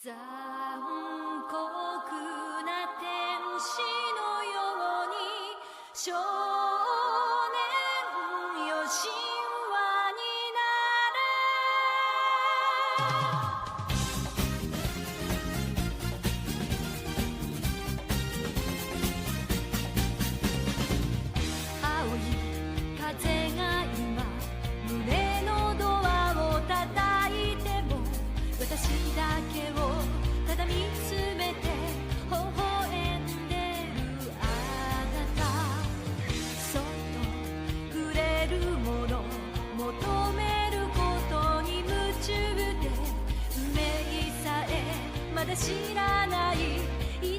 残酷な天使のように少年よ神話になれ青い風が今胸のドアを叩いても私だけをただ見つめて微笑んでるあなたそっと触れるもの求めることに夢中で運命さえまだ知らない痛い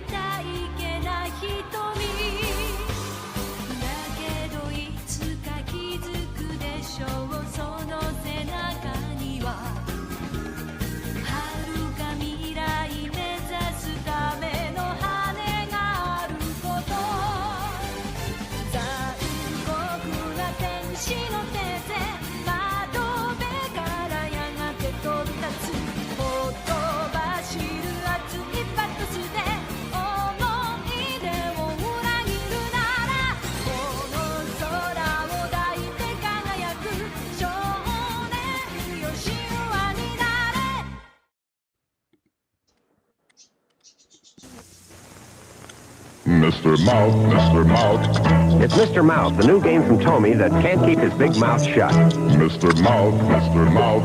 けな瞳だけどいつか気づくでしょうその背中にはMr. Mouth, Mr. Mouth. It's Mr. Mouth, the new game from Tommy that can't keep his big mouth shut. Mr. Mouth, Mr. Mouth.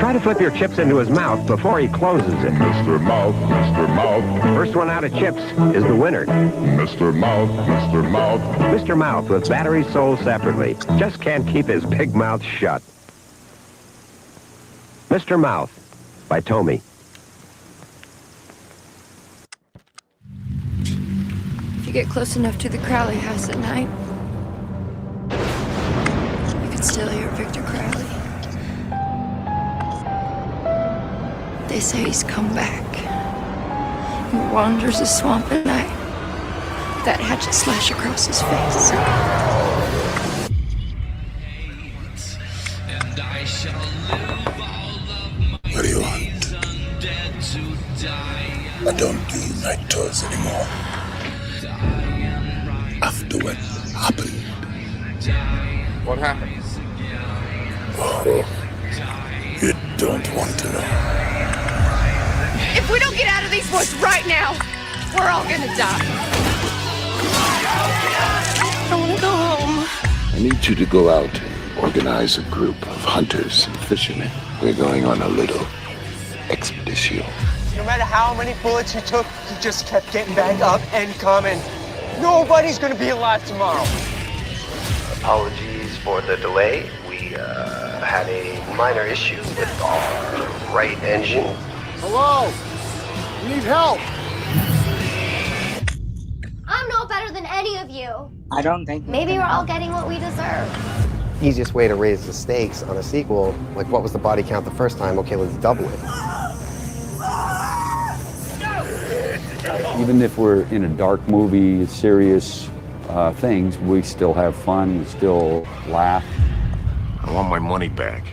Try to flip your chips into his mouth before he closes it. Mr. Mouth, Mr. Mouth. First one out of chips is the winner. Mr. Mouth, Mr. Mouth. Mr. Mouth, with batteries sold separately, just can't keep his big mouth shut. Mr. Mouth, by Tommy. If you get close enough to the Crowley house at night, you can still hear Victor Crowley. They say he's come back. He wanders the swamp at night, with that hatchet slash across his face. What do you want? I don't do night tours anymore. After what happened. What happened? Oh, you don't want to know. If we don't get out of these woods right now, we're all gonna die. I wanna go home. I need you to go out and organize a group of hunters and fishermen. We're going on a little expedition. No matter how many bullets you took, you just kept getting back up and coming. Nobody's gonna be alive tomorrow. Apologies for the delay. We had a minor issue with our right engine. Hello? We need help. I'm no better than any of you. I don't think. Maybe we're all getting what we deserve. Easiest way to raise the stakes on a sequel, like what was the body count the first time? Okay, let's double it. Even if we're in a dark movie, serious things, we still have fun, we still laugh. I want my money back.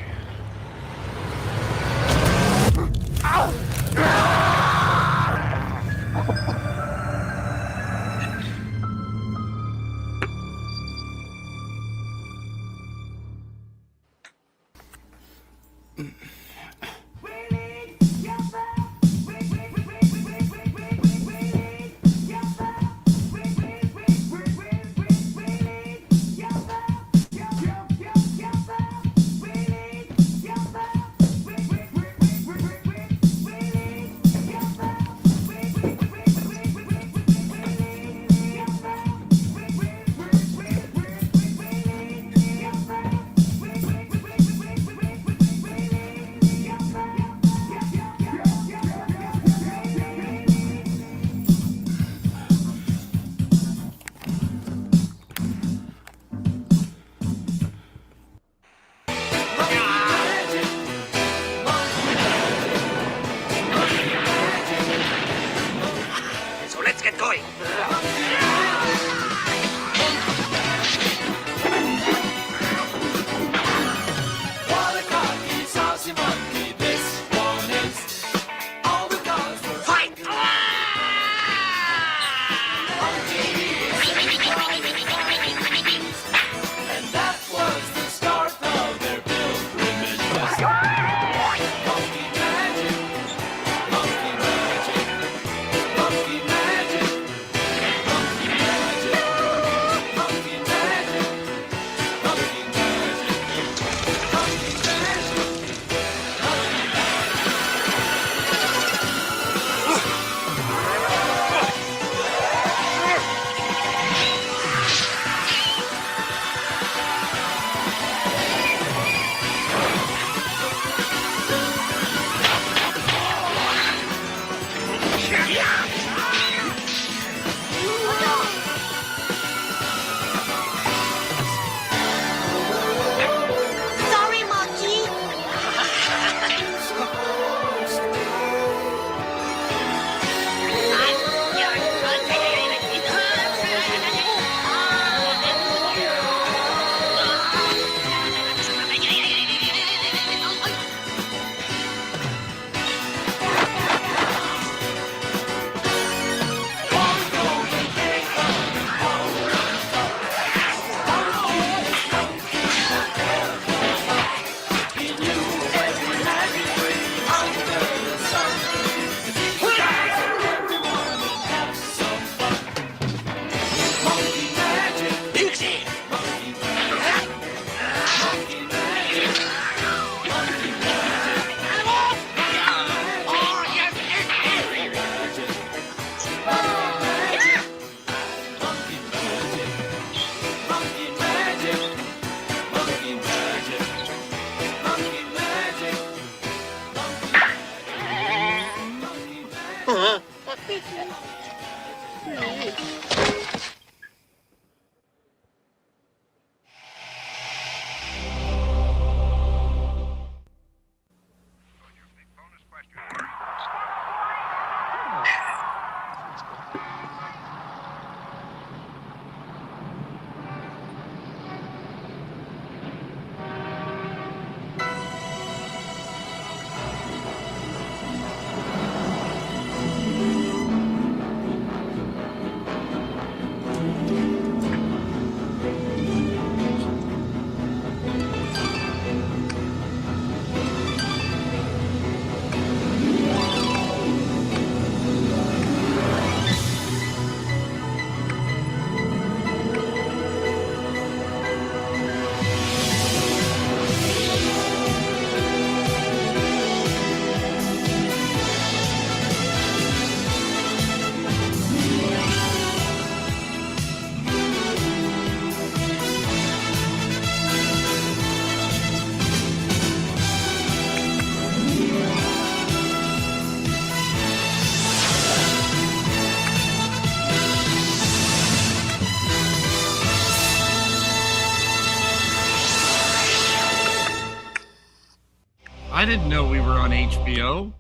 I didn't know we were on HBO.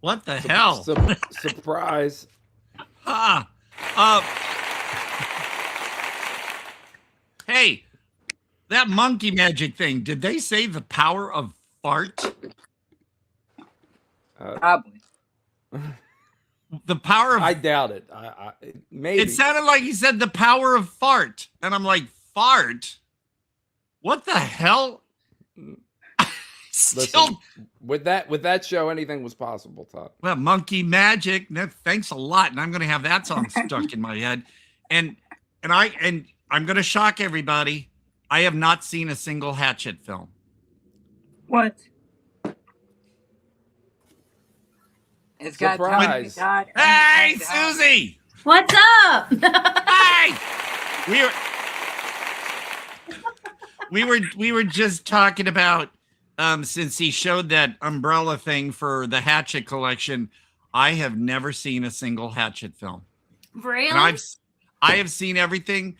What the hell? Surprise. Hey, that monkey magic thing, did they say the power of fart? Probably. The power of... I doubt it. Maybe. It sounded like he said the power of fart. And I'm like, fart? What the hell? Listen, with that show, anything was possible, Todd. Well, monkey magic. Thanks a lot. And I'm going to have that song stuck in my head. And I'm going to shock everybody. I have not seen a single Hatchet film. What? It's got surprise. Hey, Suzy! What's up? Hey! We were just talking about since he showed that umbrella thing for the Hatchet collection, I have never seen a single Hatchet film. Really? And I have seen everything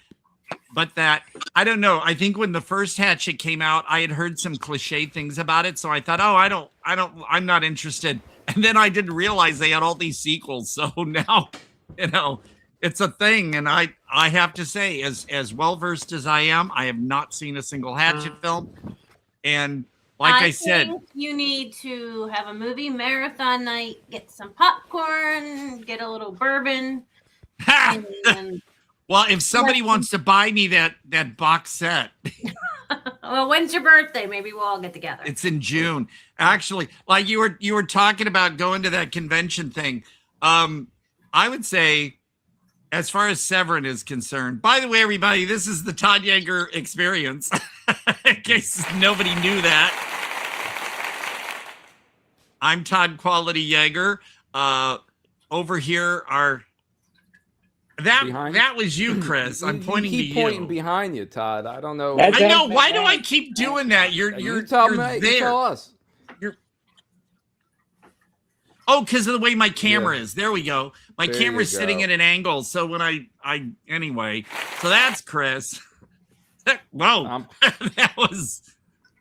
but that. I don't know. I think when the first Hatchet came out, I had heard some cliche things about it, so I thought, oh, I'm not interested. And then I didn't realize they had all these sequels. So now, it's a thing. And I have to say, as well-versed as I am, I have not seen a single Hatchet film. And like I said, think you need to have a movie marathon night, get some popcorn, get a little bourbon. And well, if somebody wants to buy me that box set. Well, when's your birthday? Maybe we'll all get together. It's in June. Actually, like you were talking about going to that convention thing. I would say, as far as Severin is concerned, by the way, everybody, this is the Todd Jaeger experience. In case nobody knew that. I'm Todd Quality Jaeger. Over here are that was you, Chris. I'm pointing to you. Keep pointing behind you, Todd. I don't know. I know. Why do I keep doing that? You're tell there. You tell us. Because of the way my camera is. There we go. My camera's sitting at an angle. So when anyway, so that's Chris. Whoa.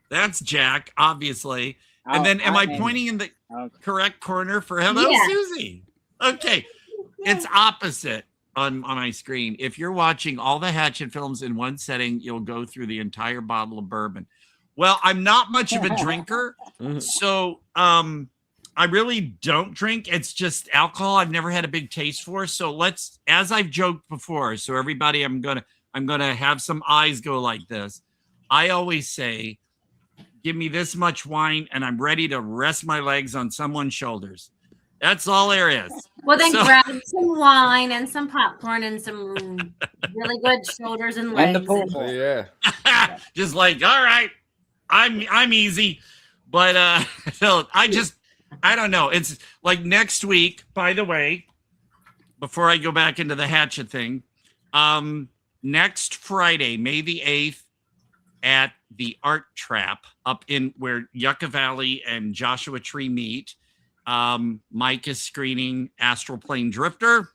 That's Jack, obviously. And then am I pointing in the correct corner for hello, Suzy? Okay. It's opposite on my screen. If you're watching all the Hatchet films in one setting, you'll go through the entire bottle of bourbon. Well, I'm not much of a drinker. So I really don't drink. It's just alcohol I've never had a big taste for. So as I've joked before, so everybody, I'm gonna have some eyes go like this. I always say, give me this much wine and I'm ready to rest my legs on someone's shoulders. That's all there is. Well, then grab some wine and some popcorn and some really good shoulders and legs. Yeah. Just like, all right, I'm easy. But so I don't know. It's like next week, by the way, before I go back into the Hatchet thing, next Friday, May the 8th, at the Art Trap up in where Yucca Valley and Joshua Tree meet. Mike is screening Astral Plane Drifter.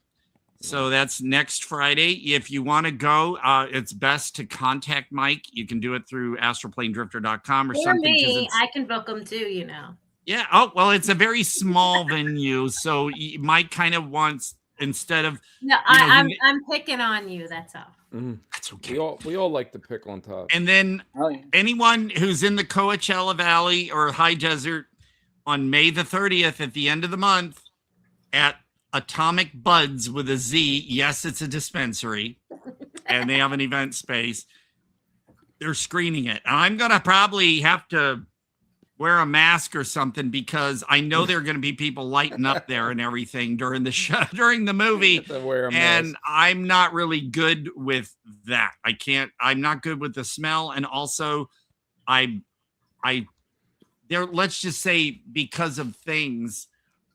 So that's next Friday. If you want to go, it's best to contact Mike. You can do it through astralplanedrifter.com or something. Me, I can book them too, Yeah. Oh, well, it's a very small venue. So Mike kind of wants, instead of. No, I'm picking on you. That's all. That's okay. We all like to pick on Todd. And then anyone who's in the Coachella Valley or High Desert on May the 30th at the end of the month at Atomic Buds with a Z. Yes, it's a dispensary and they have an event space. They're screening it. I'm going to probably have to wear a mask or something because I know there are going to be people lighting up there and everything during the show, during the movie. And I'm not really good with that. I'm not good with the smell. And also let's just say because of things,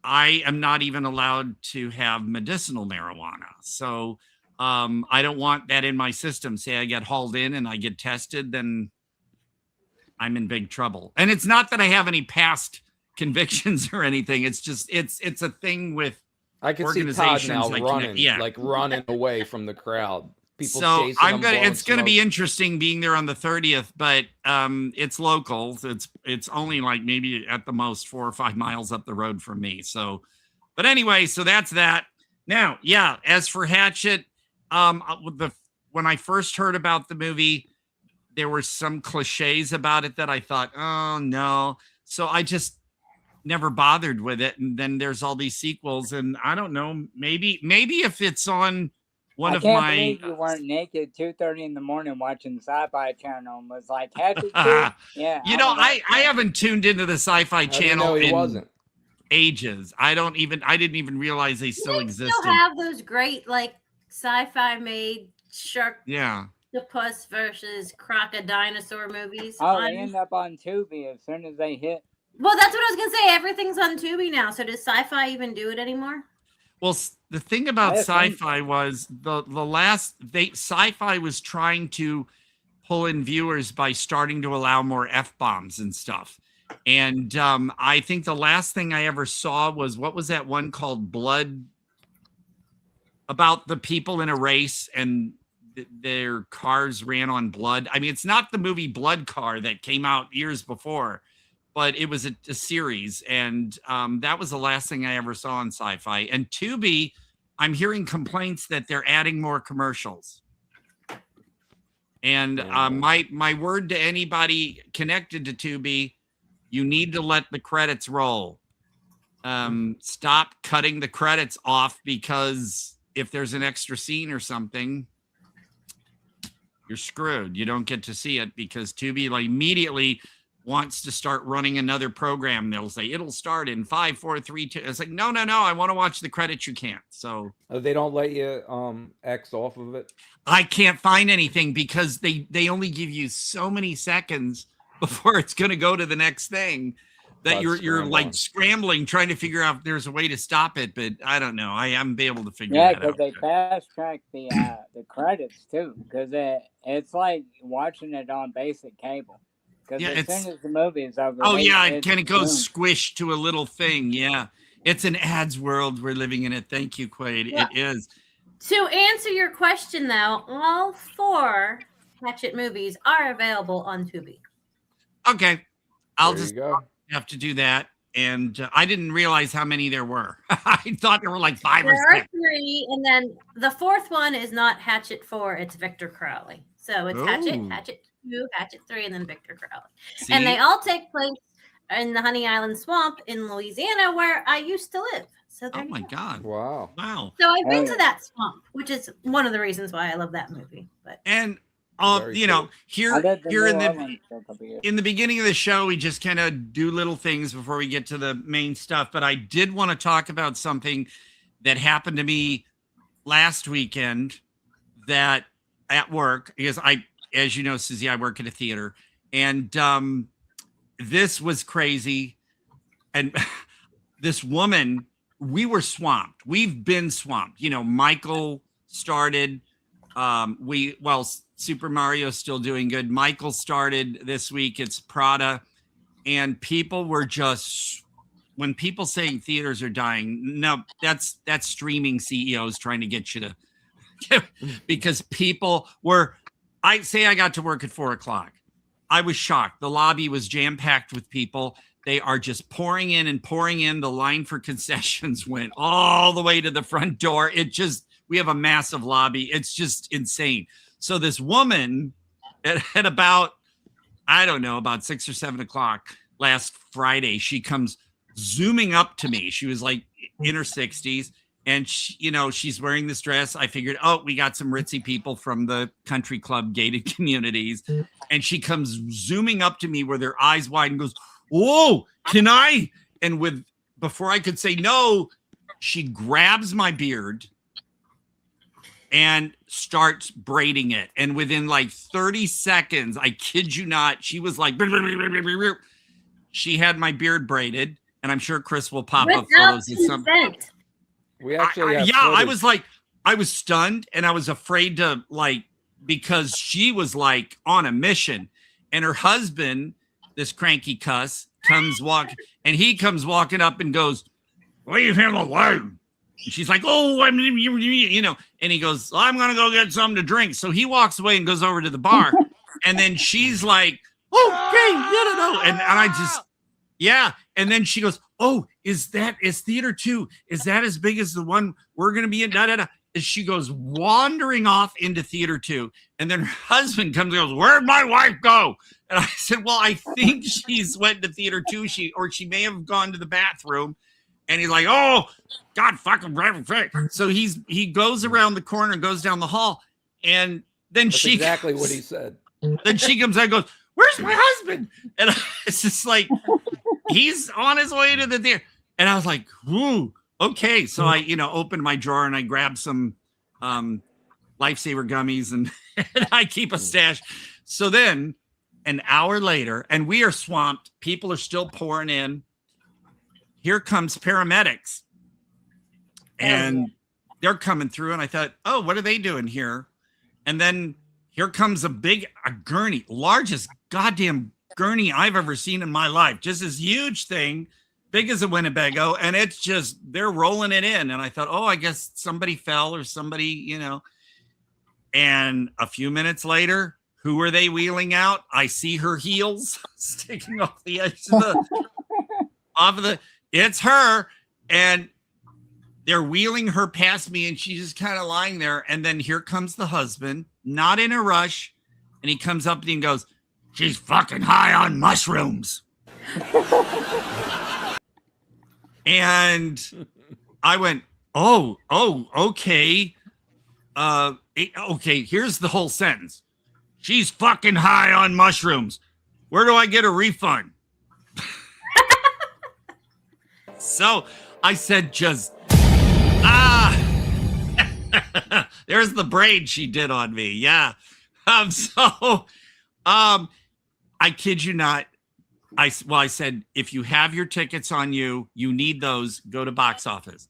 I am not even allowed to have medicinal marijuana. So I don't want that in my system. Say I get hauled in and I get tested, then I'm in big trouble. And it's not that I have any past convictions or anything. It's just, it's a thing with I can see Todd now running, like running away from the crowd. People so chasing I'm them, gonna. blowing It's gonna be smoke. interesting being there on the 30th, but it's local. It's only like maybe at the most 4 or 5 miles up the road from me. So, but anyway, so that's that. Now, yeah. As for Hatchet, when I first heard about the movie, there were some cliches about it that I thought, oh no. So I just never bothered with it. And then there's all these sequels, and I don't know. Maybe if it's on one I of can't my. believe you weren't naked 2:30 in the morning watching Sci-Fi Channel and was like, happy yeah. You know, I haven't tuned into the Sci-Fi Channel he in wasn't? ages. I didn't even realize they still existed. Still have those great like sci-fi made shark. Yeah. The Puss versus Crocodinosaur movies. Oh, they end up on Tubi as soon as they hit. Well, that's what I was gonna say. Everything's on Tubi now. So does Sci-Fi even do it anymore? Well, the thing about I think- Sci-Fi was Sci-Fi was trying to pull in viewers by starting to allow more F-bombs and stuff. And I think the last thing I ever saw was, what was that one called, Blood, about the people in a race and their cars ran on blood. I mean, it's not the movie Blood Car that came out years before, but it was a series. And that was the last thing I ever saw on Sci-Fi. And Tubi, I'm hearing complaints that they're adding more commercials. And my word to anybody connected to Tubi, you need to let the credits roll. Stop cutting the credits off, because if there's an extra scene or something, you're screwed. You don't get to see it, because Tubi like immediately wants to start running another program. They'll say it'll start in 5, 4, 3, 2. It's like, no. I want to watch the credits. You can't. So They don't let you X off of it. I can't find anything, because they only give you so many seconds before it's going to go to the next thing, that you're like scrambling trying to figure out if there's a way to stop it. But I don't know. I haven't been able to figure that out. Yeah, because they fast track the credits too, because it's like watching it on basic cable. Because as soon as the movie is over, it kind of goes squish to a little thing. Yeah, it's an ads world we're living in. It. Thank you, Quaid. Yeah. It is. To answer your question, though, all 4 Hatchet movies are available on Tubi. Okay, I'll There you just go. have to do that. And I didn't realize how many there were. I thought there were like 5 There or are 6. 3, and then the 4th one is not Hatchet 4, it's Victor Crowley. So it's Hatchet, Ooh. Hatchet 2, Hatchet 3, and then Victor Crowley. See? And they all take place in the Honey Island Swamp in Louisiana, where I used to live. So there Oh my God! Wow! Wow! So I've been to that swamp, which is one of the reasons why I love that movie. But And Very you know, cool. here in the beginning of the show, we just kind of do little things before we get to the main stuff. But I did want to talk about something that happened to me last weekend, that at work, because as you know, Suzy, I work at a theater, and this was crazy. And this woman, we were swamped. We've been swamped. You know, Michael started. Super Mario's still doing good. Michael started this week. It's Prada, and people were just, when people saying theaters are dying, no, that's streaming CEOs trying to get you to, because people were. I got to work at 4:00. I was shocked. The lobby was jam-packed with people. They are just pouring in and pouring in. The line for concessions went all the way to the front door. We have a massive lobby. It's just insane. So this woman at about, I don't know, about 6 or 7 o'clock last Friday, she comes zooming up to me. She was like in her 60s. And she's wearing this dress. I figured, we got some ritzy people from the country club gated communities. And she comes zooming up to me with her eyes wide and goes, "Whoa, can I?" And before I could say no, she grabs my beard and starts braiding it. And within like 30 seconds, I kid you not, she was like, she had my beard braided. And I'm sure Chris will pop up photos of some. We actually have I was stunned, and I was afraid to, because she was like on a mission, and her husband, this cranky cuss, comes walking up and goes, "Leave him alone." And she's like, oh, I'm, you know, and he goes, I'm going to go get something to drink. So he walks away and goes over to the bar. And then she's like, okay, no. And I just, yeah. And then she goes, oh, is theater 2? Is that as big as the one we're going to be in? And she goes wandering off into theater 2. And then her husband comes and goes, where'd my wife go? And I said, well, I think she's went to theater 2. She may have gone to the bathroom. And he's like, oh, God fucking right. So he goes around the corner and goes down the hall. And then That's exactly what he said. Then she comes out and goes, where's my husband? And it's just like, he's on his way to the theater. And I was like, whoo, okay. So I, opened my drawer and I grabbed some Lifesaver gummies and I keep a stash. So then an hour later, and we are swamped. People are still pouring in. Here comes paramedics. And they're coming through. And I thought, oh, what are they doing here? And then here comes a gurney, largest goddamn gurney I've ever seen in my life. Just this huge thing, big as a Winnebago. And it's just, they're rolling it in. And I thought, oh, I guess somebody fell or somebody, And a few minutes later, who are they wheeling out? I see her heels sticking off the edge of the, it's her. And they're wheeling her past me and she's just kind of lying there. And then here comes the husband, not in a rush. And he comes up to me and goes, she's fucking high on mushrooms. And I went, oh, okay. Okay, here's the whole sentence. She's fucking high on mushrooms. Where do I get a refund? So I said, there's the braid she did on me. Yeah. I kid you not. I said, if you have your tickets on you, you need those, go to box office.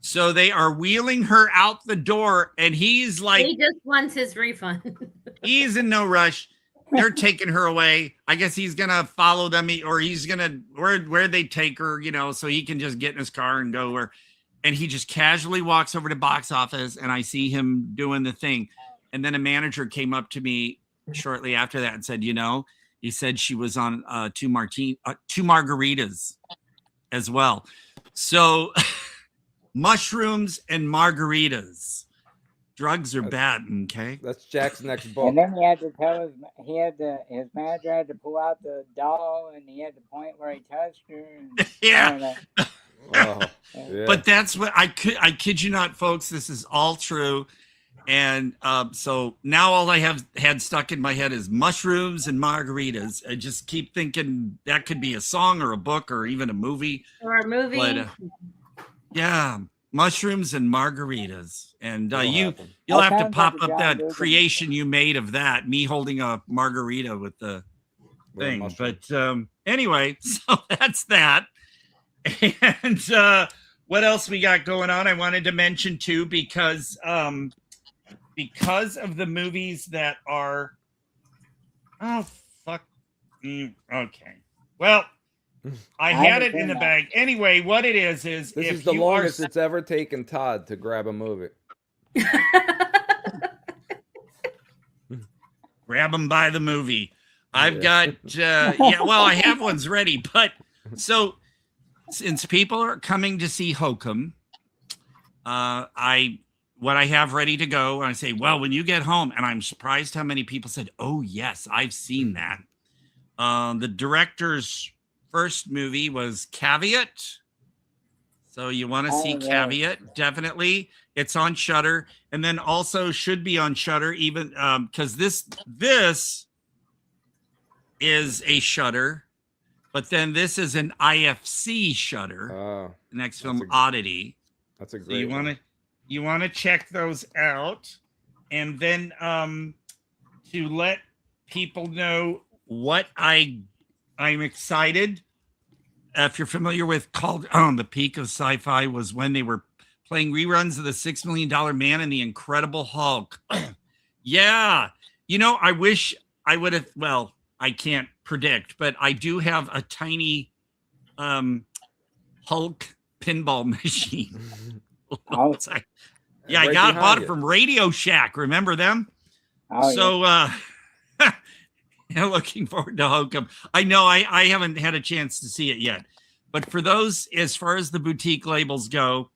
So they are wheeling her out the door and he's like, he just wants his refund. He's in no rush. They're taking her away. I guess he's going to follow them or he's going to where they take her, so he can just get in his car and go where. And he just casually walks over to box office and I see him doing the thing. And then a manager came up to me shortly after that and said, he said she was on two margaritas as well. So mushrooms and margaritas. Drugs are bad, okay? That's Jack's next book. And then he had to tell his manager had to pull out the doll and he had to point where he touched her. And yeah. Oh, yeah. But that's what I kid you not, folks. This is all true. And so now all I have had stuck in my head is mushrooms and margaritas. I just keep thinking that could be a song or a book or even a movie. Or a movie. But, yeah, mushrooms and margaritas. And you'll have to pop up that creation you made of that, me holding a margarita with the thing. But anyway, so that's that. And what else we got going on? I wanted to mention too, because of the movies that are, okay. Well, I had it in the bag. Anyway, what it is this is the longest it's ever taken Todd to grab a movie. Grab them by the movie. I've got, I have ones ready, but so since people are coming to see Hokum, what I have ready to go, and I say, well, when you get home, and I'm surprised how many people said, oh, yes, I've seen that. The director's first movie was Caveat. So you want to see Caveat, definitely. It's on Shudder, and then also should be on Shudder, even because this is a Shudder, but then this is an IFC Shudder. The next film, Oddity. That's a great. So you want to check those out, and then to let people know what I'm excited. If you're familiar with called the peak of sci-fi was when they were playing reruns of the $6 Million Man and the Incredible Hulk. Yeah. I wish I would have, well, I can't predict, but I do have a tiny Hulk pinball machine Oh. Yeah, Right bought behind it you. from Radio Shack. Remember them? Oh, So, yeah, looking forward to Hokum. I know I haven't had a chance to see it yet. But for those, as far as the boutique labels go,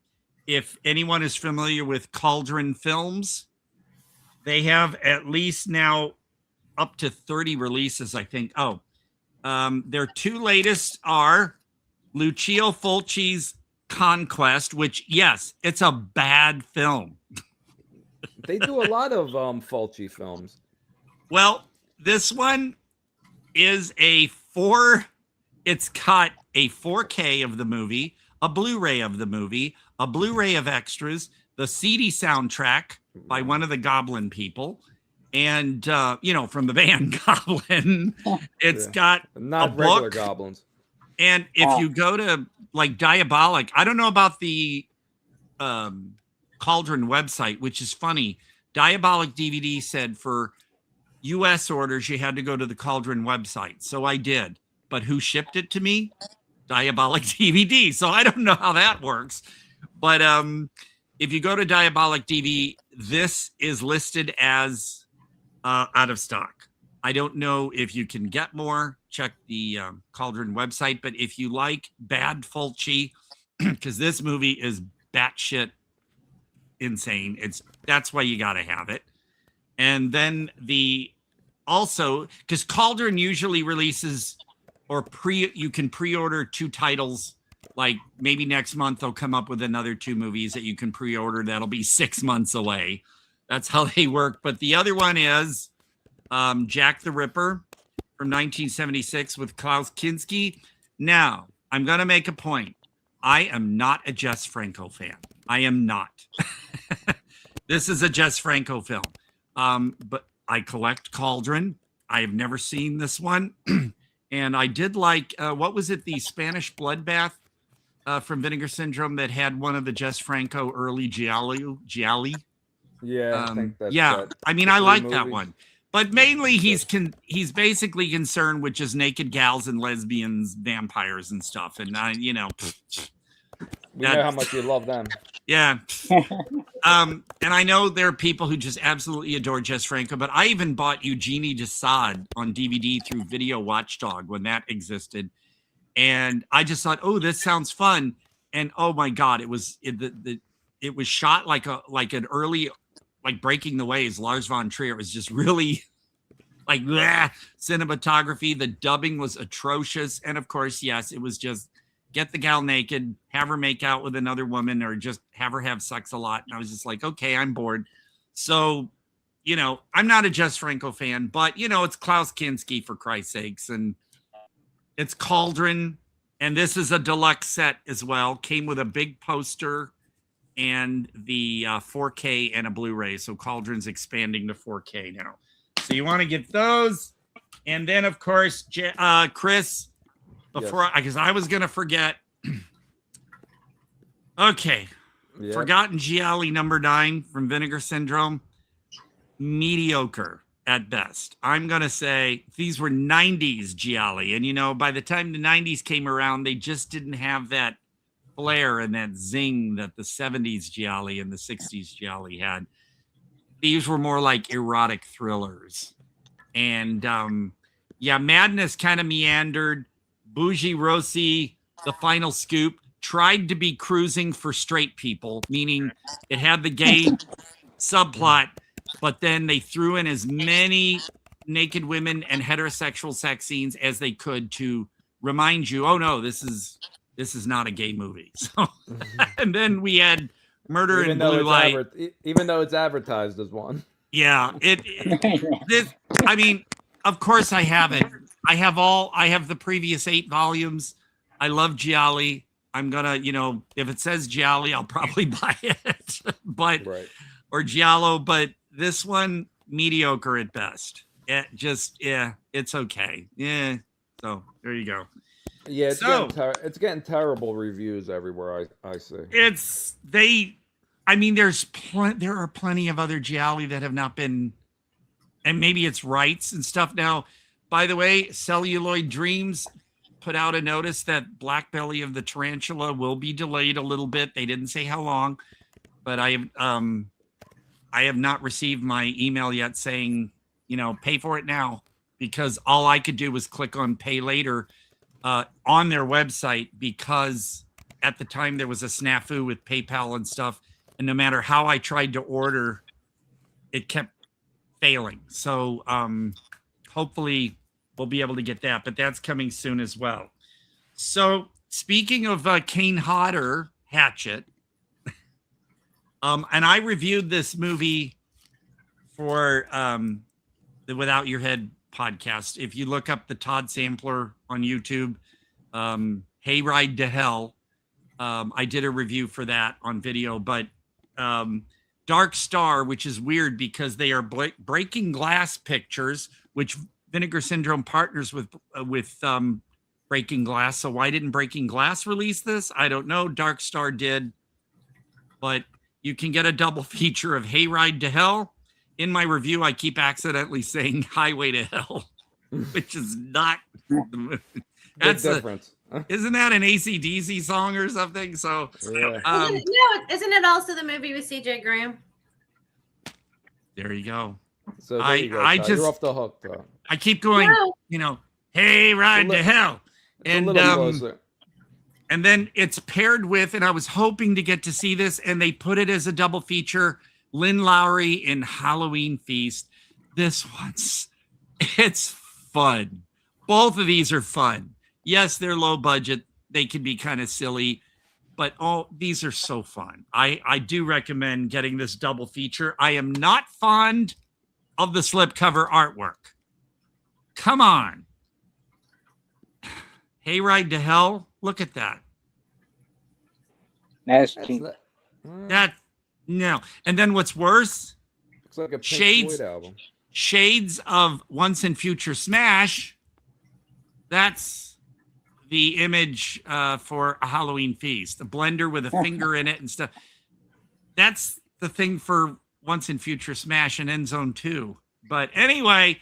if anyone is familiar with Cauldron Films, they have at least now up to 30 releases, I think. Oh, their two latest are Lucio Fulci's Conquest, which, yes, it's a bad film. They do a lot of Fulci films. Well, this one is it's got a 4K of the movie, a Blu-ray of the movie, a Blu-ray of extras, the CD soundtrack by one of the Goblin people, and from the band Goblin. It's got not a regular book, goblins. and if you go to like Diabolic, I don't know about the Cauldron website, which is funny. Diabolic DVD said for US orders you had to go to the Cauldron website, so I did. But who shipped it to me? Diabolic DVD. So I don't know how that works. But if you go to Diabolic DVD, this is listed as out of stock. I don't know if you can get more. Check the Cauldron website. But if you like bad Fulci, because this movie is batshit insane, that's why you got to have it. And then also, because Cauldron usually releases you can pre-order 2 titles. Like maybe next month they'll come up with another 2 movies that you can pre-order that'll be 6 months away. That's how they work. But the other one is Jack the Ripper from 1976 with Klaus Kinski. Now, I'm going to make a point. I am not a Jess Franco fan. I am not. This is a Jess Franco film. But I collect Cauldron. I have never seen this one. And I did like, what was it? The Spanish Bloodbath from Vinegar Syndrome that had one of the Jess Franco early Gialli. Yeah, I think that's I mean, I like that one. But mainly he's basically concerned with just naked gals and lesbians, vampires and stuff. And we know how much you love them. Yeah. And I know there are people who just absolutely adore Jess Franco, but I even bought Eugenie Desaad on DVD through Video Watchdog when that existed. And I just thought, oh, this sounds fun. And oh my God, it was shot like an early, like Breaking the Waves, Lars von Trier. It was just really like cinematography. The dubbing was atrocious. And of course, yes, it was just get the gal naked, have her make out with another woman, or just have her have sex a lot. And I was just like, okay, I'm bored. So, I'm not a Jess Franco fan, but, it's Klaus Kinski, for Christ's sakes. And it's Cauldron. And this is a deluxe set as well. Came with a big poster and the 4K and a Blu-ray. So Cauldron's expanding to 4K now. So you want to get those. And then, of course, Chris, because I was going to forget. Okay. Yep. Forgotten Gialli number 9 from Vinegar Syndrome. Mediocre at best. I'm going to say these were 90s Gialli. And, by the time the 90s came around, they just didn't have that flair and that zing that the 70s Gialli and the 60s Gialli had. These were more like erotic thrillers. And, Madness kind of meandered. Bougie Rossi, The Final Scoop, tried to be cruising for straight people, meaning it had the gay subplot, but then they threw in as many naked women and heterosexual sex scenes as they could to remind you, oh no, this is not a gay movie. So, and then we had Murder in Blue Light. Even though it's advertised as one. Yeah, I mean, of course I have it. I have the previous 8 volumes. I love Gialli. I'm gonna, if it says Gialli, I'll probably buy it. Or Giallo, but this one, mediocre at best. It's okay. Yeah. So there you go. Yeah, it's getting terrible reviews everywhere I see. There are plenty of other Gialli that have not been, and maybe it's rights and stuff now. By the way, Celluloid Dreams put out a notice that Black Belly of the Tarantula will be delayed a little bit. They didn't say how long. but I have not received my email yet saying, you know, pay for it now, because all I could do was click on pay later on their website, because at the time there was a snafu with PayPal and stuff, and no matter how I tried to order, it kept failing. So hopefully we'll be able to get that, but that's coming soon as well. So speaking of Kane Hodder Hatchet, and I reviewed this movie for the Without Your Head podcast. If you look up the Todd Sampler on YouTube, Hayride to Hell, I did a review for that on video. But Dark Star, which is weird because they are Breaking Glass pictures, which Vinegar Syndrome partners with Breaking Glass. So why didn't Breaking Glass release this? I don't know. Dark Star did. But you can get a double feature of Hayride to Hell. In my review, I keep accidentally saying Highway to Hell, which is not the movie. That's difference. Isn't that an AC/DC song or something? So, isn't it also the movie with CJ Graham? There you go. So there you go, I Todd. just You're off the hook, though. I keep going, you know, Hayride to Hell, and and then it's paired with, and I was hoping to get to see this, and they put it as a double feature. Lynn Lowry in Halloween Feast. This one's, it's fun. Both of these are fun. Yes, they're low budget. They can be kind of silly, but these are so fun. I do recommend getting this double feature. I am not fond of the slipcover artwork. Come on. Hayride to Hell. Look at that. That's cheap. No. And then what's worse? Looks like a Pink Floyd album. Shades of Once and Future Smash. That's the image for a Halloween Feast. A blender with a finger in it and stuff. That's the thing for Once and Future Smash and End Zone 2. But anyway,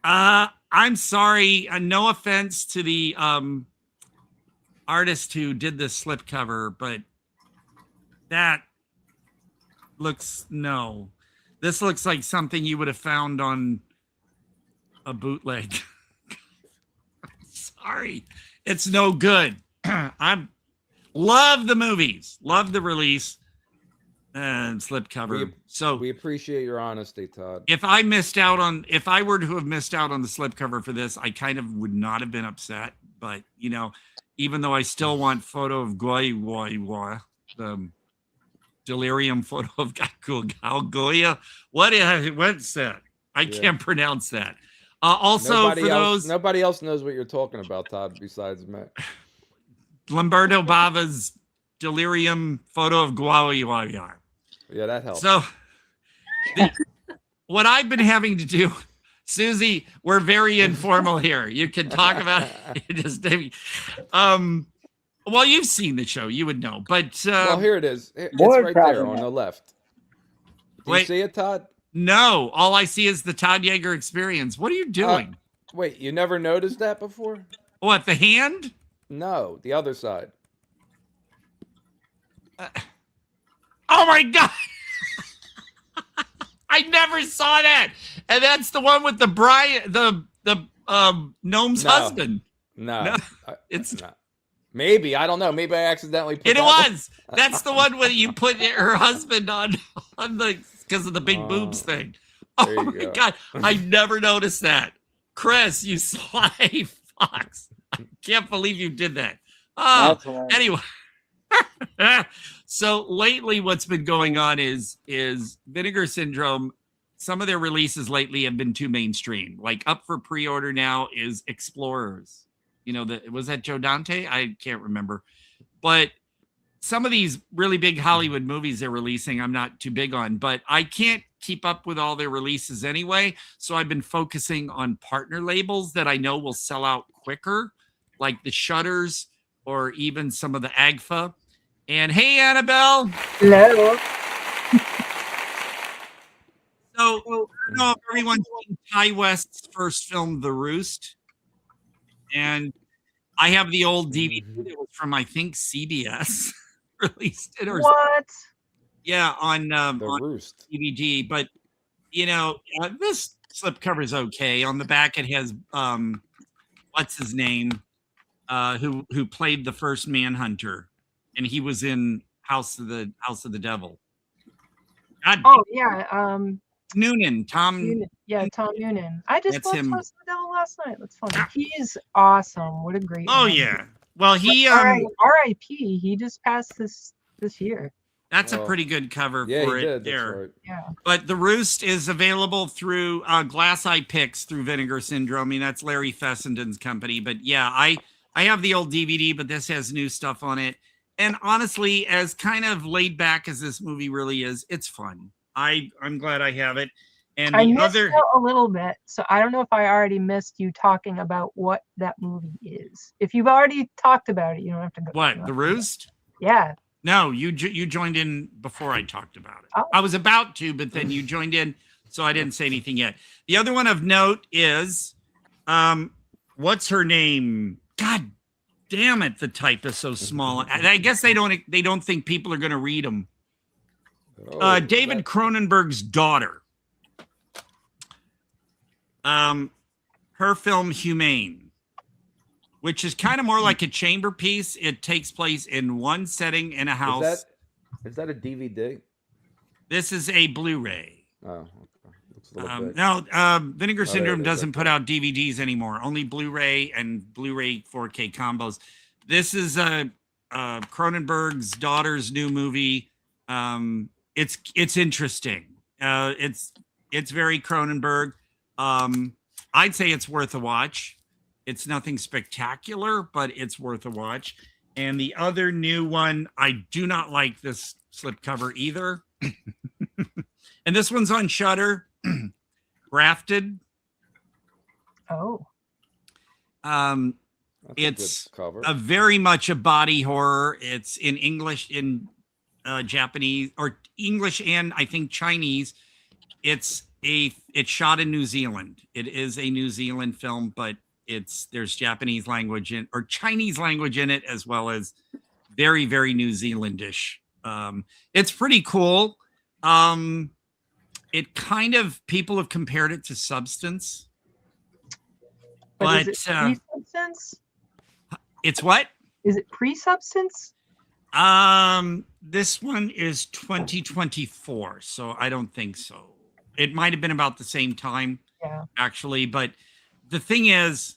I'm sorry. No offense to the artist who did this slipcover, but that this looks like something you would have found on a bootleg. Sorry, it's no good. I love the movies, love the release and slipcover. So we appreciate your honesty, Todd. If I were to have missed out on the slipcover for this, I kind of would not have been upset. But you know, even though I still want photo of Goya, the delirium photo of Goya. What's that? I can't pronounce that. Also, nobody else knows what you're talking about, Todd, besides me. Lamberto Bava's delirium photo of Goya. Yeah, that helps. So, what I've been having to do, Suzy, we're very informal here. You can talk about it. Just well, you've seen the show, you would know. But well, here it is. It's right there on the left. Do you see it, Todd? No, all I see is the Todd Jaeger Experience. What are you doing? Wait, you never noticed that before? What, the hand? No, the other side. Oh my God! I never saw that. And that's the one with the gnome's husband. No, it's not. Maybe, I don't know. Maybe I accidentally put That's the one where you put her husband on the, because of the big boobs thing. Oh my God. I never noticed that. Chris, you sly fox. I can't believe you did that. Oh, anyway. So lately what's been going on is Vinegar Syndrome. Some of their releases lately have been too mainstream. Like up for pre-order now is Explorers. You know, was that Joe Dante? I can't remember. But some of these really big Hollywood movies they're releasing, I'm not too big on. But I can't keep up with all their releases anyway. So I've been focusing on partner labels that I know will sell out quicker, like the Shutters or even some of the AGFA. And hey, Annabelle. Hello. So I don't know if everyone's seen Ty West's first film, The Roost. And I have the old DVD that was from, I think, CBS released it. Or what? Yeah, on Roost DVD. But you know, this slipcover is okay. On the back, it has what's his name, who played the first Manhunter, and he was in House of the Devil. Oh yeah, Noonan, Tom. Noonan. Yeah, Tom Noonan. I just That's watched him. House of the Devil last night. That's funny. He's awesome. What a great. Oh man. yeah. Well, he R.I.P. He just passed this year. That's a pretty good cover for he it did, there. right. Yeah. But The Roost is available through Glass Eye Picks through Vinegar Syndrome. I mean, that's Larry Fessenden's company. But yeah, I have the old DVD, but this has new stuff on it. And honestly, as kind of laid back as this movie really is, it's fun. I'm glad I have it. And I the missed other out a little bit, so I don't know if I already missed you talking about what that movie is. If you've already talked about it, you don't have to go. What, The Roost? Yeah. No, you joined in before I talked about it. Oh. I was about to, but then you joined in, so I didn't say anything yet. The other one of note is, what's her name? God damn it, the type is so small. I guess they don't think people are going to read them. David Cronenberg's daughter. Her film Humane, which is kind of more like a chamber piece. It takes place in one setting in a house. Is that a DVD? This is a Blu-ray. Oh, okay. Looks a little big. No, Vinegar Syndrome it is, doesn't put out DVDs anymore. Only Blu-ray and Blu-ray 4K combos. This is Cronenberg's daughter's new movie. It's interesting. It's very Cronenberg. I'd say it's worth a watch. It's nothing spectacular, but it's worth a watch. And the other new one, I do not like this slipcover either. And this one's on Shudder. Grafted. Oh. It's a very much a body horror. It's in English, in Japanese, or English and I think Chinese. It's shot in New Zealand. It is a New Zealand film, but there's Japanese language or Chinese language in it, as well as very, very New Zealandish. It's pretty cool. It kind of, people have compared it to Substance. But is it pre-Substance? It's what? Is it pre-Substance? This one is 2024, so I don't think so. It might have been about the same time, actually. But the thing is,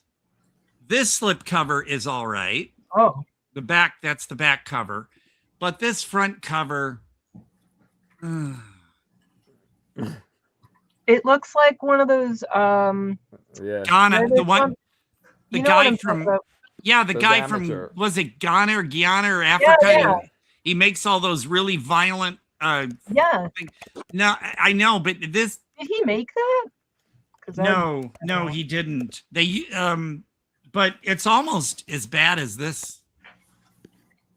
this slipcover is all right. Oh. That's the back cover. But this front cover... It looks like one of those Ghana, the guy from was it Ghana or Guyana or Africa? Yeah. He makes all those really violent No, I know, but this did he make that? No, he didn't. They but it's almost as bad as this.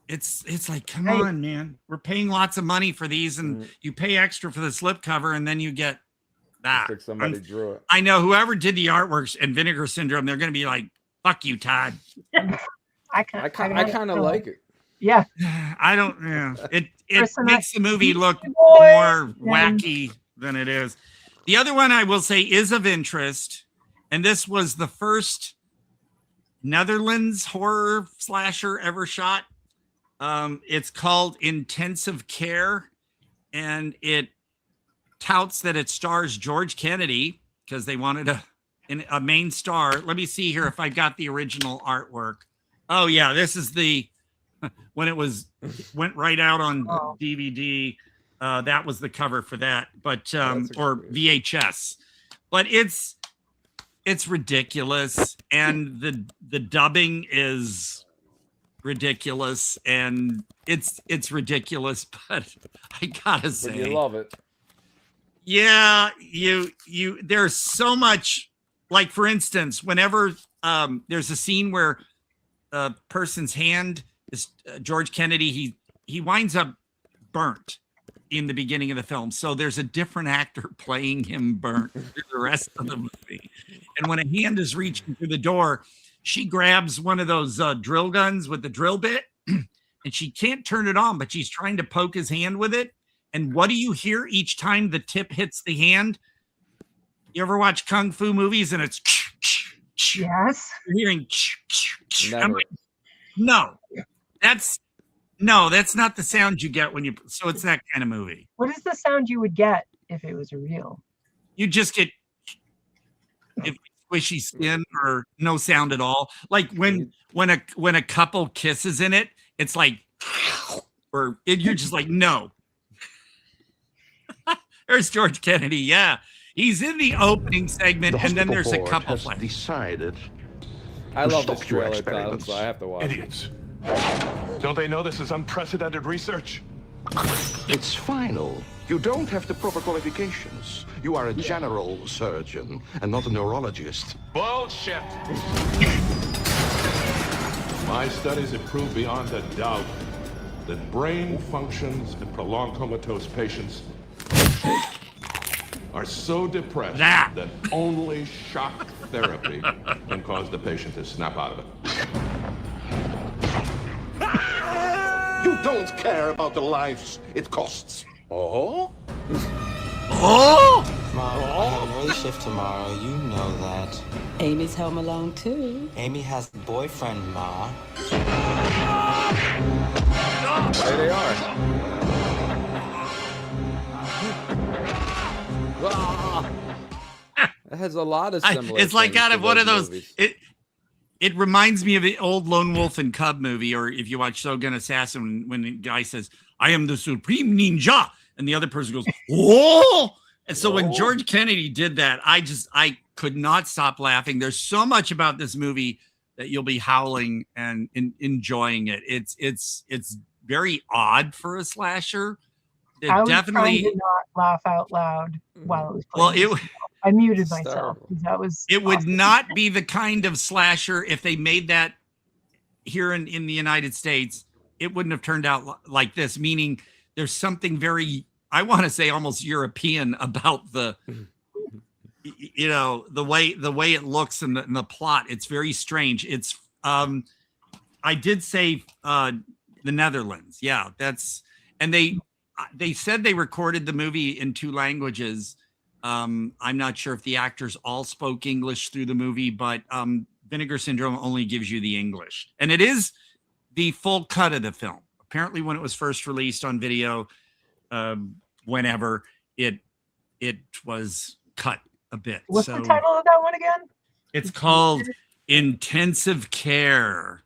It's like, come on, man. We're paying lots of money for these, and you pay extra for the slipcover, and then you get that. Like somebody drew it. I know whoever did the artworks and Vinegar Syndrome, they're going to be like, "Fuck you, Todd." I kind of like it. Yeah. I don't. Yeah. It makes the movie look more wacky than it is. The other one I will say is of interest, and this was the first Netherlands horror slasher ever shot. It's called Intensive Care, and it touts that it stars George Kennedy because they wanted a main star. Let me see here if I got the original artwork. Oh yeah, this is when it went right out on DVD. That was the cover for that, but or VHS. But it's ridiculous, and the dubbing is ridiculous, and it's ridiculous, but I gotta say, but you love it. Yeah, there's so much, like for instance, whenever there's a scene where a person's hand is George Kennedy, he winds up burnt in the beginning of the film. So there's a different actor playing him burnt through the rest of the movie. And when a hand is reaching through the door, she grabs one of those drill guns with the drill bit, and she can't turn it on, but she's trying to poke his hand with it. And what do you hear each time the tip hits the hand? You ever watch kung fu movies and it's yes. You're hearing I'm Never. like, that's not the sound you get when you. So it's that kind of movie. What is the sound you would get if it was real? You just get squishy skin or no sound at all. Like when a couple kisses in it, it's like, you're just like, no. There's George Kennedy. Yeah, he's in the opening segment, and then there's a couple. Decided. I love this stop your trailer, Tom, experiments. so I have to watch it. Idiots. Don't they know this is unprecedented research? It's final. You don't have the proper qualifications. You are a general surgeon and not a neurologist. Bullshit! My studies have proved beyond a doubt that brain functions in prolonged comatose patients are so depressed that only shock therapy can cause the patient to snap out of it. You don't care about the lives it costs. Oh? Mom, I have an early shift tomorrow. You know that. Amy's home alone, too. Amy has a boyfriend, Ma. There they are. It has a lot of similar It's like things out to of one of those. movies. It reminds me of the old Lone Wolf and Cub movie, or if you watch Shogun Assassin, when the guy says, "I am the supreme ninja," and the other person goes, "Whoa!" And so when George Kennedy did that, I could not stop laughing. There's so much about this movie that you'll be howling and enjoying it. It's very odd for a slasher. I was trying to not laugh out loud while it was playing. Well, I muted myself. That was it would not be the kind of slasher if they made that here in the United States. It wouldn't have turned out like this, meaning there's something very, I want to say almost European about the the way it looks and the plot. It's very strange. It's I did say the Netherlands. Yeah, and they said they recorded the movie in 2 languages. I'm not sure if the actors all spoke English through the movie, but Vinegar Syndrome only gives you the English. And it is the full cut of the film. Apparently when it was first released on video, whenever it was cut a bit. What's the title of that one again? It's called Intensive Care.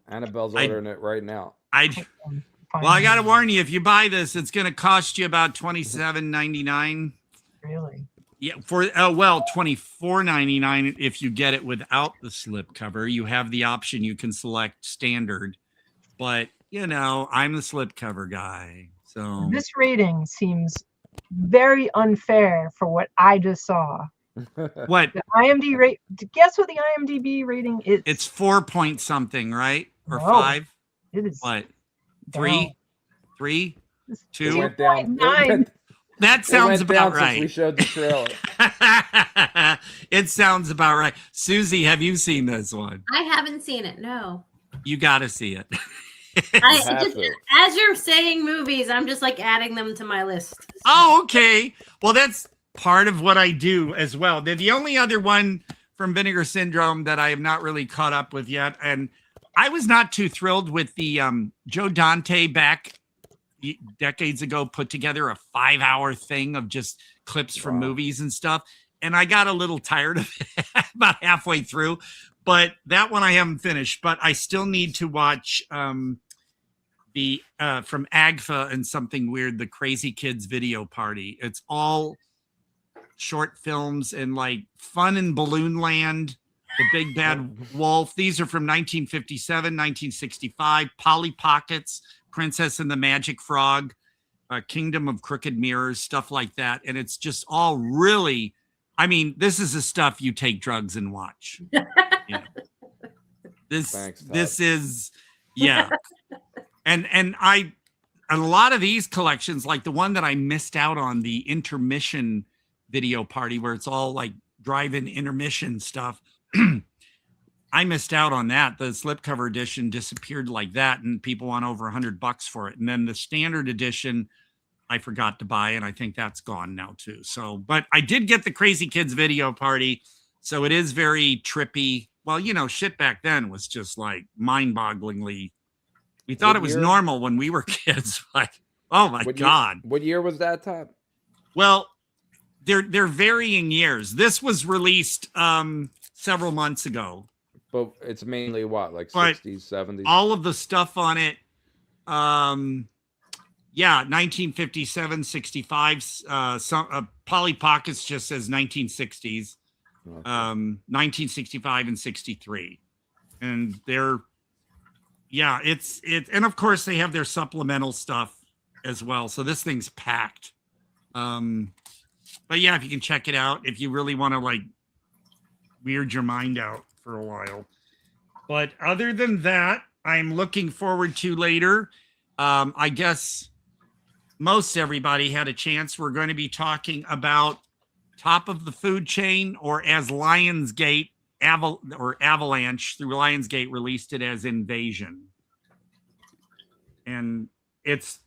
Annabelle's ordering it right now. Well, I got to warn you, if you buy this, it's going to cost you about $27.99. Really? Yeah, $24.99 if you get it without the slipcover. You have the option, you can select standard, but I'm the slipcover guy. So this rating seems very unfair for what I just saw. What? The IMDb rate? Guess what the IMDb rating is? It's 4 point something, right? Or No, 5? It is what? down. 3, 2, It went down. 2.9. That sounds about since right. we showed the trailer. It sounds about right. Susie, have you seen this one? I haven't seen it. No. You got to see it. As you're saying movies, I'm just like adding them to my list. Oh, okay. Well, that's part of what I do as well. The only other one from Vinegar Syndrome that I have not really caught up with yet, and I was not too thrilled with the Joe Dante back decades ago put together a 5-hour thing of just clips from movies and stuff, and I got a little tired of it about halfway through. But that one I haven't finished. But I still need to watch the from AGFA and Something Weird, the Crazy Kids Video Party. It's all short films and like Fun in Balloon Land, The Big Bad Wolf. These are from 1957, 1965. Polly Pockets, Princess and the Magic Frog, Kingdom of Crooked Mirrors, stuff like that. And it's just all really, I mean, this is the stuff you take drugs and watch. This is, yeah. And a lot of these collections, like the one that I missed out on, the intermission video party, where it's all like drive-in intermission stuff. I missed out on that. The slipcover edition disappeared like that, and people want over $100 for it. And then the standard edition I forgot to buy, and I think that's gone now too. So, but I did get the Crazy Kids Video Party, so it is very trippy. Well, you know, shit back then was just like mind-bogglingly. We thought it was normal when we were kids. Like, oh my God. What year was that, Todd? Well, they're varying years. This was released several months ago. But it's mainly what, like 60s, 70s? All of the stuff on it, yeah, 1957, 65. Polly Pockets just says 1960s, 1965 and 63. And they're, yeah, it's, and of course they have their supplemental stuff as well. So this thing's packed. But yeah, if you can check it out, if you really want to like weird your mind out for a while. But other than that, I'm looking forward to later. I guess most everybody had a chance. We're going to be talking about Top of the Food Chain, or as Lionsgate Avalanche through Lionsgate released it as Invasion. And it's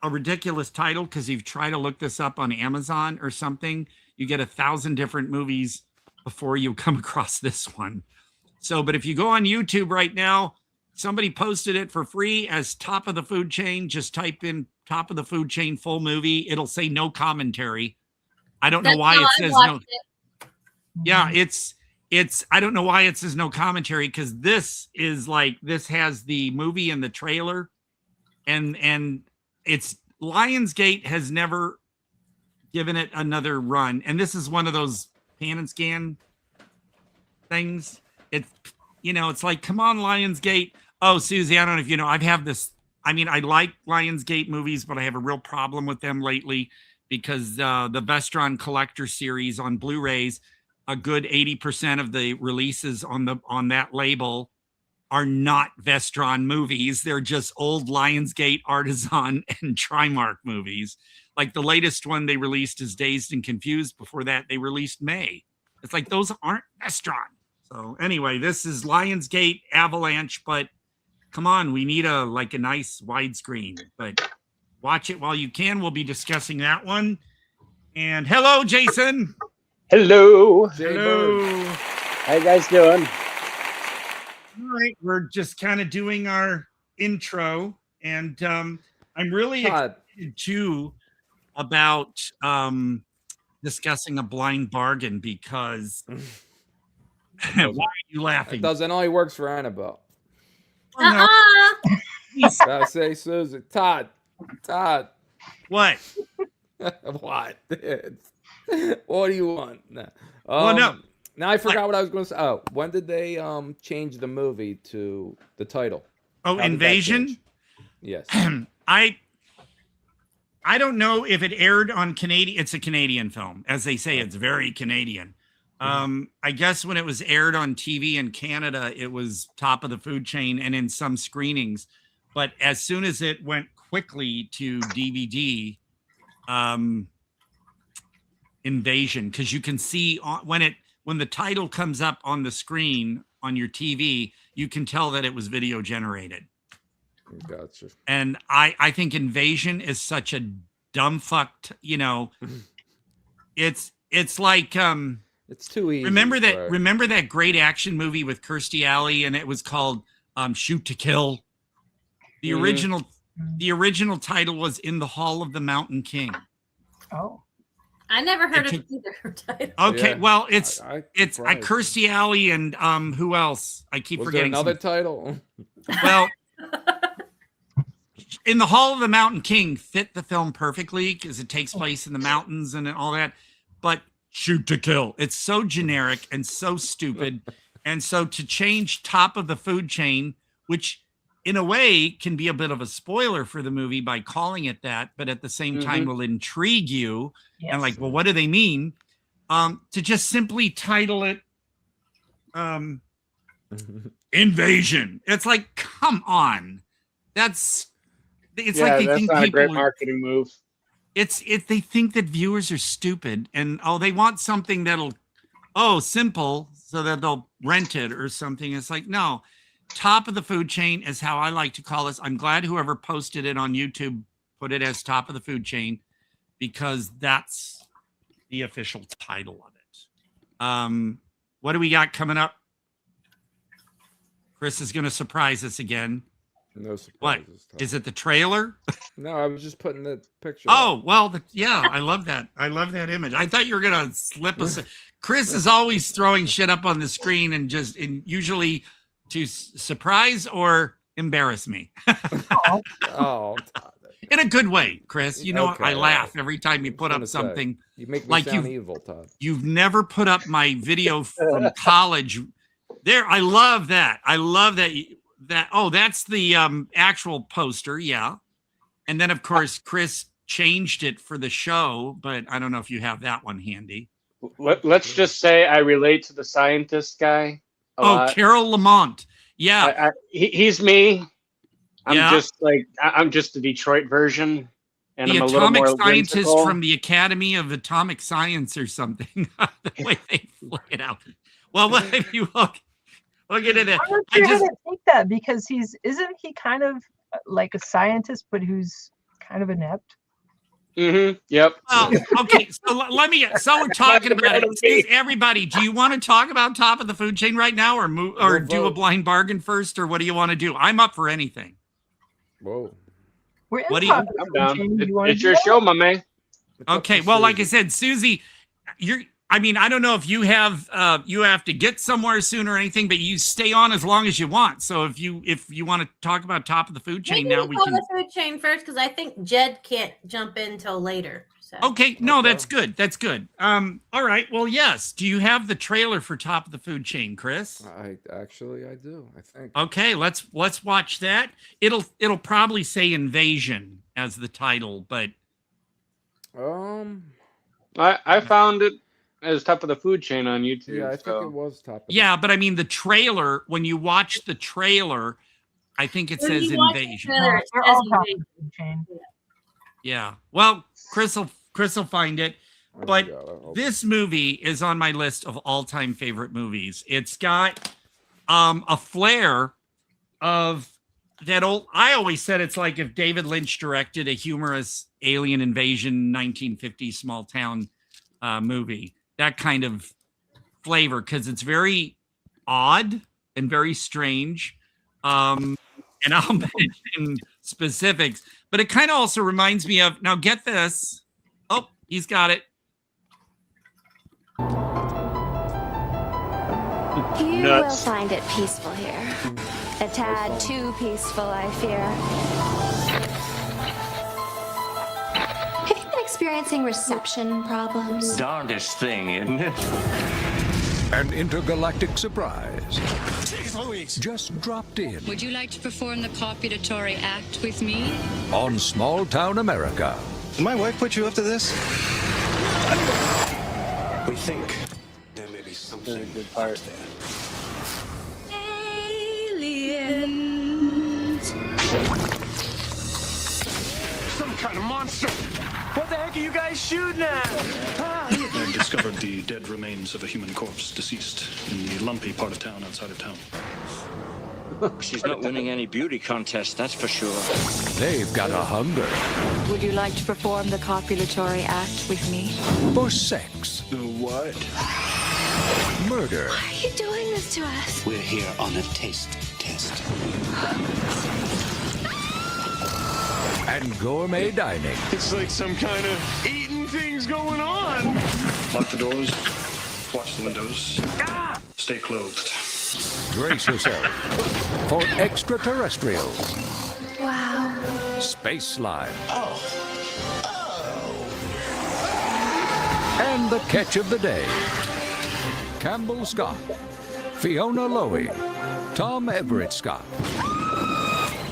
a ridiculous title because if you try to look this up on Amazon or something, you get 1,000 different movies before you come across this one. So, but if you go on YouTube right now, somebody posted it for free as Top of the Food Chain. Just type in Top of the Food Chain full movie. It'll say no commentary. I don't know why it says no. Yeah, it's I don't know why it says no commentary, because this is like, this has the movie and the trailer, and it's Lionsgate has never given it another run, and this is one of those pan and scan things. It's, you know, it's like, come on, Lionsgate. Oh, Susie, I don't know if you know, I've had this. I mean, I like Lionsgate movies, but I have a real problem with them lately because the Vestron Collector series on Blu-rays, a good 80% of the releases on that label are not Vestron movies. They're just old Lionsgate, Artisan, and Trimark movies. Like the latest one they released is Dazed and Confused. Before that, they released May. It's like, those aren't Vestron. So anyway, this is Lionsgate Avalanche, but come on, we need a nice widescreen. But watch it while you can. We'll be discussing that one. And hello, Jason. Hello. Hello. How you guys doing? All right, we're just kind of doing our intro, and I'm really excited too about discussing a blind bargain, because why are you laughing? It doesn't only works for Annabelle. I say Susie. Todd. What? What? What do you want? No. Well, no. Now I forgot what I was going to say. Oh, when did they change the movie to the title? Oh, Invasion? Yes. I don't know if it aired on Canadian. It's a Canadian film. As they say, it's very Canadian. I guess when it was aired on TV in Canada, it was Top of the Food Chain and in some screenings. But as soon as it went quickly to DVD, Invasion, because you can see when the title comes up on the screen on your TV, you can tell that it was video generated. Gotcha. And I think Invasion is such a dumb fucked, you know, it's like it's too easy. Remember that great action movie with Kirstie Alley, and it was called Shoot to Kill. The original title was In the Hall of the Mountain King. Oh. I never heard of either title. Okay, Yeah. well, it's Kirstie Alley and who else? I keep forgetting. There another title? Well, In the Hall of the Mountain King fit the film perfectly because it takes place in the mountains and all that. But Shoot to Kill, it's so generic and so stupid. And so to change Top of the Food Chain, which in a way can be a bit of a spoiler for the movie by calling it that, but at the same time will intrigue you. Yes. And like, well, what do they mean? To just simply title it Invasion. It's like, come on. It's like they think not a great marketing move. They think that viewers are stupid and they want something that'll simple so that they'll rent it or something. It's like, no. Top of the Food Chain is how I like to call this. I'm glad whoever posted it on YouTube put it as Top of the Food Chain because that's the official title of it. What do we got coming up? Chris is going to surprise us again. No surprises. What? Is it the trailer? No, I was just putting the picture. Oh, well, yeah, I love that. I love that image. I thought you were going to slip us. Chris is always throwing shit up on the screen and usually to surprise or embarrass me. Oh, in a good way, Chris. You know, Okay, I laugh every time you put up something. You make me like sound evil, Todd. You've never put up my video from college. There, I love that. I love that. Oh, that's the actual poster, yeah. And then, of course, Chris changed it for the show, but I don't know if you have that one handy. Let's just say I relate to the scientist guy. Carol Lamont. Yeah. He's me. Yeah. I'm just the Detroit version. And The I'm a little atomic more scientist whimsical. from the Academy of Atomic Science or something. The way they play it out. Well, if you look into that. I'm not sure how to take that because isn't he kind of like a scientist, but who's kind of inept? Mm-hmm. Yep. Well, okay, so so we're talking about it. Everybody, do you want to talk about Top of the Food Chain right now or do a blind bargain first, or what do you want to do? I'm up for anything. Whoa. What do you? I'm down. It's your show, my man. Okay, well, like I said, Suzy, I don't know if you have to get somewhere soon or anything, but you stay on as long as you want. So if you want to talk about Top of the Food Chain now, we can. the food chain first because I think Jed can't jump in till later. So. Okay, no, that's good. That's good. All right. Well, yes. Do you have the trailer for Top of the Food Chain, Chris? I do. I think. Okay, let's watch that. It'll probably say Invasion as the title, but I found it as Top of the Food Chain on YouTube. Yeah, I think it was Top. Yeah, but I mean the trailer. When you watch the trailer, I think it says Invasion. Yeah. Well, Chris will find it. But this movie is on my list of all-time favorite movies. It's got a flair of that old. I always said it's like if David Lynch directed a humorous alien invasion 1950s small town movie. That kind of flavor, because it's very odd and very strange. And I'll mention specifics, but it kind of also reminds me of, now get this. Oh, he's got it. You will find it peaceful here. A tad too peaceful, I fear. Have you been experiencing reception problems? Darndest thing, isn't it? An intergalactic surprise. Just dropped in Would you like to perform the copulatory act with me? on Small Town America. Did my wife put you up to this? We think there may be something. Really good part. Aliens. Some kind of monster. What the heck are you guys shooting at? I've discovered the dead remains of a human corpse, deceased, in the lumpy part of town outside of town. She's not winning any beauty contest, that's for sure. They've got a hunger Would you like to perform the copulatory act with me? for sex, What? murder, Why are you doing this to us? We're here on a taste test. and gourmet dining. It's like some kind of eating thing's going on. Lock the doors, watch the windows, stay clothed. Brace yourself for extraterrestrials, Wow. space slime, and the catch of the day. Campbell Scott, Fiona Lowy, Tom Everett Scott.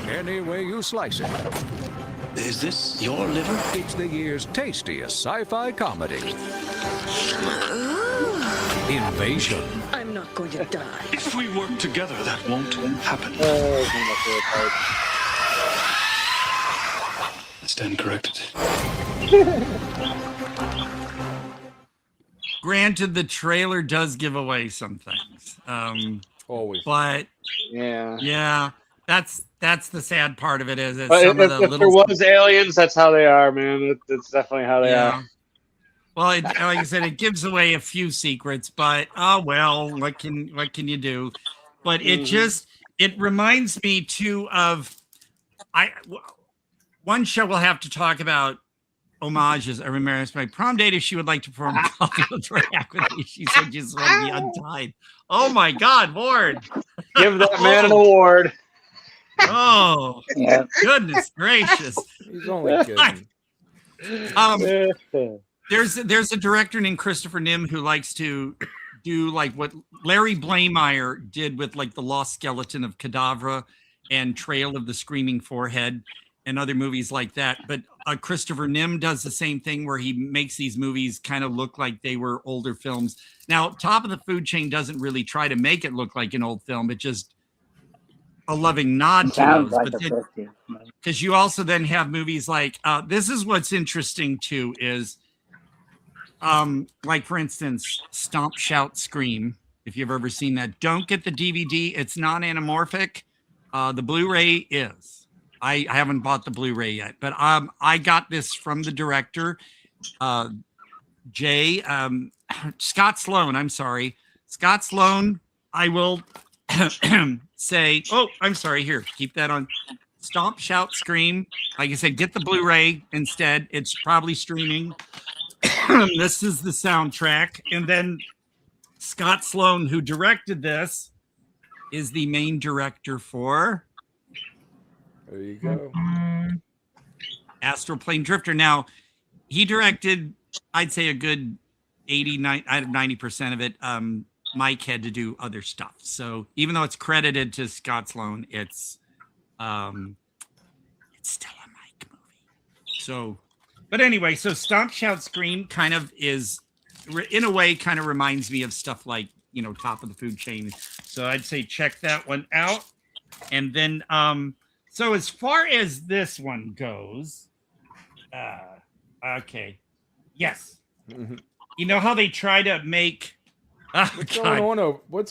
Any way you slice it. Is this your liver? It's the year's tastiest sci-fi comedy. Invasion. I'm not going to die. If we work together, that won't happen. I stand corrected. Granted, the trailer does give away some things. Always. But Yeah. yeah. That's the sad part of it is But some if, of the if there little was aliens, that's how they are, man. It's definitely how they are. Well, like I said, it gives away a few secrets, but oh well, what can you do? But it reminds me too of one show we'll have to talk about homages. I remember it's my prom date if she would like to perform a couple track with me. She said just want to be untied. Oh my God, Ward! Give that man an award. Oh, yeah. Goodness gracious! He's only kidding. There's a director named Christopher Nim who likes to do like what Larry Blameyer did with like The Lost Skeleton of Cadavra and Trail of the Screaming Forehead and other movies like that. But Christopher Nim does the same thing where he makes these movies kind of look like they were older films. Now, Top of the Food Chain doesn't really try to make it look like an old film. It just a loving nod to those. Because you also then have movies like this is what's interesting too is like for instance, Stomp, Shout, Scream. If you've ever seen that, don't get the DVD. It's non-anamorphic. The Blu-ray is. I haven't bought the Blu-ray yet, but I got this from the director, Scott Sloan. I'm sorry, Scott Sloan. I will say, oh, I'm sorry. Here, keep that on. Stomp, Shout, Scream. Like I said, get the Blu-ray instead. It's probably streaming. This is the soundtrack, and then Scott Sloan, who directed this, is the main director for. There you go. Astral Plane Drifter. Now, he directed, I'd say a good 89 out of 90% of it. Mike had to do other stuff. So even though it's credited to Scott Sloan, it's still a Mike movie. So, but anyway, so Stomp, Shout, Scream kind of is, in a way, kind of reminds me of stuff like, Top of the Food Chain. So I'd say check that one out. And then, so as far as this one goes, okay, yes. Mm-hmm. You know how they try to make. What's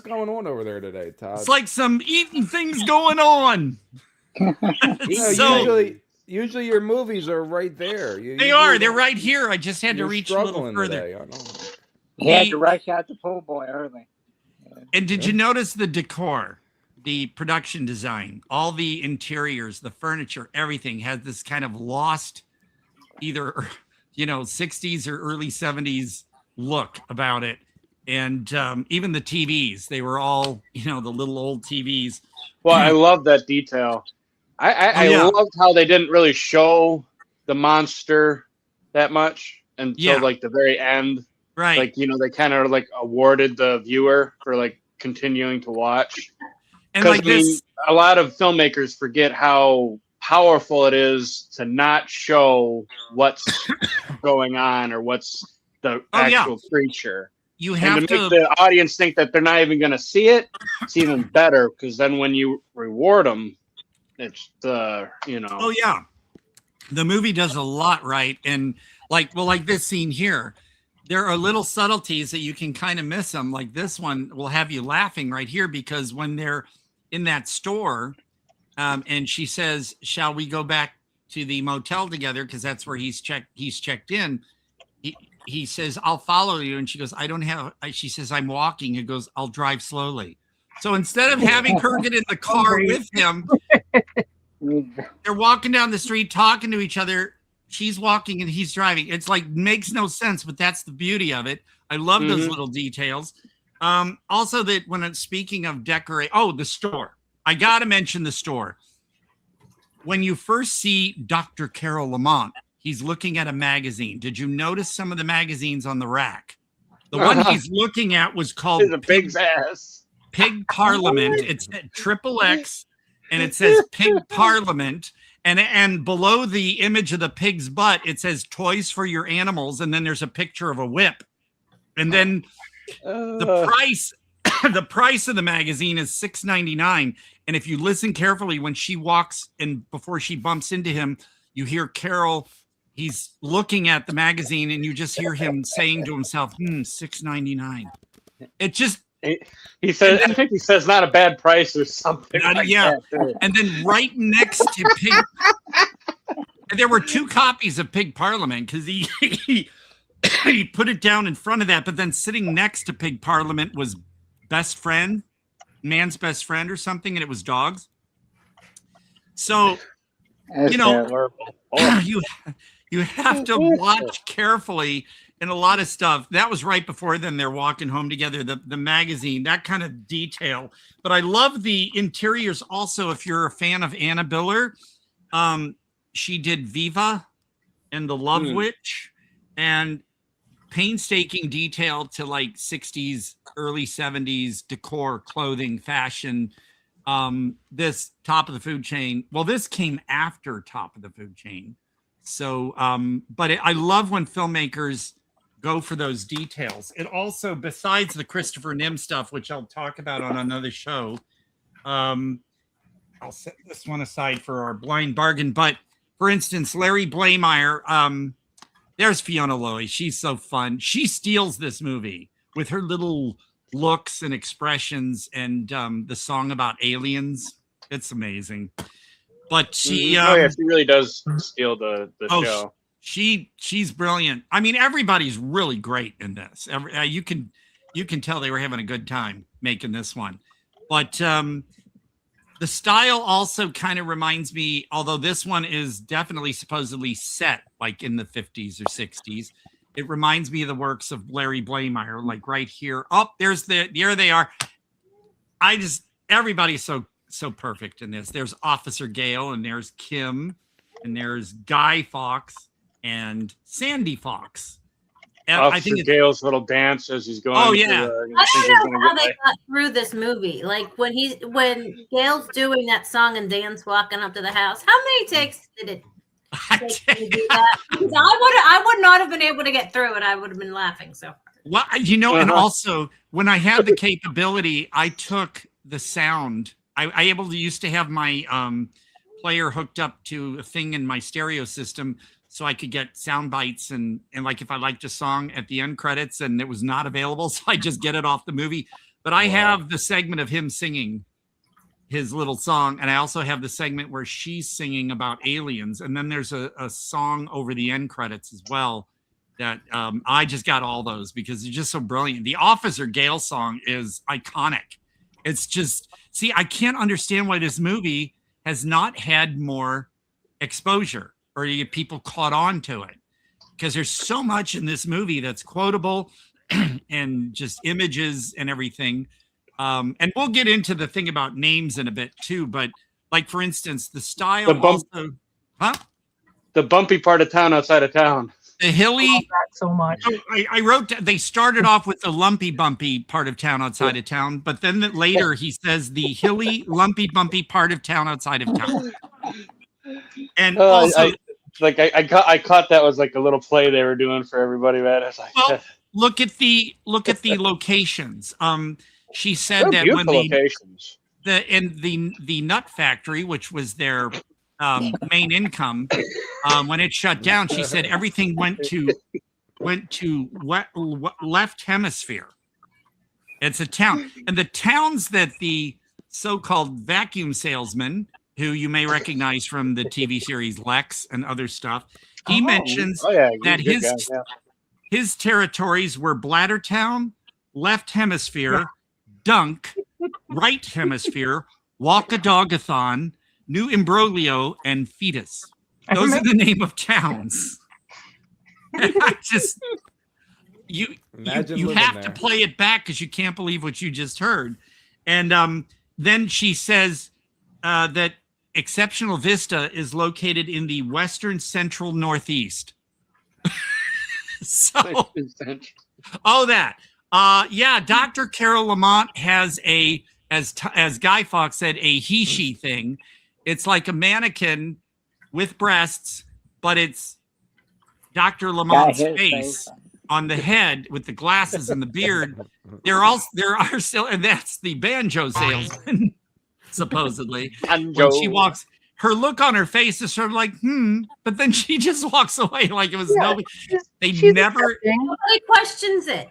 going on over there today, Todd? It's like some eating things going on. Usually your movies are right there. They're right here. I just had to reach a little further. Today, I know. He had to rush out the pool boy early. And did you notice the decor, the production design, all the interiors, the furniture, everything has this kind of lost, either 60s or early 70s look about it. And even the TVs, they were all, the little old TVs. Well, I love that detail. I loved how they didn't really show the monster that much until like the very end. Right. Like, they kind of like awarded the viewer for like continuing to watch. And like a lot of filmmakers forget how powerful it is to not show what's going on or what's the actual creature. You have to make the audience think that they're not even going to see it. It's even better because then when you reward them, it's Oh yeah, the movie does a lot right, and like this scene here, there are little subtleties that you can kind of miss them. Like this one will have you laughing right here because when they're in that store, and she says, "Shall we go back to the motel together?" Because that's where he's checked in. He says, "I'll follow you," and she goes, she says, "I'm walking." He goes, "I'll drive slowly." So instead of having her get in the car with him, they're walking down the street talking to each other. She's walking and he's driving. It's like makes no sense, but that's the beauty of it. I love those little details. Also, that when I'm speaking of the store. I got to mention the store. When you first see Dr. Carol Lamont, he's looking at a magazine. Did you notice some of the magazines on the rack? The one he's looking at was called the Pig's Ass. Pig Parliament. It's XXX, and it says Pig Parliament. And below the image of the pig's butt, it says "Toys for Your Animals," and then there's a picture of a whip. And then the price of the magazine is $6.99. And if you listen carefully, when she walks and before she bumps into him, you hear Carol. He's looking at the magazine, and you just hear him saying to himself, $6.99. He said, I think he says not a bad price or something. Yeah. And then right next to Pig, and there were 2 copies of Pig Parliament because he put it down in front of that, but then sitting next to Pig Parliament was Best Friend, Man's Best Friend or something, and it was dogs. So, you know, you have to watch carefully in a lot of stuff. That was right before then they're walking home together, the magazine, that kind of detail. But I love the interiors also. If you're a fan of Annabelle, she did Viva and The Love Witch, and painstaking detail to like 60s, early 70s decor, clothing, fashion. This Top of the Food Chain. Well, this came after Top of the Food Chain. So, but I love when filmmakers go for those details. It also, besides the Christopher Nim stuff, which I'll talk about on another show, I'll set this one aside for our blind bargain. But for instance, Larry Blaymeyer, there's Fiona Lowy. She's so fun. She steals this movie with her little looks and expressions, and the song about aliens. It's amazing. But she, she really does steal the show. She's brilliant. I mean, everybody's really great in this. You can tell they were having a good time making this one. But the style also kind of reminds me, although this one is definitely supposedly set like in the 50s or 60s, it reminds me of the works of Larry Blaymeyer, like right here. Oh, there they are. Everybody's so perfect in this. There's Officer Gale, and there's Kim, and there's Guy Fawkes and Sandy Fox. And Officer I think Gale's little dance as he's going. I don't know how they got through this movie. Like when Gale's doing that song and Dan's walking up to the house. How many takes did it take to do that? Because I would not have been able to get through it. I would have been laughing so hard. Well, you know, and also when I had the capability, I took the sound. I used to have my player hooked up to a thing in my stereo system, so I could get sound bites and like if I liked a song at the end credits and it was not available, so I just get it off the movie. But I have the segment of him singing his little song, and I also have the segment where she's singing about aliens, and then there's a song over the end credits as well that I just got all those because they're just so brilliant. The Officer Gale song is iconic. It's just, see, I can't understand why this movie has not had more exposure or to get people caught on to it, because there's so much in this movie that's quotable and just images and everything. And we'll get into the thing about names in a bit too, but like, for instance, the style the bumpy part of town outside of town. The hilly, I love that so much. I wrote. They started off with the lumpy, bumpy part of town outside of town, but then later he says the hilly, lumpy, bumpy part of town outside of town. And also, I caught that was like a little play they were doing for everybody, man. I was like, well, look at the locations. She said that when locations. the nut factory, which was their main income, when it shut down, she said everything went to left hemisphere. It's a town, and the towns that the so-called vacuum salesman, who you may recognize from the TV series Lex and other stuff, he mentions that his territories were Bladdertown, left hemisphere, Dunk, right hemisphere, Walkadagathon, New Imbroglio, and Fetus. Those are the name of towns. I just you have to play it back because you can't believe what you just heard. And then she says that Exceptional Vista is located in the western central northeast. So, Dr. Carol Lamont has as Guy Fawkes said, a he-she thing. It's like a mannequin with breasts, but it's Dr. Lamont's face on the head with the glasses and the beard. There are still, and that's the banjo salesman, supposedly. When she walks, her look on her face is sort of like, but then she just walks away like it was nobody. They never. Nobody questions it.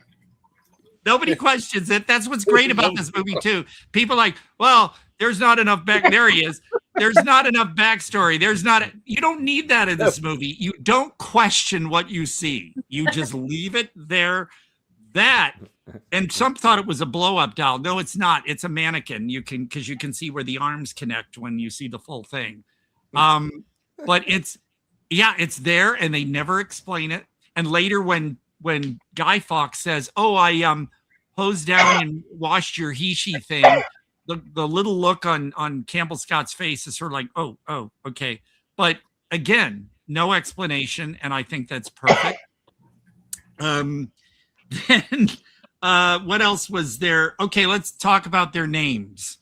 Nobody questions it. That's what's great about this movie too. People are like, well, there's not enough there he is. There's not enough backstory. You don't need that in this movie. You don't question what you see. You just leave it there. And some thought it was a blow-up doll. No, it's not. It's a mannequin. Because you can see where the arms connect when you see the full thing. But it's there, and they never explain it. And later, when Guy Fawkes says, "Oh, I hosed down and washed your Hishi thing," the little look on Campbell Scott's face is sort of like, "Oh, okay." But again, no explanation, and I think that's perfect. Then what else was there? Okay, let's talk about their names.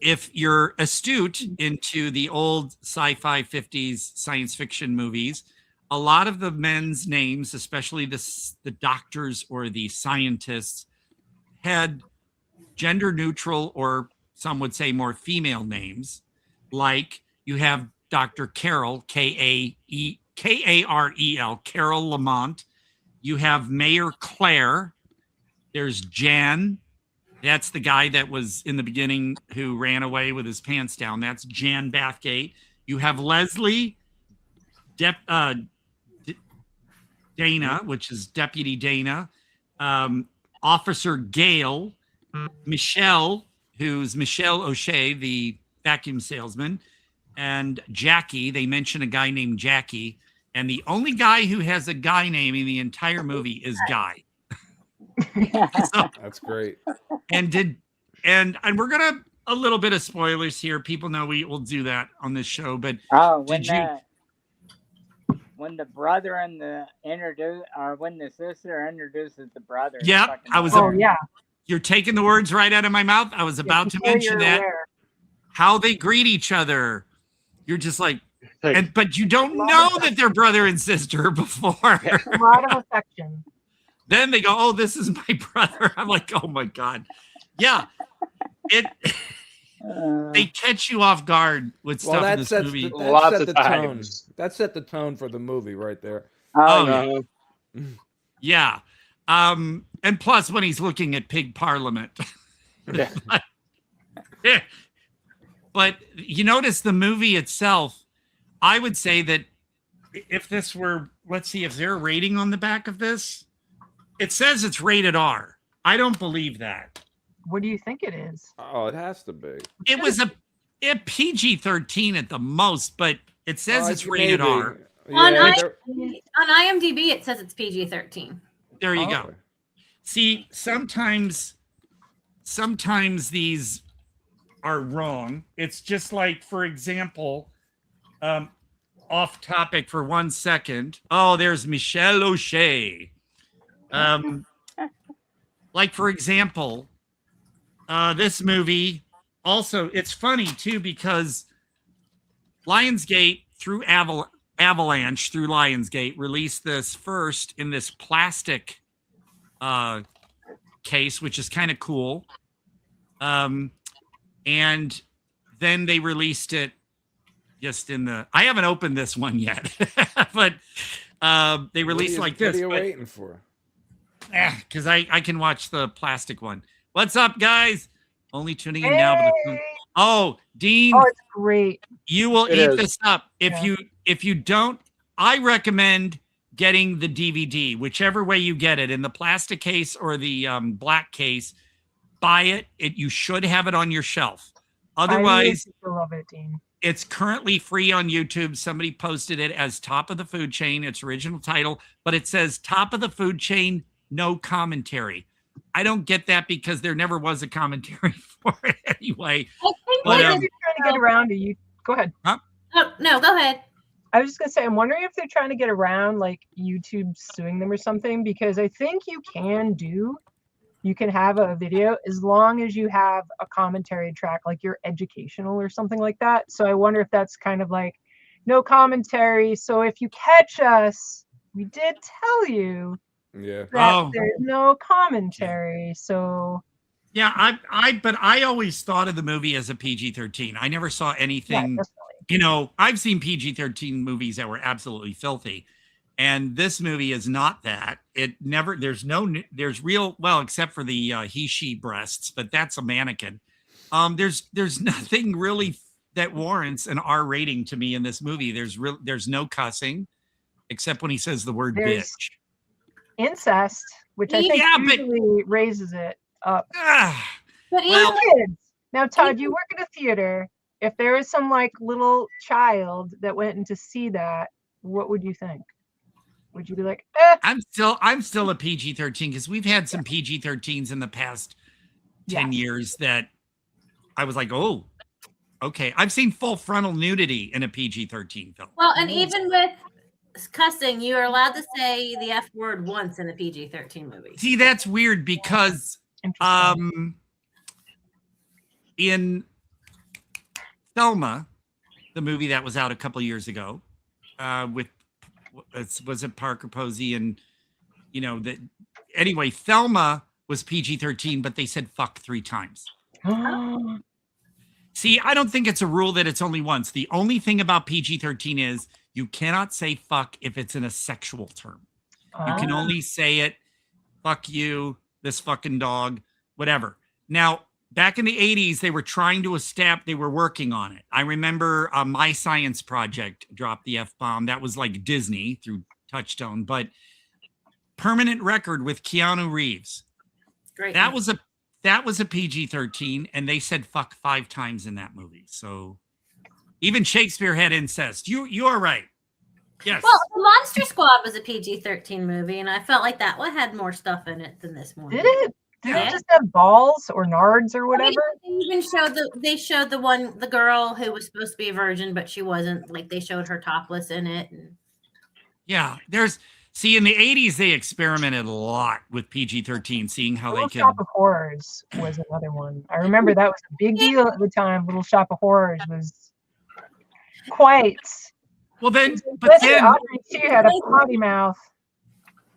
If you're astute into the old sci-fi 50s science fiction movies, a lot of the men's names, especially the doctors or the scientists, had gender neutral, or some would say more female names. Like you have Dr. Carol, K-A-R-E-L, Carol Lamont. You have Mayor Claire. There's Jan. That's the guy that was in the beginning who ran away with his pants down. That's Jan Bathgate. You have Leslie, Dana, which is Deputy Dana. Officer Gale. Michelle, who's Michelle O'Shea, the vacuum salesman. And Jackie. They mention a guy named Jackie. And the only guy who has a guy name in the entire movie is Guy. So, that's great. And we're gonna a little bit of spoilers here. People know we will do that on this show, but when the brother and when the sister introduces the brother. Yeah, you're taking the words right out of my mouth. I was about to mention that. How they greet each other. You're just like, but you don't know that they're brother and sister before. A lot of affection. Then they go, "Oh, this is my brother." I'm like, "Oh my God." Yeah. They catch you off guard with stuff in this movie. That set the tone for the movie right there. Oh yeah. And plus when he's looking at Pig Parliament. But you notice the movie itself, I would say that if this were, let's see, if there a rating on the back of this, it says it's rated R. I don't believe that. What do you think it is? Oh, it has to be. It was a PG-13 at the most, but it says it's rated R. On IMDb, it says it's PG-13. There you go. See, sometimes these are wrong. It's just like, for example, off topic for 1 second. Oh, there's Michelle O'Shea. Like, for example, this movie also, it's funny too, because Lionsgate through Avalanche through Lionsgate released this first in this plastic case, which is kind of cool. And then they released it just in the, I haven't opened this one yet, but they released like this. What are you waiting for? Because I can watch the plastic one. What's up, guys? Only tuning in now. Oh, Dean. Oh, it's great. You will eat this up. If you don't, I recommend getting the DVD, whichever way you get it, in the plastic case or the black case. Buy it. You should have it on your shelf. Otherwise, I love it, Dean. It's currently free on YouTube. Somebody posted it as Top of the Food Chain, its original title, but it says Top of the Food Chain, no commentary. I don't get that because there never was a commentary for it anyway. But trying to get around to you. Go ahead. Huh? Oh, no, go ahead. I was just gonna say, I'm wondering if they're trying to get around like YouTube suing them or something, because I think you can have a video as long as you have a commentary track, like you're educational or something like that. So I wonder if that's kind of like no commentary. So if you catch us, we did tell you that there's no commentary. So yeah, but I always thought of the movie as a PG-13. I never saw anything. I've seen PG-13 movies that were absolutely filthy. And this movie is not that. It never, there's real, well, except for the he-she breasts, but that's a mannequin. There's nothing really that warrants an R rating to me in this movie. There's no cussing, except when he says the word bitch. Incest, which I think usually raises it up. But well, kids. Now, Todd, you work at a theater. If there was some like little child that went in to see that, what would you think? Would you be like, eh? I'm still a PG-13 because we've had some PG-13s in the past 10 years that I was like, oh, okay. I've seen full frontal nudity in a PG-13 film. Well, and even with cussing, you are allowed to say the F word once in a PG-13 movie. See, that's weird because in Thelma, the movie that was out a couple years ago, with was it Parker Posey and anyway, Thelma was PG-13, but they said fuck 3 times. See, I don't think it's a rule that it's only once. The only thing about PG-13 is you cannot say fuck if it's in a sexual term. You can only say it, fuck you, this fucking dog, whatever. Now, back in the 80s, they were trying to they were working on it. I remember My Science Project dropped the F-bomb. That was like Disney through Touchstone, but Permanent Record with Keanu Reeves. Great. That was a PG-13, and they said fuck 5 times in that movie. So even Shakespeare had incest. You are right. Yes. Well, The Monster Squad was a PG-13 movie, and I felt like that one had more stuff in it than this one. Did it? Did it just have balls or nards or whatever? I mean, they even showed the girl who was supposed to be a virgin, but she wasn't. Like they showed her topless in it. And... Yeah, see, in the 80s, they experimented a lot with PG-13, seeing how Little they could. Shop of Horrors was another one. I remember that was a big deal at the time. Little Shop of Horrors was quite. Well, then, Audrey too had a potty mouth.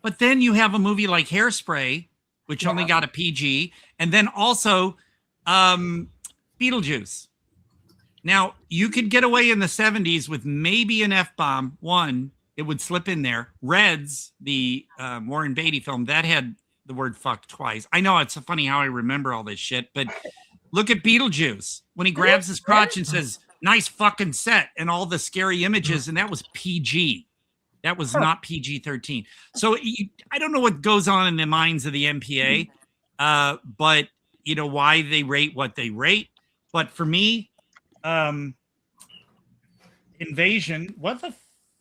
But then you have a movie like Hairspray, which only got a PG, and then also Beetlejuice. Now, you could get away in the 70s with maybe an F-bomb. One, it would slip in there. Reds, the Warren Beatty film, that had the word fuck twice. I know it's funny how I remember all this shit, but look at Beetlejuice. When he grabs his crotch and says, nice fucking set, and all the scary images, and that was PG. That was not PG-13. So I don't know what goes on in the minds of the MPA, but why they rate what they rate. But for me, Invasion, what the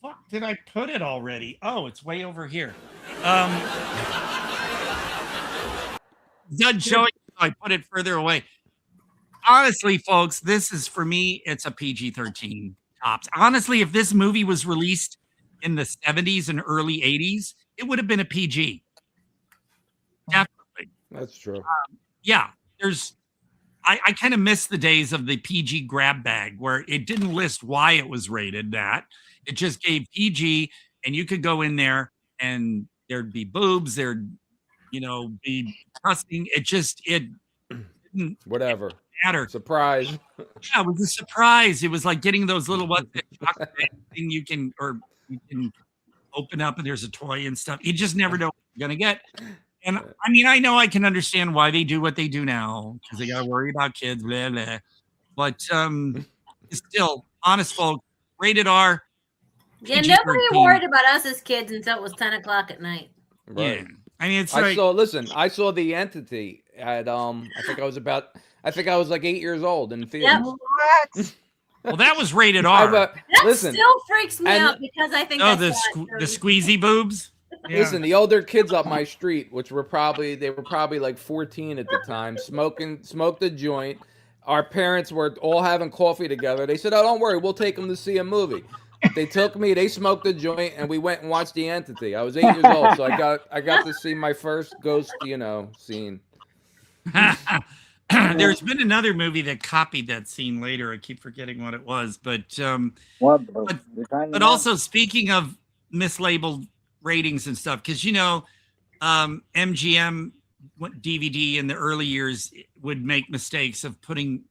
fuck did I put it already? Oh, it's way over here. Done showing, I put it further away. Honestly, folks, this is, for me, it's a PG-13 tops. Honestly, if this movie was released in the 70s and early 80s, it would have been a PG. Definitely. That's true. Yeah, I kind of miss the days of the PG grab bag where it didn't list why it was rated that. It just gave PG, and you could go in there and there'd be boobs, there'd, be cussing. It didn't whatever. Matter. Surprise. Yeah, it was a surprise. It was like getting those little ones that you can open up and there's a toy and stuff. You just never know what you're gonna get. And I mean, I know I can understand why they do what they do now because they gotta worry about kids, blah blah. But still, honest folks, rated R. Yeah, nobody worried about us as kids until it was 10 o'clock at night. Right. Yeah, I mean, it's I saw The Entity at I think I was like 8 years old in the theater. Yep. What? Well, that was rated R. That still freaks me out because I think the squeezy boobs. Yeah. Listen, the older kids up my street, which were probably like 14 at the time, smoked a joint. Our parents were all having coffee together. They said, "Oh, don't worry, we'll take them to see a movie." They took me. They smoked a joint, and we went and watched The Entity. I was 8 years old, so I got to see my first ghost, scene. There's been another movie that copied that scene later. I keep forgetting what it was, but also speaking of mislabeled ratings and stuff, because MGM DVD in the early years would make mistakes of putting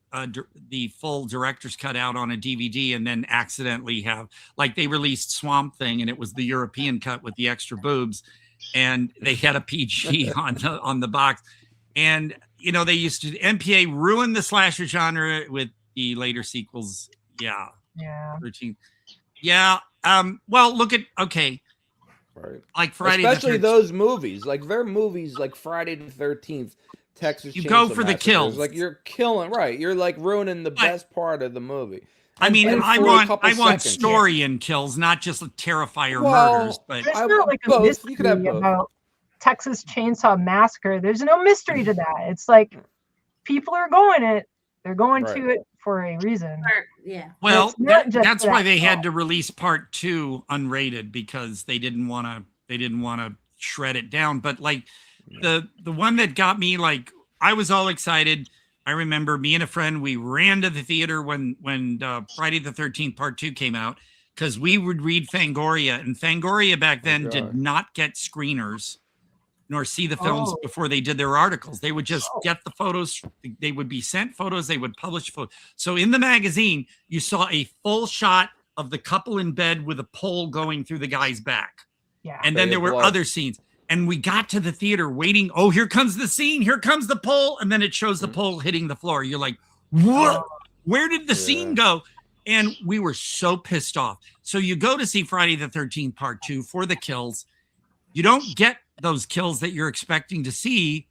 the full director's cut out on a DVD and then accidentally have, like, they released Swamp Thing and it was the European cut with the extra boobs, and they had a PG on the box. And you know, they used to, MPA ruined the slasher genre with the later sequels. Yeah. 13. Yeah. Well, look at, okay. Right. Like Friday Especially the 13th. those movies. Like their movies like Friday the 13th, Texas You Chainsaw go for the Massacre. kills. Like you're killing, right. You're like ruining the best part of the movie. I mean, And I for a want couple seconds. story in kills, not just Terrifier Well, murders. But There's not like a both. You could have mystery both. about Texas Chainsaw Massacre. There's no mystery to that. It's like people are going it. They're going Right. to it for a reason. Yeah. well, It's not just that's why that. they had to release part 2 unrated, because they didn't want to shred it down. But like the one that got me, like, I was all excited. I remember me and a friend, we ran to the theater when Friday the 13th part 2 came out, because we would read Fangoria, and Fangoria back then did not get screeners nor see the films before they did their articles. They would just get the photos. They would be sent photos. They would publish photos. So in the magazine, you saw a full shot of the couple in bed with a pole going through the guy's back. Yeah. And then there were other scenes. And we got to the theater waiting. Oh, here comes the scene. Here comes the pole. And then it shows the pole hitting the floor. You're like, what? Where did the scene go? And we were so pissed off. So you go to see Friday the 13th part 2 for the kills. You don't get those kills that you're expecting to see.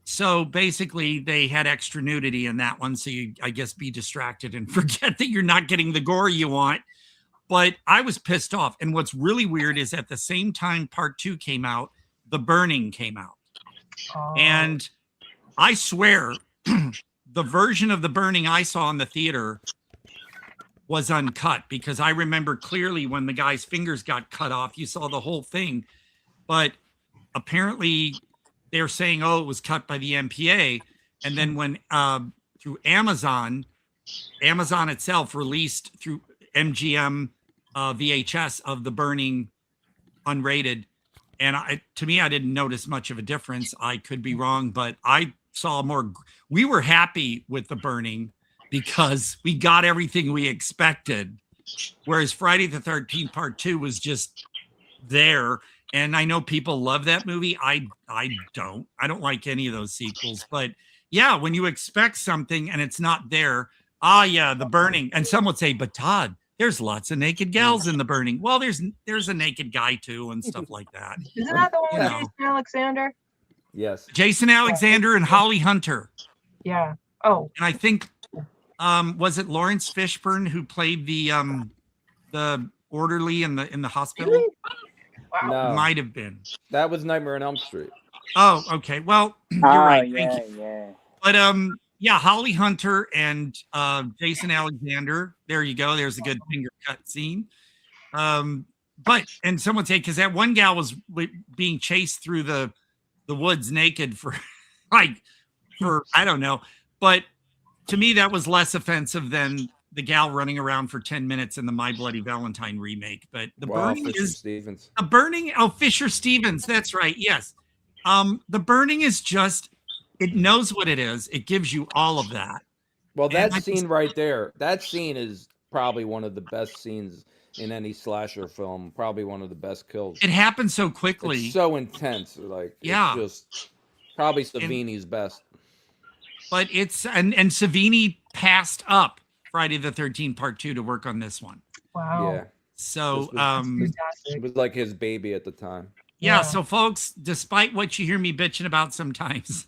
So basically they had extra nudity in that one. So you, I guess, be distracted and forget that you're not getting the gore you want. But I was pissed off. And what's really weird is at the same time part 2 came out, The Burning came out. And I swear the version of The Burning I saw in the theater was uncut, because I remember clearly when the guy's fingers got cut off, you saw the whole thing. But apparently they're saying, oh, it was cut by the MPA. And then when through Amazon itself released through MGM VHS of The Burning unrated. And to me, I didn't notice much of a difference. I could be wrong, but I saw more. We were happy with The Burning because we got everything we expected. Whereas Friday the 13th part 2 was just there. And I know people love that movie. I don't. I don't like any of those sequels. But yeah, when you expect something and it's not there, yeah, The Burning. And some would say, but Todd, there's lots of naked gals in The Burning. Well, there's a naked guy too and stuff like that. Isn't that the one with Jason Alexander? Yes. Jason Alexander and Holly Hunter. Yeah. Oh. And I think was it Lawrence Fishburne who played the orderly in the hospital? Really? No. Might have been. That was Nightmare on Elm Street. Oh, okay. Well, you're right. Thank you. Yeah. But yeah, Holly Hunter and Jason Alexander. There you go. There's a good finger cut scene. But and someone say, because that one gal was being chased through the woods naked for I don't know. But to me, that was less offensive than the gal running around for 10 minutes in the My Bloody Valentine remake. But the Burning Fisher is Stevens. a Burning. Oh, Fisher Stevens. That's right. Yes. The Burning is just, it knows what it is. It gives you all of that. Well, that scene right there, that scene is probably one of the best scenes in any slasher film. Probably one of the best kills. It happens so quickly. It's so intense. Like, yeah, it's just probably Savini's best. But it's, and Savini passed up Friday the 13th part 2 to work on this one. Wow. Yeah. So it was like his baby at the time. Yeah, so folks, despite what you hear me bitching about sometimes,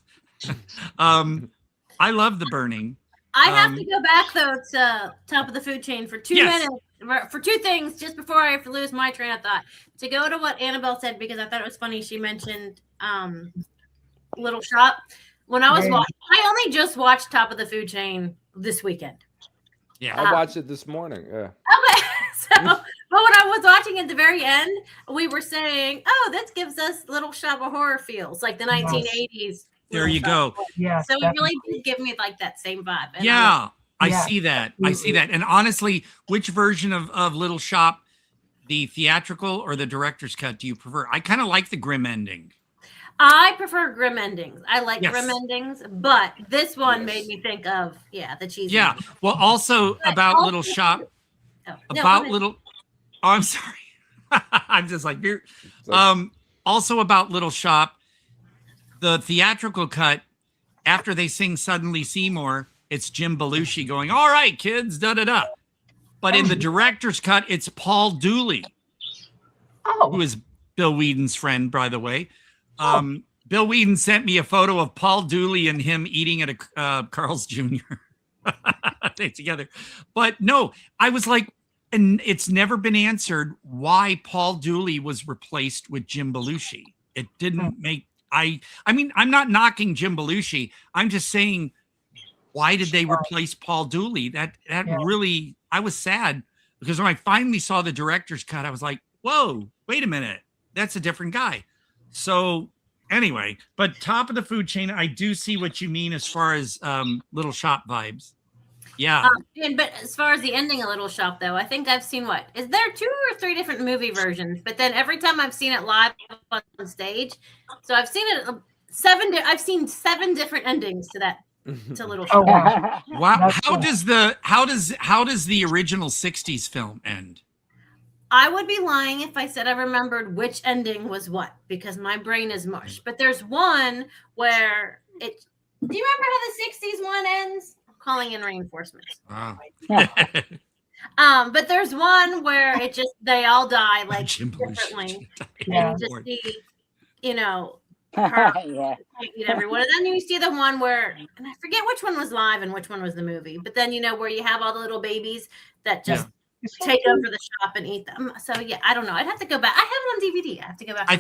I love The Burning. I have to go back though to Top of the Food Chain for 2 minutes for two things just before I lose my train of thought. To go to what Annabelle said, because I thought it was funny. She mentioned Little Shop. When I was watching, I only just watched Top of the Food Chain this weekend. Yeah, I watched it this morning. Yeah. Okay, so but when I was watching at the very end, we were saying, "Oh, this gives us Little Shop of Horror feels like the 1980s." There you go. Yeah. So it really did give me like that same vibe. And Yeah, I see that. I see that. And honestly, which version of Little Shop, the theatrical or the director's cut, do you prefer? I kind of like the grim ending. I prefer grim endings. I like Yes. grim endings, but this one made me think of the cheesy. Yeah. movie. Well, also But about also- Little Shop. Oh, no, About go ahead. Little. Oh, I'm sorry. I'm just like you're. Also about Little Shop, the theatrical cut. After they sing "Suddenly Seymour," it's Jim Belushi going, "All right, kids, da da da." But in the director's cut, it's Paul Dooley, who is Bill Whedon's friend, by the way. Bill Whedon sent me a photo of Paul Dooley and him eating at a Carl's Jr. together. But no, I was like, and it's never been answered why Paul Dooley was replaced with Jim Belushi. It didn't make. I mean, I'm not knocking Jim Belushi. I'm just saying, why did they replace Paul Dooley? That really, I was sad because when I finally saw the director's cut, I was like, whoa, wait a minute, that's a different guy. So anyway, but top of the food chain, I do see what you mean as far as Little Shop vibes. Yeah. But as far as the ending of Little Shop, though, I think I've seen is there 2 or 3 different movie versions? But then every time I've seen it live on stage, so I've seen it I've seen 7 different endings to that to Little Shop. Oh, wow. Wow. How does the original 60s film end? I would be lying if I said I remembered which ending was what, because my brain is mush. But there's one where do you remember how the 60s one ends? I'm calling in reinforcements. Wow. But there's one where they all die like differently. And you just see, her eat everyone. And then you see the one where, and I forget which one was live and which one was the movie, but then where you have all the little babies that just take over the shop and eat them. So yeah, I don't know. I'd have to go back. I have it on DVD. I have to go back. I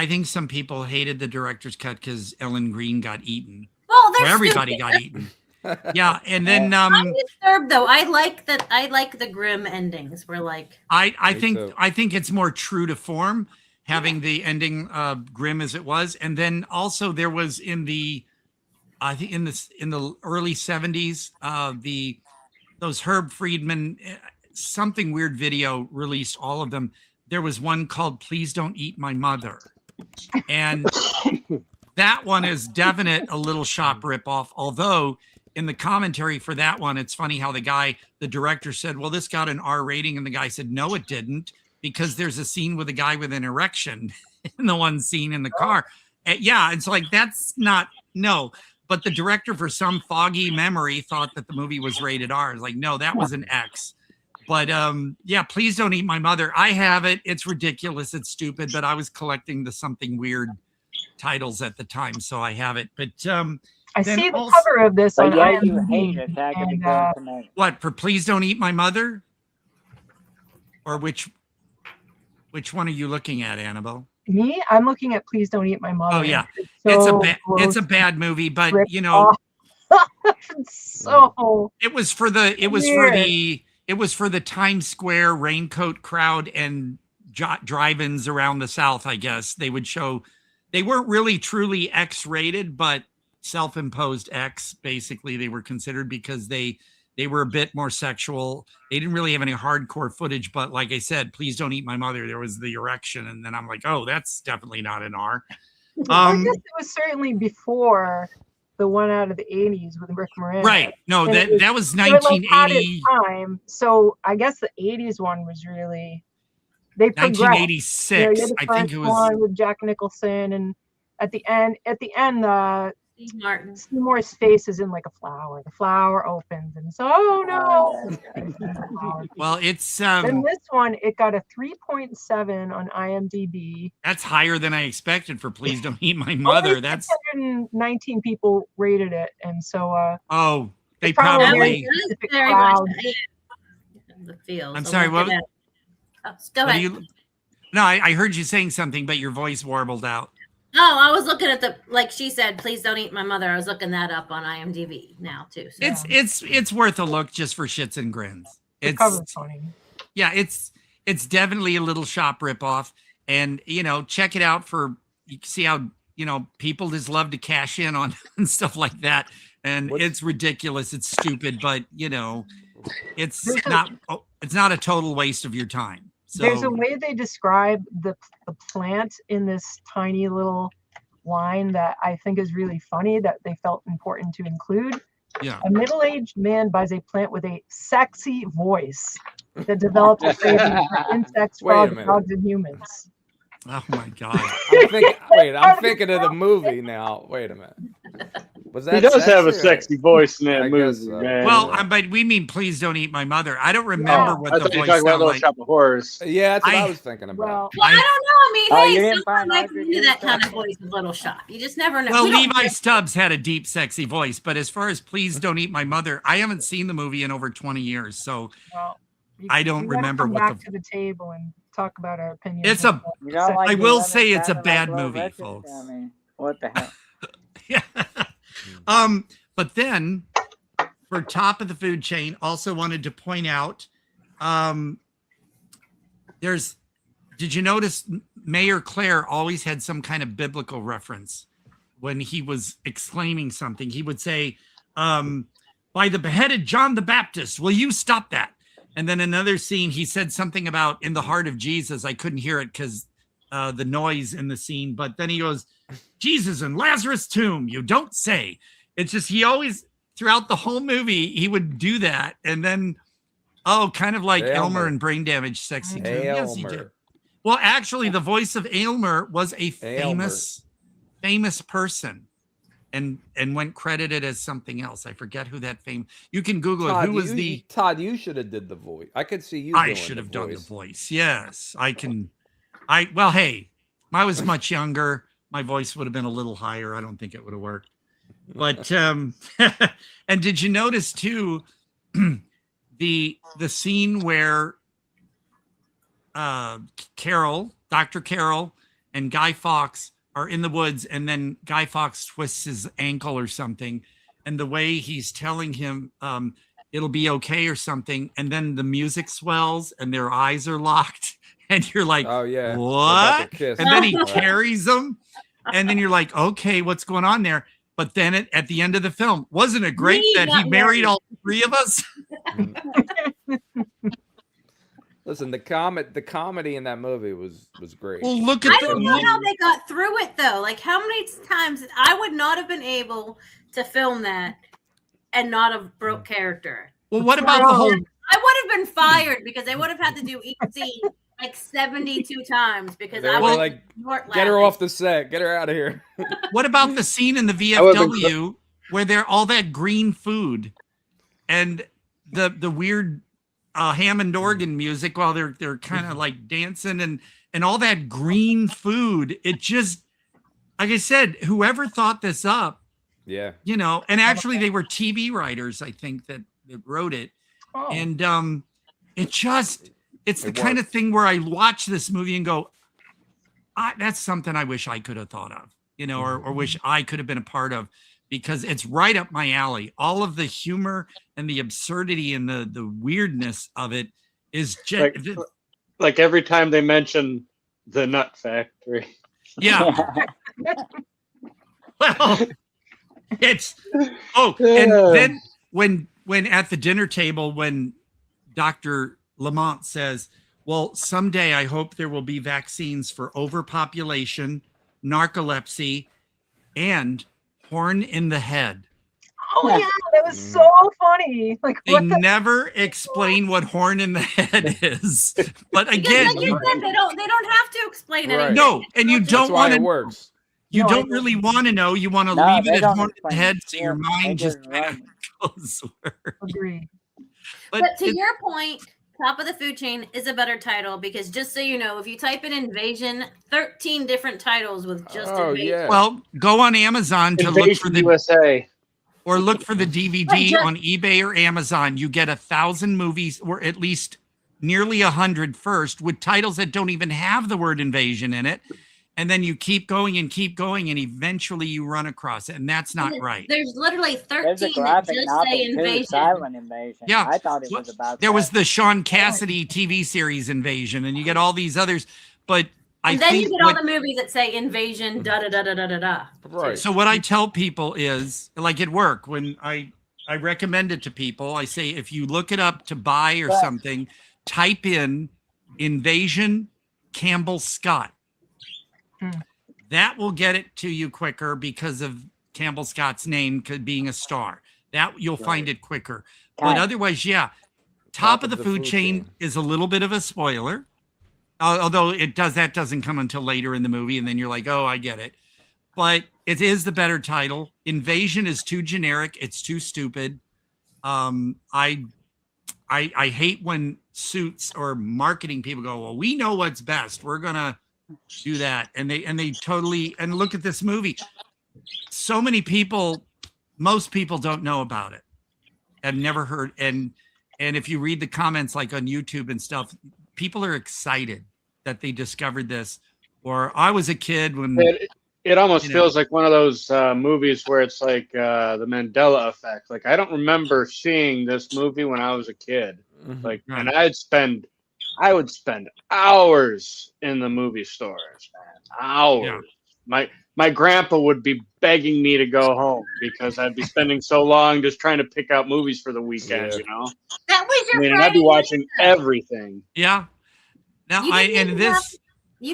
think some people hated the director's cut because Ellen Green got eaten. Well, everybody got eaten. Yeah, and then I'm disturbed though. I like the grim endings where I think it's more true to form, having the ending grim as it was. And then also there was in the early 70s, those Herb Friedman something weird video released all of them. There was one called "Please Don't Eat My Mother," and that one is definite a Little Shop ripoff. Although in the commentary for that one, it's funny how the director said, "Well, this got an R rating," and the guy said, "No, it didn't, because there's a scene with a guy with an erection in the one scene in the car." Yeah, it's like that's not no. But the director, for some foggy memory, thought that the movie was rated R. It's like, no, that was an X. But yeah, Please Don't Eat My Mother. I have it. It's ridiculous. It's stupid. But I was collecting the something weird titles at the time, so I have it. But I see the cover of this on IMDb. What, for Please Don't Eat My Mother? Or which one are you looking at, Annabelle? Me? I'm looking at Please Don't Eat My Mother. Oh yeah, it's a bad movie, but so it was for the Times Square raincoat crowd and drive-ins around the South. I guess they would show. They weren't really truly X-rated, but self-imposed X. Basically, they were considered because they were a bit more sexual. They didn't really have any hardcore footage, but like I said, Please Don't Eat My Mother, there was the erection, and then I'm like, oh, that's definitely not an R. I guess it was certainly before the one out of the 80s with Rick Moranis. Right. No, that was 1980. Time. So I guess the 80s one was really, they progressed. 1986. I think it was one with Jack Nicholson, and at the end, Seymour's face is in like a flower. The flower opens, and so no. Well, it's and this one, it got a 3.7 on IMDb. That's higher than I expected for Please Don't Eat My Mother. That's 619 people rated it, and so they probably very much the feels. I'm sorry, what? Go ahead. No, I heard you saying something, but your voice warbled out. Oh, I was looking at like she said, Please Don't Eat My Mother. I was looking that up on IMDb now too. So. It's worth a look just for shits and grins. The cover's funny. Yeah, it's definitely a Little Shop ripoff, and check it out you can see how people just love to cash in on and stuff like that, and it's ridiculous. It's stupid, but it's not a total waste of your time. So, there's a way they describe the plant in this tiny little line that I think is really funny that they felt important to include. Yeah. A middle-aged man buys a plant with a sexy voice that develops a craving for insects, Wait a frogs, minute. dogs, and humans. Oh my God. I'm thinking of the movie now. Wait a minute. Was that He does have a sexy or- sexy voice in that I movie, guess so. man. Well, but we mean Please Don't Eat My Mother. I don't remember what I the thought you voice were talking about sounded Little like. Shop of Horrors. Yeah, that's what I was thinking about. Well, Well, I don't know. I mean, Oh, you hey, didn't find sometimes I out can you do did that kind that? of voice with Little Shop. You just never know. Well, We don't Levi know. Stubbs had a deep, sexy voice, but as far as Please Don't Eat My Mother, I haven't seen the movie in over 20 years, so Well, I don't we gotta remember come what back the. to the table and talk about our opinions. It's a. You don't like I the will women say it's a sounding bad like Little movie, Richard? folks. I mean, what the heck? But then for top of the food chain, also wanted to point out, did you notice Mayor Claire always had some kind of biblical reference when he was exclaiming something? He would say, by the beheaded John the Baptist, will you stop that? And then another scene, he said something about in the heart of Jesus. I couldn't hear it because the noise in the scene, but then he goes, Jesus in Lazarus' tomb, you don't say. It's just, he always, throughout the whole movie, he would do that. And then, kind of like Elmer and Brain Damage, Sexy Tomb. Yes, he did. Well, actually, the voice of Aylmer was a famous person and went credited as something else. I forget who that you can Google Todd, it. Who was the Todd? You should have did the voice. I could see you. I should have done the voice. Yes, I can. Well, hey, I was much younger. My voice would have been a little higher. I don't think it would have worked. But and did you notice too the scene where Dr. Carroll and Guy Fawkes are in the woods, and then Guy Fawkes twists his ankle or something, and the way he's telling him it'll be okay or something, and then the music swells and their eyes are locked, and you're like, oh yeah, what? And then he carries them, and then you're like, okay, what's going on there? But then at the end of the film, wasn't it great that he married all three of us? Listen, the comedy in that movie was great. Well, look at I don't know how they got through it though. Like, how many times I would not have been able to film that and not have broke character. Well, what about the whole? I would have been fired because they would have had to do each scene like 72 times because I was like, get her off the set, get her out of here. What about the scene in the VFW where they're all that green food and the weird Hammond organ music while they're kind of like dancing and all that green food? It just, like I said, whoever thought this up, yeah, and actually they were TV writers, I think that wrote it. Oh. And it's the kind of thing where I watch this movie and go, that's something I wish I could have thought of, or wish I could have been a part of, because it's right up my alley. All of the humor and the absurdity and the weirdness of it is just like every time they mention the Nut Factory. Yeah. Well, it's and then when at the dinner table, when Dr. Lamont says, well, someday I hope there will be vaccines for overpopulation, narcolepsy, and horn in the head. Oh yeah, that was so funny. Like, they never explain what horn in the head is. But again, like you said, they don't have to explain anything. No, and you don't want to. Works. You don't really want to know. You want to leave it at horn in the head, so your mind just kind of goes where. Agreed. But to your point, Top of the Food Chain is a better title because, just so you know, if you type in Invasion, 13 different titles with just Invasion. Yeah. Well, go on Amazon to Invasion look for the USA. Or look for the DVD on eBay or Amazon. You get 1,000 movies, or at least nearly 100 first, with titles that don't even have the word invasion in it. And then you keep going, and eventually you run across it. And that's not right. There's literally 13 There's a that graphic just novel say too, Invasion. Silent Invasion. Yeah. I thought it was about There that. was the Sean Cassidy TV series Invasion, and you get all these others. But And then you get all the movies that say Invasion, da da da da da da da. Right. So what I tell people is, like at work, when I recommend it to people, I say, if you look it up to buy or something, type in Invasion Campbell Scott. That will get it to you quicker because of Campbell Scott's name being a star. That you'll find it quicker. But otherwise, yeah, top of the food chain is a little bit of a spoiler. Although that doesn't come until later in the movie, and then you're like, oh, I get it. But it is the better title. Invasion is too generic. It's too stupid. I hate when suits or marketing people go, well, we know what's best. We're gonna do that, and they totally, and look at this movie. So many people, most people don't know about it. I've never heard, and if you read the comments like on YouTube and stuff, people are excited that they discovered this. Or I was a kid when it almost feels like one of those movies where it's like the Mandela effect. Like, I don't remember seeing this movie when I was a kid. Like, and I would spend hours in the movie stores, man. Hours. Yeah. My grandpa would be begging me to go home because I'd be spending so long just trying to pick out movies for the weekend, you know? That was your I'd be watching everything. Yeah. Now you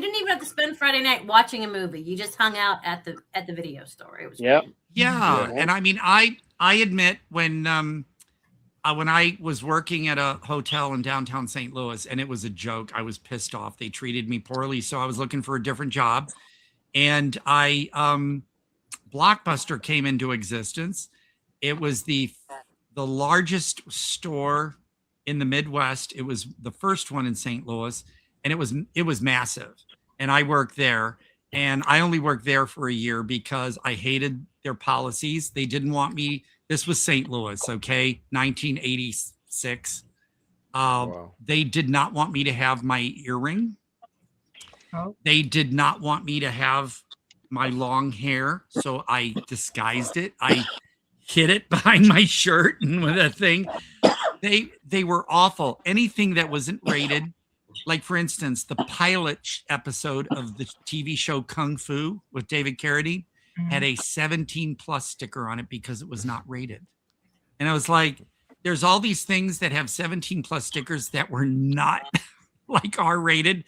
didn't even have to spend Friday night watching a movie. You just hung out at the video store. It was great. Yeah. And I mean, I admit when I was working at a hotel in downtown St. Louis, and it was a joke, I was pissed off. They treated me poorly, so I was looking for a different job. And Blockbuster came into existence. It was the largest store in the Midwest. It was the first one in St. Louis, and it was massive. And I worked there, and I only worked there for a year because I hated their policies. They didn't want me. This was St. Louis, okay, 1986. They did not want me to have my earring. They did not want me to have my long hair, so I disguised it. I hid it behind my shirt and with a thing. They were awful. Anything that wasn't rated, like for instance, the pilot episode of the TV show Kung Fu with David Carradine had a 17+ sticker on it because it was not rated. And I was like, there's all these things that have 17+ stickers that were not like R-rated.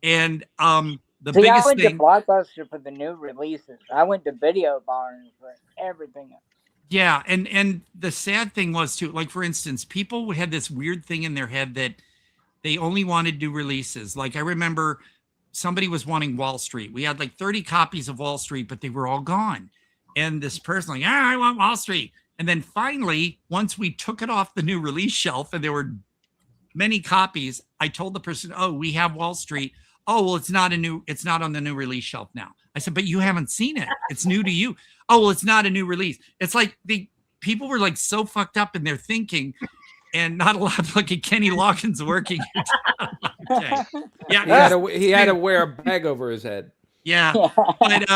And the biggest I went thing, to Blockbuster for the new releases. I went to Video Barn for everything. Yeah, and the sad thing was too, like for instance, people had this weird thing in their head that they only wanted new releases. Like I remember somebody was wanting Wall Street. We had like 30 copies of Wall Street, but they were all gone. And this person like, I want Wall Street. And then finally, once we took it off the new release shelf and there were many copies, I told the person, oh, we have Wall Street. Oh, well, it's not on the new release shelf now. I said, but you haven't seen it. It's new to you. Oh, well, it's not a new release. It's like people were like so fucked up in their thinking and not allowed to look at Kenny Loggins working. Okay. Yeah. He had to wear a bag over his head. Yeah. But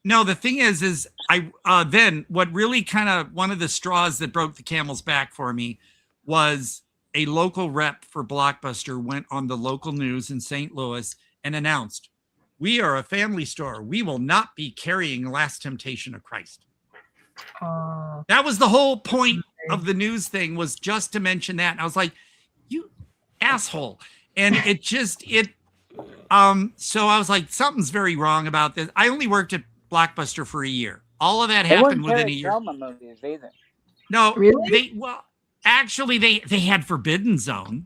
no, the thing is I then what really kind of one of the straws that broke the camel's back for me was a local rep for Blockbuster went on the local news in St. Louis and announced, we are a family store. We will not be carrying Last Temptation of Christ. That was the whole point of the news thing, was just to mention that. And I was like, you asshole. And so I was like, something's very wrong about this. I only worked at Blockbuster for a year. All of that happened within a year. Movies either. No, really? Actually, they had Forbidden Zone,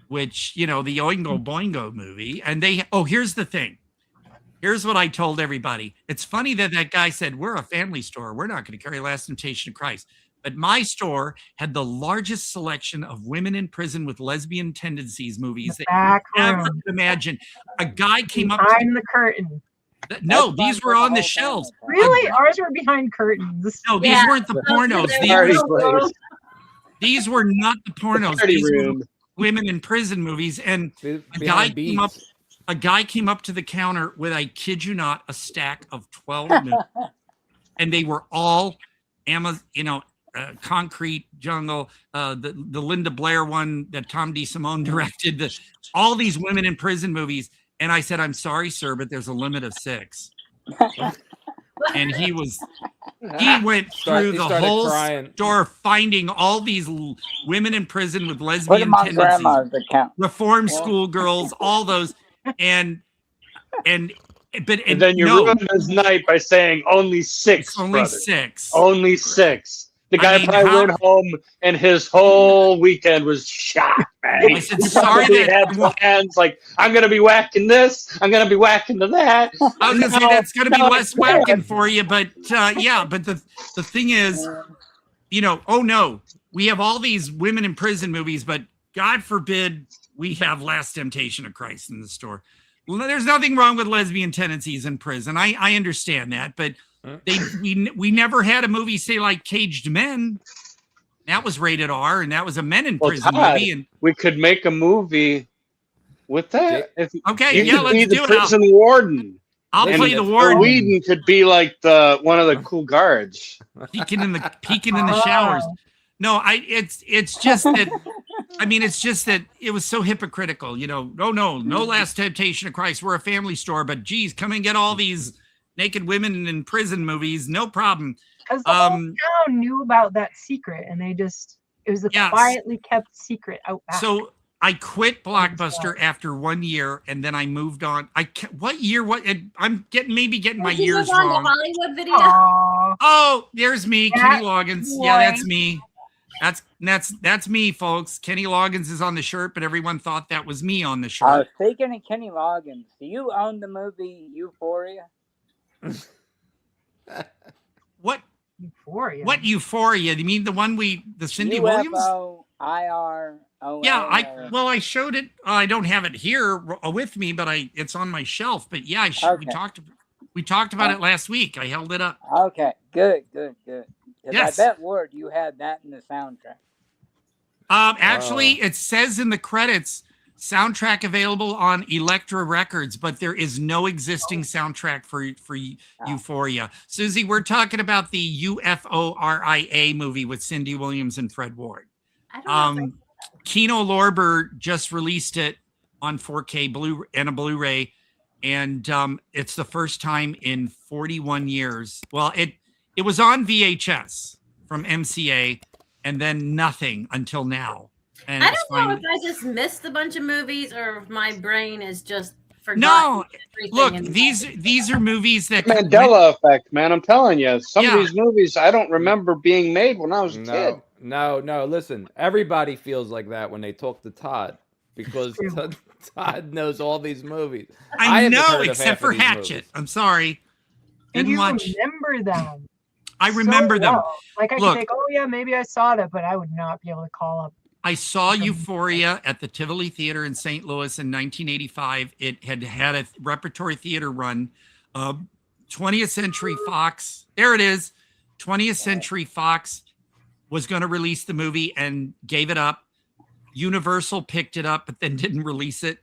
which, the Oingo Boingo movie. And here's the thing. Here's what I told everybody. It's funny that guy said, we're a family store. We're not going to carry Last Temptation of Christ. But my store had the largest selection of women in prison with lesbian tendencies movies that you never could imagine. A guy came up behind the curtain. No, these were on the shelves. Really? Ours were behind curtains. No, these weren't the pornos. These were not the pornos. These were women in prison movies. And a guy came up to the counter with, I kid you not, a stack of 12 movies. And they were all Concrete Jungle, the Linda Blair one that Tom DeSimone directed, all these women in prison movies. And I said, I'm sorry, sir, but there's a limit of 6. And he went through the whole store finding all these women in prison with lesbian tendencies, reform school girls, all those. And And then you ruined his night by saying only 6. It's only brothers. 6. Only 6. The guy probably went home and his whole weekend was shot, man. I said, sorry He that had plans like, I'm going to be whacking this. I'm going to be whacking to that. I was going to say that's going to be less whacking for you, but yeah, but the thing is, you know, oh no, we have all these women in prison movies, but God forbid we have Last Temptation of Christ in the store. Well, there's nothing wrong with lesbian tendencies in prison. I understand that, but we never had a movie say like Caged Men. That was rated R, and that was a men in prison movie. And we could make a movie with that. Okay, you yeah, could be let's do the it. prison warden. I'll play the warden. Whedon could be like one of the cool guards, peeking in the showers. No, it's just that. I mean, it's just that it was so hypocritical. You know, no Last Temptation of Christ. We're a family store, but geez, come and get all these naked women in prison movies. No problem. Because the whole town knew about that secret, and it was a quietly kept secret out back. So I quit Blockbuster after 1 year, and then I moved on. What year? I'm getting my years wrong. The Hollywood video. Oh, there's me, Kenny Loggins. Yeah, that's me. That's me, folks. Kenny Loggins is on the shirt, but everyone thought that was me on the shirt. Speaking of Kenny Loggins, do you own the movie Euphoria? What? Euphoria? What Euphoria? You mean the Cindy Williams? UFOIRO. Yeah, I showed it. I don't have it here with me, but it's on my shelf. But yeah, we talked about it last week. I held it up. Okay, good. Yes. I bet Word you had that in the soundtrack. Actually, it says in the credits, soundtrack available on Elektra Records, but there is no existing soundtrack for Euphoria. Susie, we're talking about the UFORIA movie with Cindy Williams and Fred Ward. Kino Lorber just released it on 4K and a Blu-ray, and it's the first time in 41 years. Well, it was on VHS from MCA, and then nothing until now. And I don't know if I just missed a bunch of movies or if my brain is just forgotten. No, look, these are movies that Mandela effect, man. I'm telling you, some of these movies I don't remember being made when I was a kid. No. Listen, everybody feels like that when they talk to Todd because Todd knows all these movies. I know, except for Hatchet. Movies. I'm sorry. And you remember them. I remember them. Like I could think, oh yeah, maybe I saw that, but I would not be able to call up. I saw Euphoria at the Tivoli Theater in St. Louis in 1985. It had a repertory theater run. 20th Century Fox, there it is. 20th Century Fox was going to release the movie and gave it up. Universal picked it up, but then didn't release it.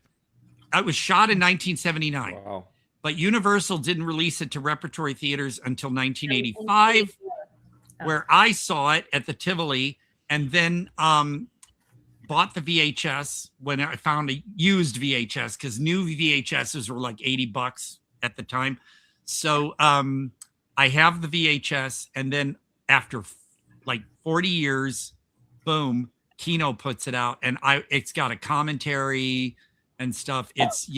It was shot in 1979. Wow. But Universal didn't release it to repertory theaters until 1985, where I saw it at the Tivoli, and then bought the VHS when I found a used VHS, because new VHSs were like $80 at the time. So I have the VHS, and then after like 40 years, boom, Kino puts it out, and it's got a commentary and stuff. It's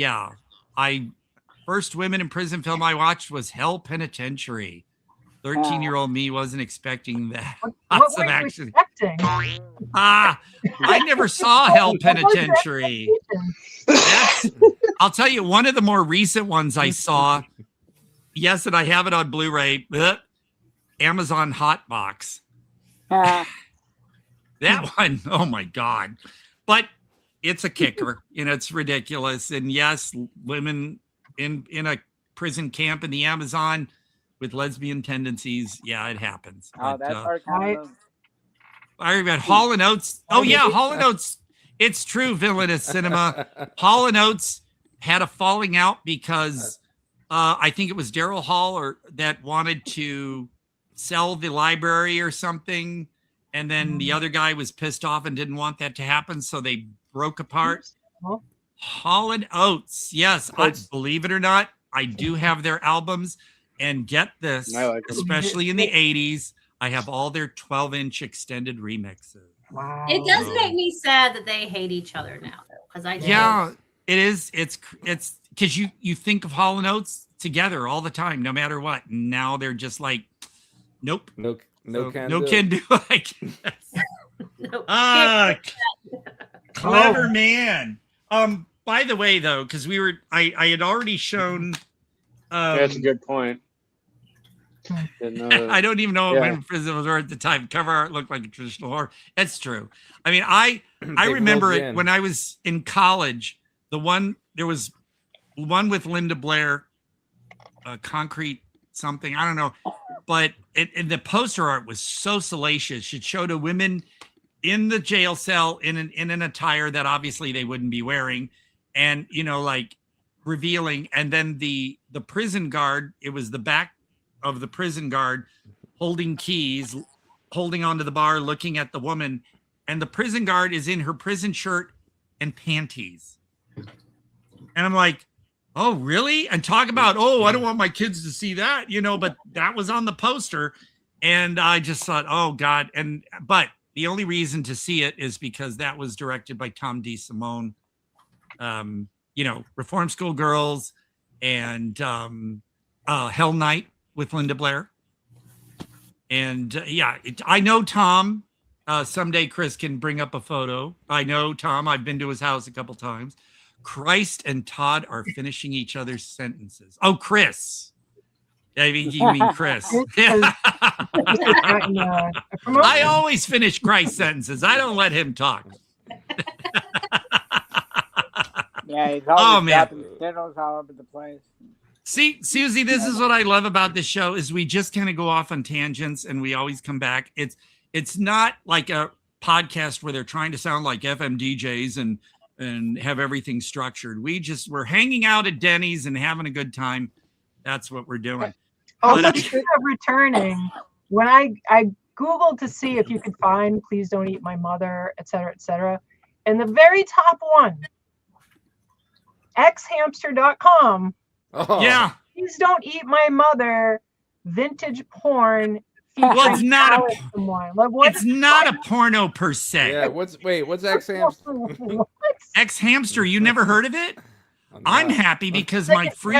first women in prison film I watched was Hell Penitentiary. 13-year-old me wasn't expecting that. What were you expecting? I never saw Hell Penitentiary. I'll tell you, one of the more recent ones I saw, yes, and I have it on Blu-ray, Amazon Hotbox. That one, oh my God. But it's a kicker, it's ridiculous. And yes, women in a prison camp in the Amazon with lesbian tendencies, it happens. Oh, that's our kind of I read Hall & Oates. Oh yeah, Hall & Oates. It's true, Villainous Cinema. Hall & Oates had a falling out because I think it was Daryl Hall that wanted to sell the library or something, and then the other guy was pissed off and didn't want that to happen, so they broke apart. Hall & Oates, yes, believe it or not, I do have their albums, and get this, especially in the 80s, I have all their 12-inch extended remixes. Wow. It does make me sad that they hate each other now, though, because it is. It's because you think of Hall & Oates together all the time, no matter what. Now they're just like, nope. No can do. I guess. Clever man. By the way, though, because I had already shown. That's a good point. I don't even know when prisoners were at the time. Cover art looked like a traditional horror. That's true. I mean, I remember it when I was in college. There was one with Linda Blair, concrete something. I don't know, but the poster art was so salacious. It showed a women in the jail cell in an attire that obviously they wouldn't be wearing, and like revealing. And then the prison guard. It was the back of the prison guard holding keys, holding onto the bar, looking at the woman, and the prison guard is in her prison shirt and panties. And I'm like, oh, really? And talk about, I don't want my kids to see that, but that was on the poster. And I just thought, oh God. But the only reason to see it is because that was directed by Tom DeSimone, Reform School Girls and Hell Night with Linda Blair. And I know Tom. Someday Chris can bring up a photo. I know Tom. I've been to his house a couple times. Christ and Todd are finishing each other's sentences. Oh, Chris. I mean, you mean Chris. I always finish Christ's sentences. I don't let him talk. Yeah, he's always dropping Skittles all over the place. See, Suzy, this is what I love about this show is we just kind of go off on tangents and we always come back. It's not like a podcast where they're trying to sound like FM DJs and have everything structured. We're hanging out at Denny's and having a good time. That's what we're doing. Speaking of returning, when I Googled to see if you could find Please Don't Eat My Mother, et cetera, and the very top one, xhamster.com. Oh. Yeah. Please Don't Eat My Mother, vintage porn. Well, it's not a porno per se. Yeah, what's X Hamster? X Hamster, you never heard of it? I'm happy because my free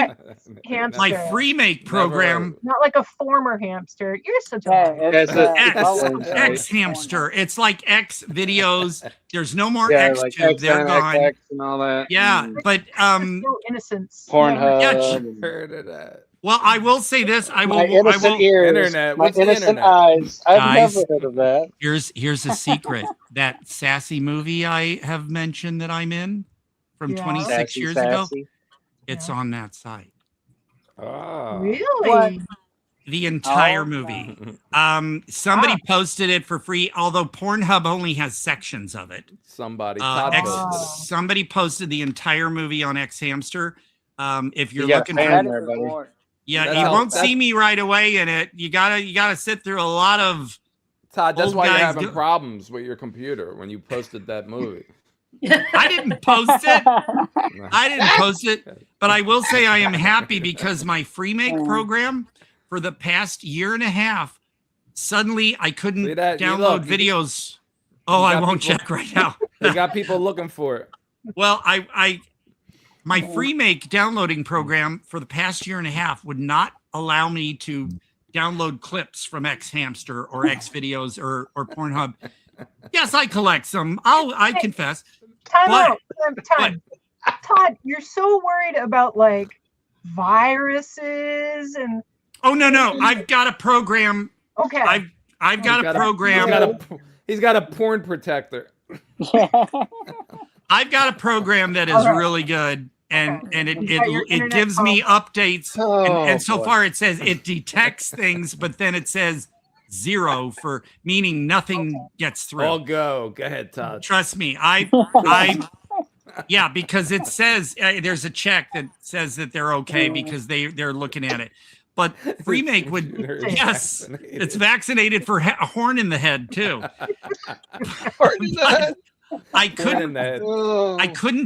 make program. Not like a former hamster. You're such a X Hamster. It's like X videos. There's no more X tube. They're gone. X and all that. Yeah, but no innocence. Pornhub. Heard of that. Well, I will say this. I will. Ears, internet. My innocent eyes. I've never heard of that. Here's a secret. That sassy movie I have mentioned that I'm in from 26 years ago. It's on that site. Oh. Really? What? The entire movie. Somebody posted it for free, although Pornhub only has sections of it. Somebody posted the entire movie on X Hamster. If you're You looking for you won't see me right away in it. You gotta sit through a lot of Todd, that's old why you're guys having problems with your computer when you posted that movie. I didn't post it. But I will say I am happy because my free make program for the past year and a half, suddenly I couldn't download videos. I won't check right now. They got people looking for it. Well, my free make downloading program for the past year and a half would not allow me to download clips from X Hamster or X Videos or Pornhub. Yes, I collect some. I confess. Todd, you're so worried about like viruses and. Oh no! I've got a program. Okay. I've got a program. He's got a porn protector. I've got a program that is really good. And it gives me updates. And so far it says it detects things, but then it says 0 for meaning nothing gets through. Go ahead, Todd. Trust me. Because it says there's a check that says that they're okay because they're looking at it. But Freemake would it's vaccinated for a horn in the head too. I couldn't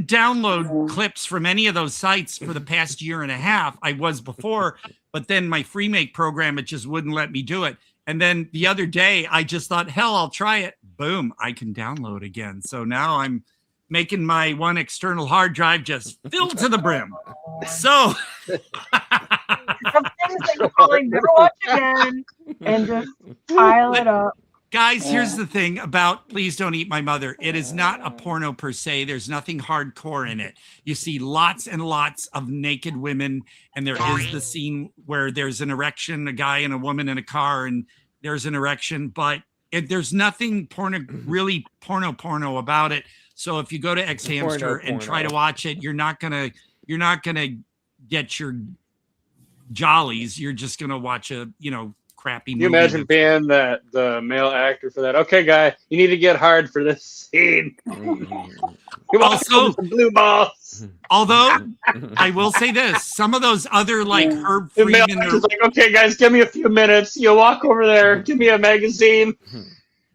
download clips from any of those sites for the past year and a half. I was before, but then my free make program, it just wouldn't let me do it. And then the other day I just thought, hell, I'll try it. Boom, I can download again. So now I'm making my one external hard drive just filled to the brim. So things that you probably never watch again, and just pile it up. Guys, here's the thing about Please Don't Eat My Mother. It is not a porno per se. There's nothing hardcore in it. You see lots and lots of naked women, and there is the scene where there's an erection, a guy and a woman in a car, and there's an erection, but there's nothing really porno about it. So if you go to Hiimself and try to watch it, you're not gonna get your jollies. You're just gonna watch a crappy movie. You imagine being the male actor for that? Okay, guy, you need to get hard for this scene. Also, blue balls. Although I will say this, some of those other like Herb Friedman, is like, okay, guys, give me a few minutes. You walk over there, give me a magazine.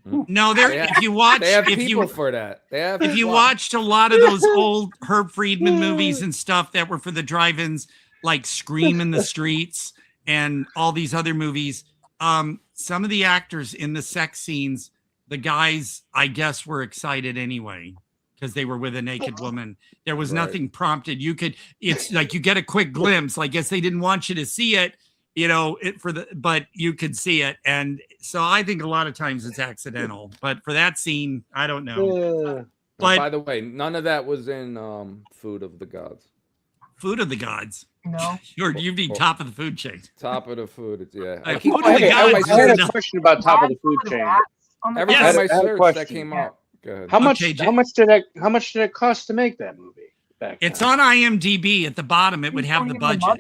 No, if you watch, they have people for that. If you watched a lot of those old Herb Friedman movies and stuff that were for the drive-ins, like Scream in the Streets and all these other movies, some of the actors in the sex scenes, the guys, I guess, were excited anyway because they were with a naked woman. There was nothing prompted. It's like you get a quick glimpse. I guess they didn't want you to see it, but you could see it. And so I think a lot of times it's accidental. But for that scene, I don't know. But by the way, none of that was in Food of the Gods. Food of the Gods. No. You'd be top of the food chain. Top of the food. Yeah. I had a question about top of the food chain. Every time I searched, that came out. Go ahead. How much did it cost to make that movie? It's on IMDb at the bottom. It would have the budget.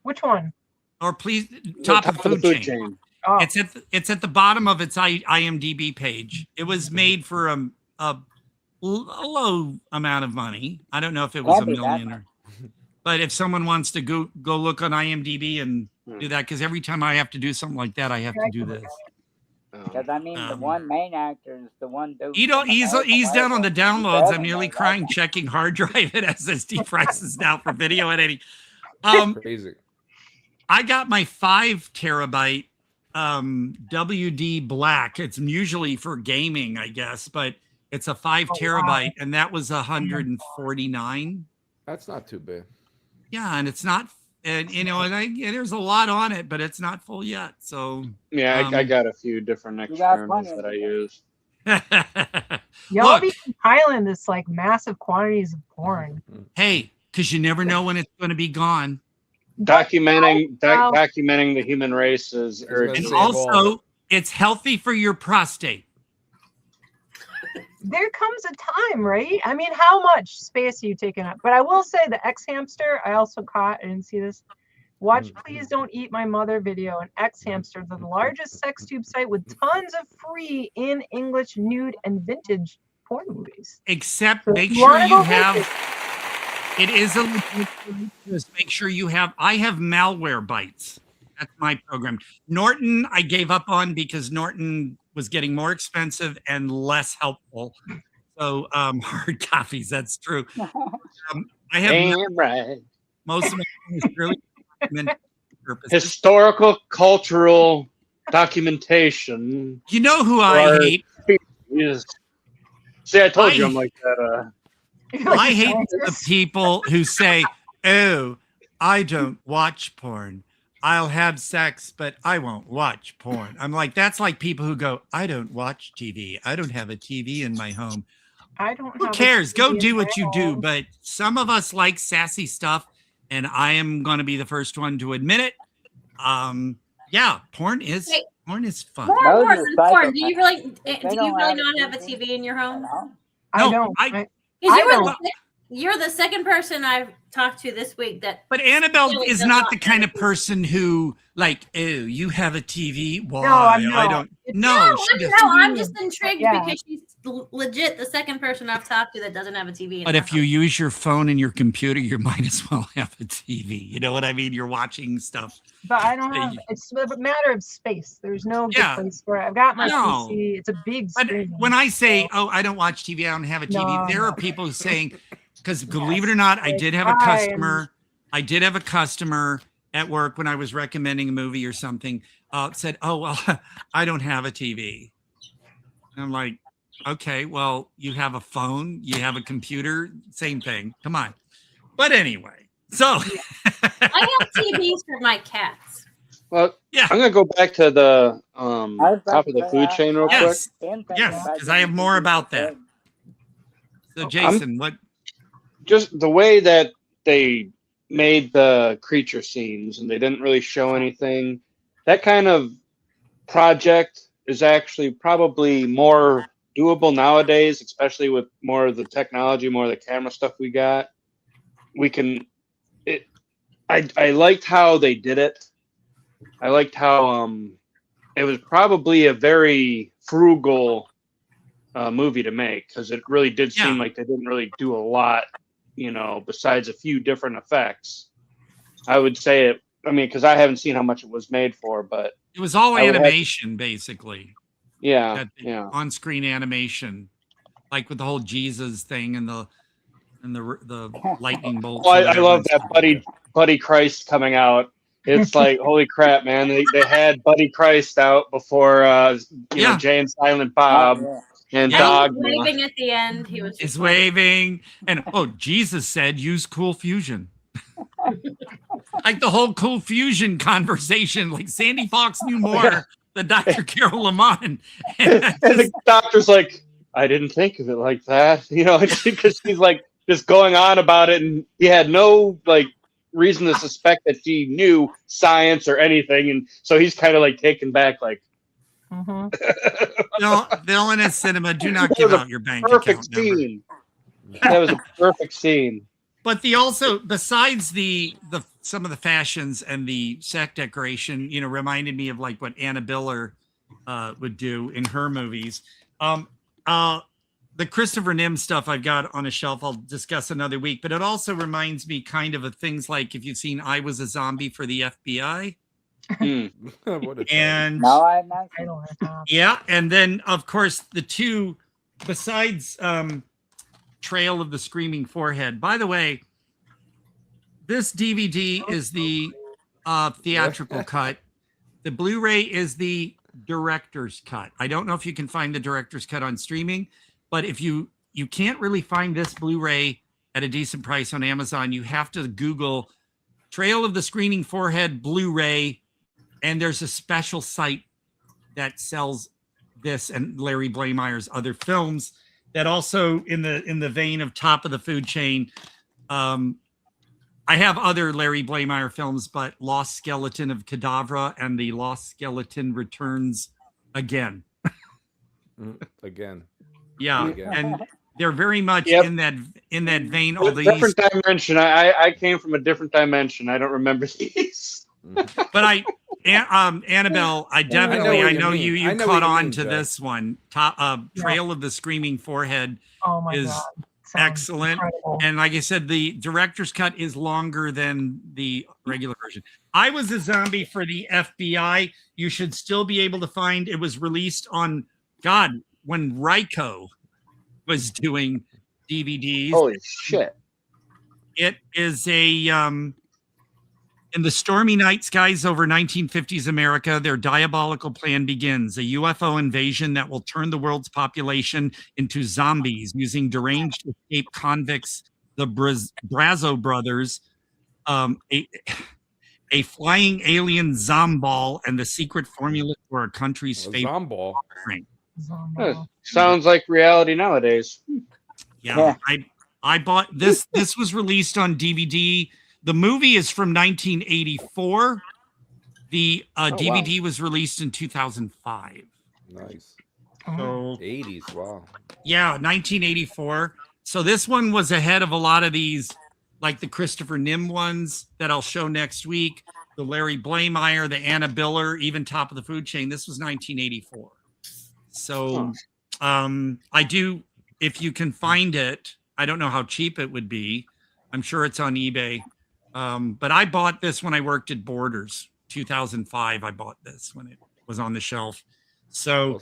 Which one? Or please, top of the food chain. Oh. It's at the bottom of its IMDb page. It was made for a low amount of money. I don't know if it was $1 million but if someone wants to go look on IMDb and do that, because every time I have to do something like that, I have to do this. Because I mean, the one main actor is the one dude. He's down on the downloads. I'm nearly crying checking hard drive and SSD prices now for video editing. Crazy. I got my 5 terabyte WD Black. It's usually for gaming, I guess, but it's a 5 terabyte, and that was $149. That's not too bad. Yeah, and it's not, and there's a lot on it, but it's not full yet. So yeah, I got a few different externals that I use. Y'all be compiling this like massive quantities of porn. Hey, because you never know when it's going to be gone. Documenting the human race is urgent. And also, it's healthy for your prostate. There comes a time, right? I mean, how much space are you taking up? But I will say the X-Hamster, I also caught, I didn't see this. Watch Please Don't Eat My Mother video and X-Hamster, the largest sex tube site with tons of free in English nude and vintage porn movies. Except make sure you have, it is a, just make sure you have, I have Malware Bytes. That's my program. Norton, I gave up on because Norton was getting more expensive and less helpful. So hard copies, that's true. I have most of my is really historical, cultural documentation. You know who I hate? See, I told you I'm like that. I hate the people who say, "Oh, I don't watch porn. I'll have sex, but I won't watch porn." I'm like, that's like people who go, "I don't watch TV. I don't have a TV in my home." I don't. Who cares? Go do what you do. But some of us like sassy stuff, and I am going to be the first one to admit it. Yeah, porn is fun. More important than porn. Do you really not have a TV in your home? No, You're the second person I've talked to this week that. But Annabelle is not the kind of person who like, "Oh, you have a TV? Why? I don't." No, I'm just intrigued because she's legit the second person I've talked to that doesn't have a TV. But if you use your phone and your computer, you might as well have a TV. You know what I mean? You're watching stuff. But I don't have. It's a matter of space. There's no good place for it. I've got my PC. It's a big screen. But when I say, "Oh, I don't watch TV. I don't have a TV," there are people saying. Because believe it or not, I did have a customer. I did have a customer at work when I was recommending a movie or something. Said, "Oh well, I don't have a TV." And I'm like, "Okay, well, you have a phone, you have a computer, same thing. Come on." But anyway, So I have TVs for my cats. Well, yeah, I'm gonna go back to the top of the food chain real quick. Yes, because I have more about that. So, Jason, what? Just the way that they made the creature scenes and they didn't really show anything. That kind of project is actually probably more doable nowadays, especially with more of the technology, more of the camera stuff we got. We can. I liked how they did it. I liked how it was probably a very frugal movie to make, because it really did seem like they didn't really do a lot, besides a few different effects. I would say it. I mean, because I haven't seen how much it was made for, but It was all animation, basically. Yeah, on-screen animation, like with the whole Jesus thing and the lightning bolts. Well, I love that Buddy Christ coming out. It's like, holy crap, man! They had Buddy Christ out before Jay and Silent Bob and Dog. He was waving at the end. He was He's waving, and Jesus said, "Use Cool Fusion." Like the whole Cool Fusion conversation, like Sandy Fox knew more than Dr. Carol Lamont. And the doctor's like, I didn't think of it like that, because she's like just going on about it, and he had no reason to suspect that she knew science or anything, and so he's kind of like taken back, like. Villainous cinema, do not give out your bank account number. That was a perfect scene. But besides some of the fashions and the set decoration, reminded me of like what Annabelle would do in her movies. The Christopher Nim stuff I've got on a shelf, I'll discuss another week, but it also reminds me kind of things like, if you've seen I Was a Zombie for the FBI. And no, I don't have. Yeah, and then of course the two, besides Trail of the Screaming Forehead. By the way, this DVD is the theatrical cut. The Blu-ray is the director's cut. I don't know if you can find the director's cut on streaming, but if you can't really find this Blu-ray at a decent price on Amazon, you have to Google Trail of the Screaming Forehead Blu-ray, and there's a special site that sells this and Larry Blameyer's other films. That also, in the vein of top of the food chain, I have other Larry Blameyer films, but Lost Skeleton of Cadavra and The Lost Skeleton Returns Again. Again. Yeah, Again. and they're very much in that vein. All these different dimension. I came from a different dimension. I don't remember these. But Annabelle, I know you caught on to this one. Trail of the Screaming Forehead is excellent. Incredible. And like I said, the director's cut is longer than the regular version. I Was a Zombie for the FBI. You should still be able to find. It was released on when Ryko was doing DVDs. Holy shit! It is in the stormy night skies over 1950s America, their diabolical plan begins. A UFO invasion that will turn the world's population into zombies using deranged escaped convicts, the Brazo brothers, a flying alien zomball, and the secret formula for our country's fate. Zomball. Sounds like reality nowadays. Yeah. I bought this. This was released on DVD. The movie is from 1984. The DVD was released in 2005. Nice. So 80s, wow. Yeah, 1984. So this one was ahead of a lot of these, like the Christopher Nim ones that I'll show next week, the Larry Blameyer, the Annabelle, even top of the food chain. This was 1984. So I do, if you can find it, I don't know how cheap it would be. I'm sure it's on eBay. But I bought this when I worked at Borders, 2005. I bought this when it was on the shelf. So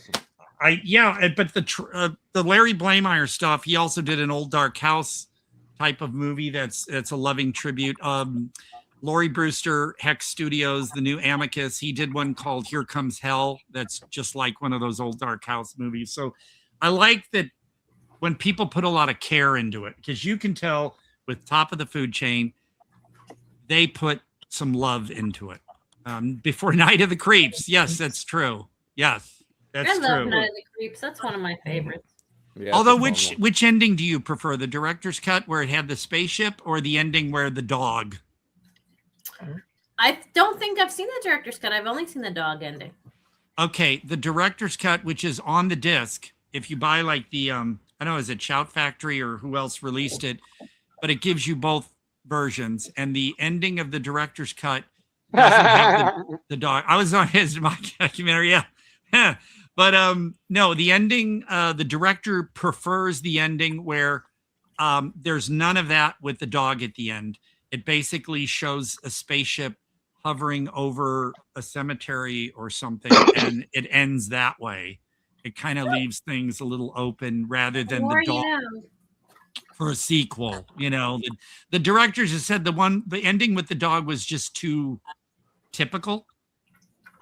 awesome. But the Larry Blameyer stuff, he also did an Old Dark House type of movie. That's a loving tribute. Laurie Brewster, Hex Studios, the new Amicus. He did one called Here Comes Hell. That's just like one of those Old Dark House movies. So I like that when people put a lot of care into it, because you can tell with top of the food chain, they put some love into it. Before Night of the Creeps. Yes, that's true. Yes, that's I love true. Night of the Creeps. That's one of my favorites. Yeah, Although, which ending do you prefer? The director's cut where it had the spaceship, or the ending where the dog? I don't think I've seen the director's cut. I've only seen the dog ending. Okay, the director's cut, which is on the disc. If you buy like the, I don't know, is it Shout Factory or who else released it? But it gives you both versions, and the ending of the director's cut doesn't have the dog. I was on my documentary, yeah. But no, the ending, the director prefers the ending where there's none of that with the dog at the end. It basically shows a spaceship hovering over a cemetery or something, and it ends that way. It kind of leaves things a little open rather than the dog for a sequel. You know, the directors have said the ending with the dog was just too typical.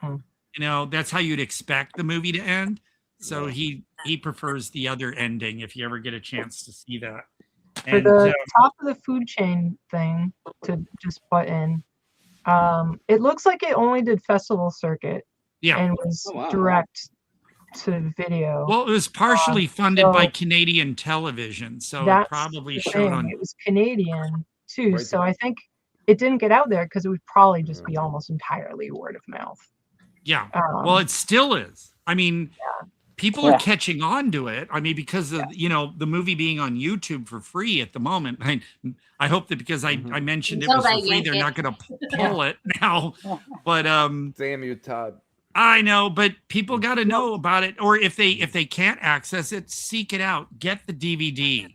You know, that's how you'd expect the movie to end. So he prefers the other ending if you ever get a chance to see that. For the top of the food chain thing, to just butt in, it looks like it only did festival circuit. Yeah. And was direct to video. Well, it was partially funded by Canadian television, so it probably showed on. It was Canadian too, so I think it didn't get out there because it would probably just be almost entirely word of mouth. Yeah. Well, it still is. I mean, people are catching on to it. I mean, because of, you know, the movie being on YouTube for free at the moment. I hope that because I mentioned it was for free, they're not going to pull it now. But damn you, Todd. I know, but people got to know about it. Or if they can't access it, seek it out. Get the DVD.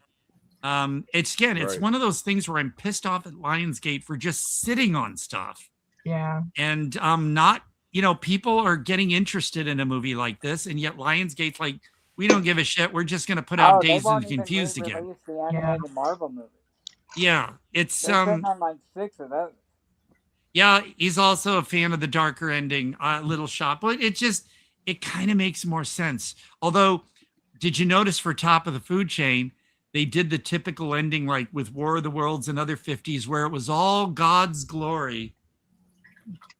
It's one of those things where I'm pissed off at Lionsgate for just sitting on stuff. Yeah. And not. You know, people are getting interested in a movie like this, and yet Lionsgate's like, we don't give a shit. We're just going to put out Dazed and Confused again. The animated Marvel movie. Yeah, it's They're sitting on like 6 of those. Yeah, he's also a fan of the darker ending, Little Shop, but it kind of makes more sense. Although, did you notice for Top of the Food Chain, they did the typical ending like with War of the Worlds and other 50s, where it was all God's glory.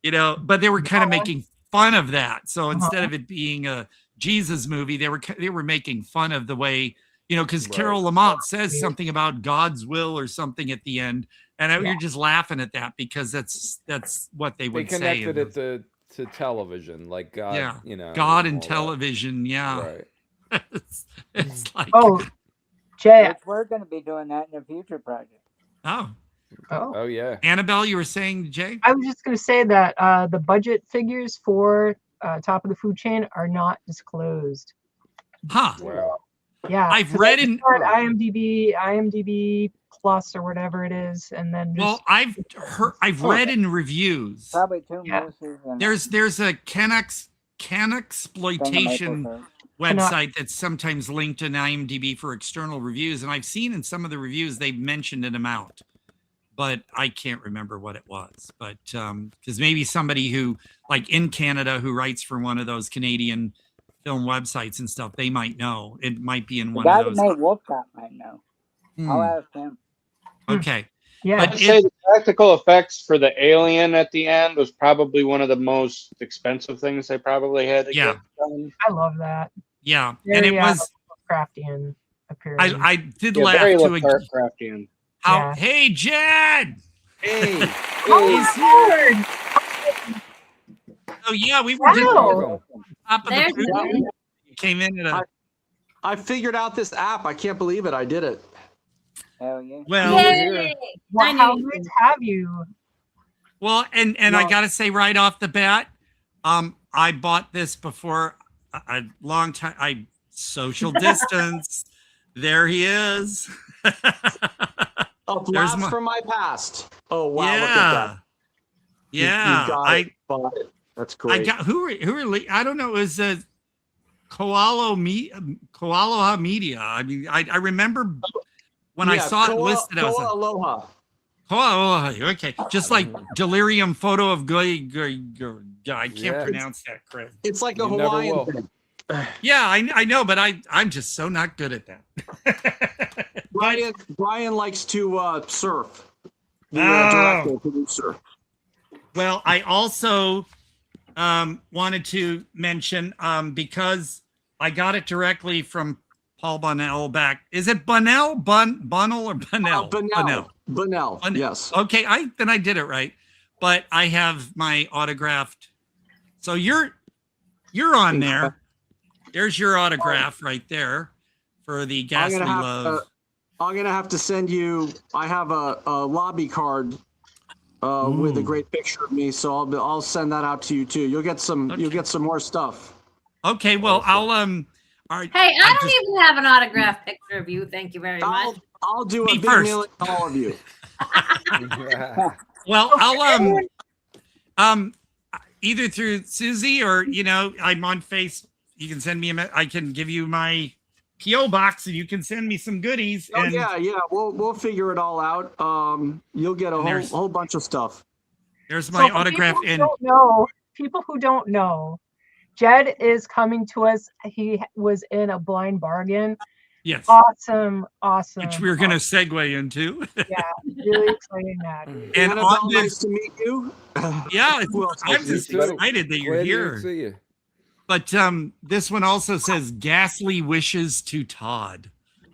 You know, but they were kind of making fun of that. So instead of it being a Jesus movie, they were making fun of the way, you know, because Carol Lamont says something about God's will or something at the end, and you're just laughing at that because that's what they would say. They connected it to television, like God, you know, God and television, right. it's like Jay, we're going to be doing that in a future project. Oh yeah, Annabelle, you were saying, Jay? I was just going to say that the budget figures for Top of the Food Chain are not disclosed. Huh? Wow. Yeah, I've read in IMDb Plus or whatever it is, and then I've read in reviews. Probably 2 movies. There's a Canexploitation website that's sometimes linked in IMDb for external reviews, and I've seen in some of the reviews they've mentioned an amount. But I can't remember what it was. But because maybe somebody who, like in Canada, who writes for one of those Canadian film websites and stuff, they might know. It might be in one of those. The guy that made Wolfcop might know. I'll ask him. Okay. Yeah. I'd say the practical effects for the alien at the end was probably one of the most expensive things they probably had to get done. I love that. Yeah. Very, and it was Lovecraftian appearance. I did laugh to Lovecraftian. Hey, Jed! Hey! He's here! Oh, yeah, we were just top of the food. Came in at I figured out this app. I can't believe it. I did it. Hell yeah. Well, how good have you? Well, and I got to say right off the bat, I bought this before a long time. I social distance. There he is. A blast from my past. Oh wow! Yeah, look at that. Yeah. You got it. Bought it. That's great. I got who are I don't know. It was Koala Media. I mean, I remember when I saw it listed. I was like, Aloha. Aloha. Okay, just like Delirium Photo of I can't pronounce that correct. It's like a Hawaiian thing. Yeah, I know, but I'm just so not good at that. Brian likes to surf. the director, producer. Well, I also wanted to mention because I got it directly from Paul Bunnell back. Is it Bunnell, Bunnell, or Bunnell? Bunnell. Yes. Okay, then I did it right. But I have my autographed. So you're on there. There's your autograph right there for the Ghastly Love. I'm gonna have to send you. I have a lobby card with a great picture of me, so I'll send that out to you too. You'll get some. Okay. You'll get some more stuff. Okay. Well, I'll All right, hey, I don't even have an autographed picture of you. Thank you very much. I'll do a big mailing to all of you. Well, I'll either through Suzy or I'm on Face. You can send me I can give you my PO box and you can send me some goodies. Oh yeah. We'll figure it all out. You'll get a whole bunch of stuff. There's my autograph. People who don't know, Jed is coming to us. He was in A Blind Bargain. Yes. Awesome. Which we're going to segue into. Yeah, really exciting that. And Annabelle, nice to meet you. Yeah, I'm just excited that you're here. See you. But this one also says "Ghastly Wishes to Todd,"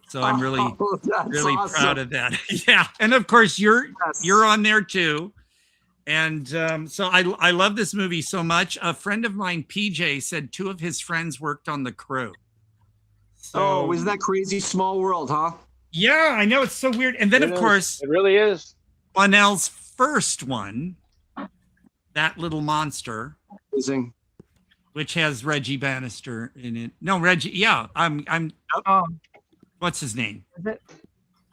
so I'm really awesome. proud of that. Yeah, and of course you're on there too. And so I love this movie so much. A friend of mine, PJ, said 2 of his friends worked on the crew. So, isn't that crazy? Small world, huh? Yeah, I know, it's so weird. And then, of course, it really is. Bunnell's first one, That Little Monster, amazing, which has Reggie Bannister in it. No, Reggie. Yeah, what's his name? Is it?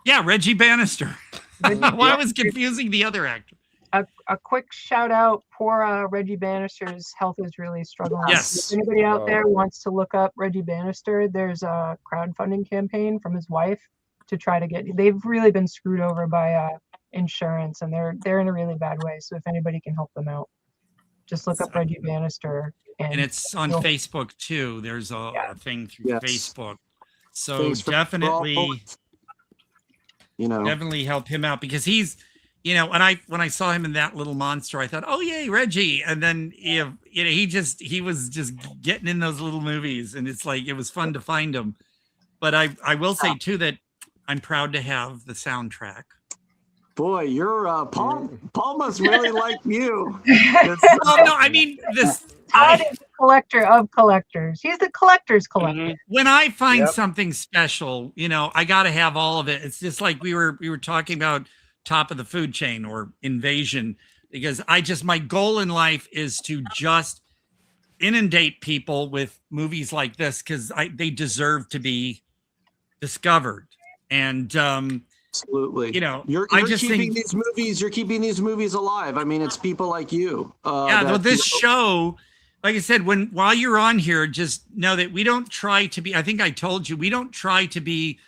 Yeah, Reggie Bannister. Why I was confusing the other actor. A quick shout out. Poor Reggie Bannister's health is really struggling. Yes. If anybody out there wants to look up Reggie Bannister, there's a crowdfunding campaign from his wife to try to get. They've really been screwed over by insurance, and they're in a really bad way. So if anybody can help them out, just look up Reggie Bannister. And it's on Facebook too. There's a thing through Facebook. So definitely, definitely help him out because he's. When I saw him in That Little Monster, I thought, oh yay, Reggie. And then he was just getting in those little movies, and it's like it was fun to find him. But I will say too that I'm proud to have the soundtrack. Boy, you're Paul. Paul must really like you. Well, no, I mean this. Todd is the collector of collectors. He's the collector's collector. When I find something special, I got to have all of it. It's just like we were talking about top of the food chain or Invasion, because my goal in life is to just inundate people with movies like this because they deserve to be discovered. And absolutely, you're keeping these movies alive. I mean, it's people like you. This show, like I said, while you're on here, just know that we don't try to be. I think I told you we don't try to be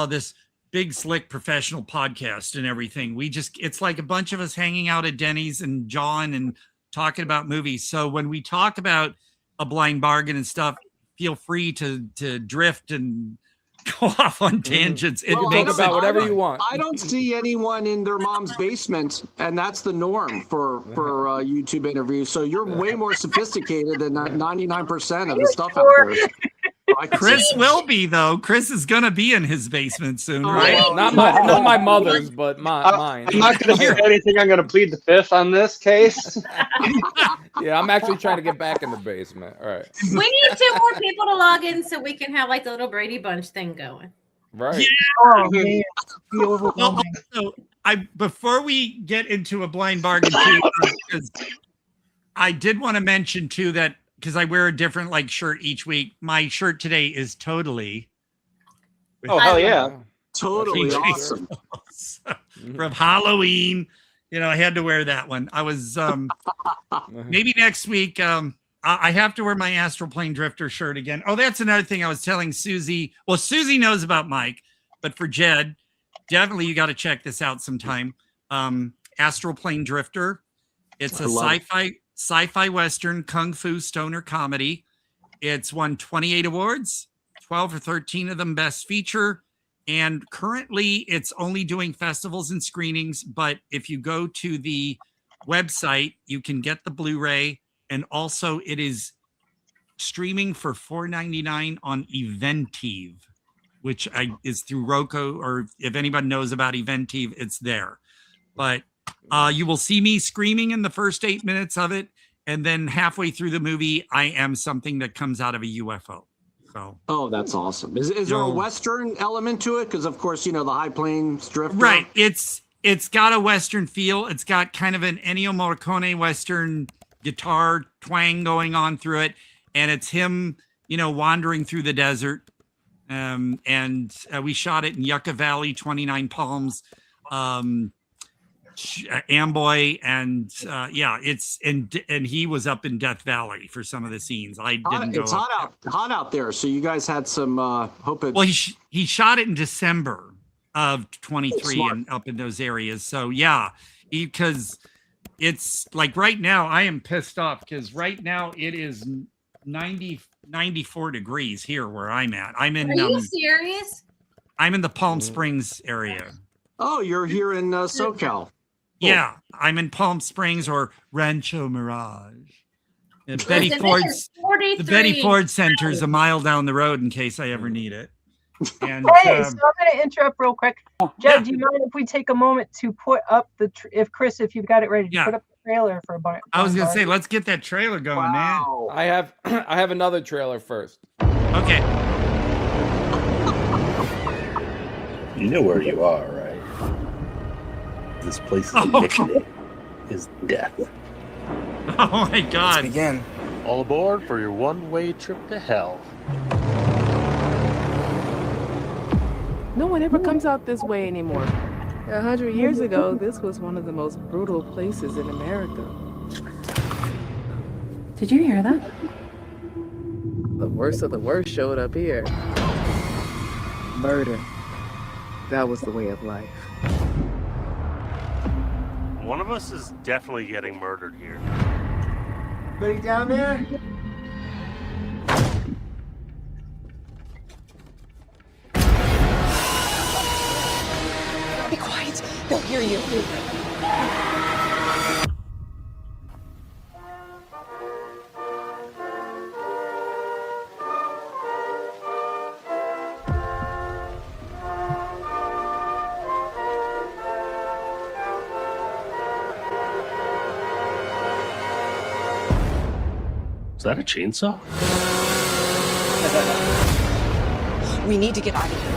this big slick professional podcast and everything. It's like a bunch of us hanging out at Denny's and John and talking about movies. So when we talk about A Blind Bargain and stuff, feel free to drift and go off on tangents. Think about whatever you want. I don't see anyone in their mom's basement, and that's the norm for YouTube interviews. So you're way more sophisticated than 99% of the stuff out there. Chris will be though. Chris is gonna be in his basement soon, right? Not my mother's, but mine. I'm not gonna say anything. I'm gonna plead the fifth on this case. Yeah, I'm actually trying to get back in the basement. All right. We need 2 more people to log in so we can have like the little Brady Bunch thing going. Right. Yeah. Oh, man. Well, also, before we get into A Blind Bargain too, because I did want to mention too that. Because I wear a different shirt each week. My shirt today is Totally. Oh hell yeah! Totally awesome. From Halloween, I had to wear that one. I was maybe next week. I have to wear my Astral Plane Drifter shirt again. Oh, that's another thing I was telling Suzy. Well, Suzy knows about Mike, but for Jed, definitely you got to check this out sometime. Astral Plane Drifter. It's a sci-fi western kung fu stoner comedy. It's won 28 awards, 12 or 13 of them best feature, And currently it's only doing festivals and screenings, but if you go to the website, you can get the Blu-ray, and also it is streaming for $4.99 on Eventive, which is through Roku, or if anybody knows about Eventive, it's there. But you will see me screaming in the first 8 minutes of it, and then halfway through the movie, I am something that comes out of a UFO. So. Oh, that's awesome. Is there a Western element to it? Because of course, you know, the High Plains Drifter. Right. It's got a Western feel. It's got kind of an Ennio Morricone Western guitar twang going on through it, and it's him, you know, wandering through the desert. And we shot it in Yucca Valley, 29 Palms, Amboy, and yeah, it's and he was up in Death Valley for some of the scenes. I didn't go. It's hot out there, so you guys had some hope. Well, he shot it in December of 23 and up in those areas. So yeah, because it's like right now I am pissed off because right now it is 94 degrees here where I'm at. I'm in. Are you serious? I'm in the Palm Springs area. Oh, you're here in SoCal. Yeah, I'm in Palm Springs or Rancho Mirage. The Betty Ford Center is a mile down the road in case I ever need it. And, hey, so I'm going to interrupt real quick. Jed, do you mind if we take a moment to put up the Chris, if you've got it ready, to put up the trailer for a bunch? I was going to say, let's get that trailer going, man. I have another trailer first. Okay. You know where you are, right? This place is addiction. Is death. Oh my God. Let's begin. All aboard for your one-way trip to hell. No one ever comes out this way anymore. 100 years ago, this was one of the most brutal places in America. Did you hear that? The worst of the worst showed up here. Murder. That was the way of life. One of us is definitely getting murdered here. Anybody down there? Be quiet. They'll hear you. Is that a chainsaw? We need to get out of here.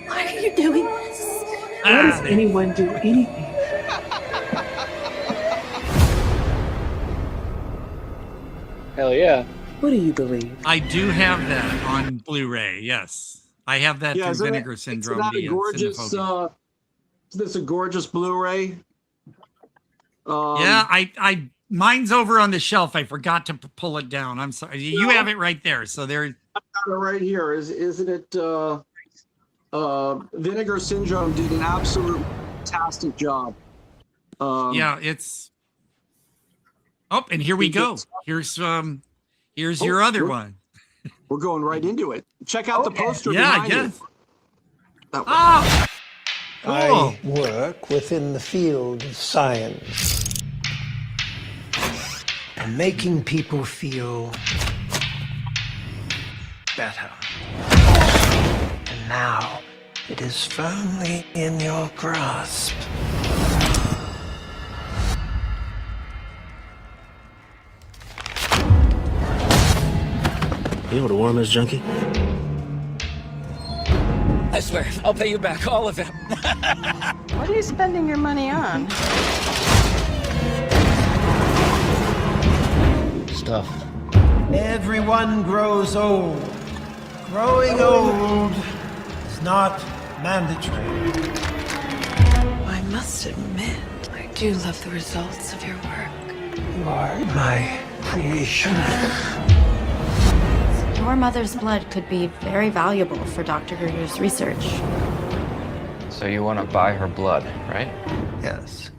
Why are you doing this? Why does anyone do anything? Hell yeah. What do you believe? I do have that on Blu-ray. Yes, I have that through Vinegar Syndrome. Isn't that a gorgeous? Is this a gorgeous Blu-ray? Yeah, I mine's over on the shelf. I forgot to pull it down. I'm sorry. You have it right there. So there. I've got it right here. Isn't it? Vinegar Syndrome did an absolute fantastic job. Yeah, it's. Oh, and here we go. Here's your other one. We're going right into it. Check out the poster. Yeah, behind yes. You. Oh, cool. I work within the field of science. And making people feel better. And now it is firmly in your grasp. You know what a worm is, junkie? I swear, I'll pay you back all of it. What are you spending your money on? Stuff. Everyone grows old. Growing old is not mandatory. I must admit, I do love the results of your work. You are my creation. Your mother's blood could be very valuable for Dr. Gruger's research. So you want to buy her blood, right? Yes.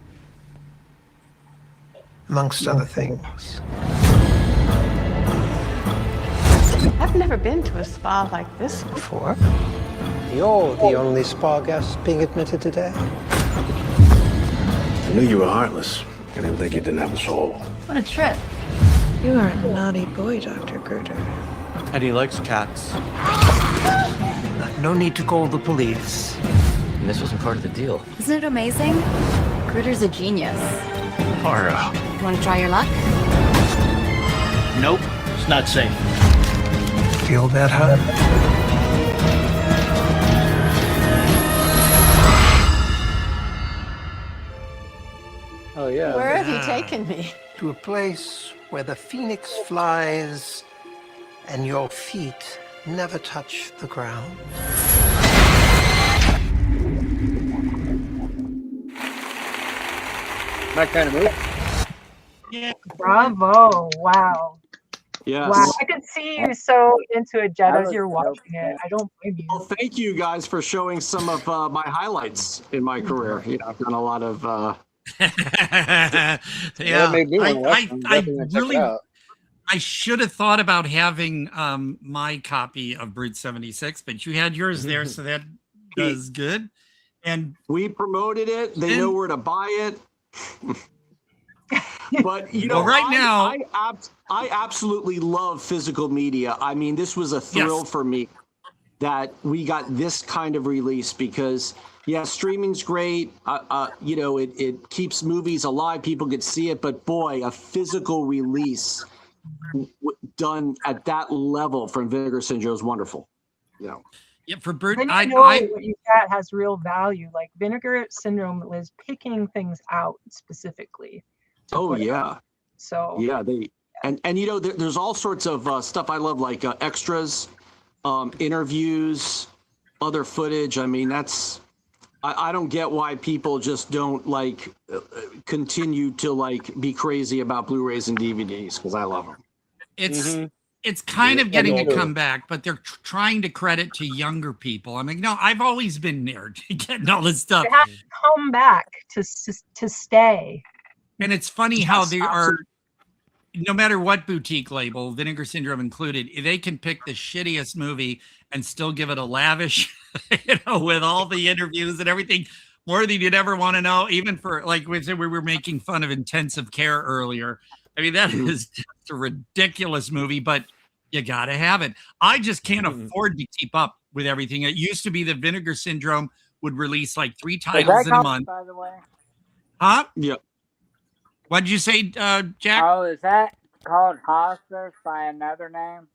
Amongst other things. That I've never been to a spa like this before. You're the only spa guest being admitted today. I knew you were heartless. I didn't think you didn't have a soul. What a trip. You are a naughty boy, Dr. Gruder. And he likes cats. No need to call the police. And this wasn't part of the deal. Isn't it amazing? Gruder's a genius. Mara. You want to try your luck? Nope, it's not safe. Feel that hurt? Oh yeah. Where have you taken me? To a place where the phoenix flies and your feet never touch the ground. That kind of movie. Yeah. Bravo! Wow. Yes. Wow, I could see you so into it, Jed, as you're watching it. I don't blame you. Well, thank you guys for showing some of my highlights in my career. You know, I've done a lot of. Yeah, I really. I should have thought about having my copy of Brute 76, but you had yours there, so that does good. And we promoted it. They know where to buy it. But you know, now I absolutely love physical media. I mean, this was a thrill for me that we got this kind of release because streaming's great. You know, it keeps movies alive. People could see it, but boy, a physical release done at that level from Vinegar Syndrome is wonderful. You know. Yeah, for Brute, Then you know what you got has real value. Like Vinegar Syndrome was picking things out specifically. Oh yeah. So yeah, and you know there's all sorts of stuff I love, like extras, interviews, other footage. I mean, that's I don't get why people just don't like continue to like be crazy about Blu-rays and DVDs, because I love them. It's kind of getting a comeback, but they're trying to credit to younger people. I mean, no, I've always been there to getting all this stuff. They have to come back to stay. And it's funny how they are, no matter what boutique label, Vinegar Syndrome included, they can pick the shittiest movie and still give it a lavish, you know, with all the interviews and everything, more than you'd ever want to know. Even for, like we said, we were making fun of Intensive Care earlier. I mean, that is just a ridiculous movie, but you got to have it. I just can't afford to keep up with everything. It used to be that Vinegar Syndrome would release like 3 titles in a month. By the way? Huh? Yeah. What did you say, Jack? Oh, is that called Hospice by another name?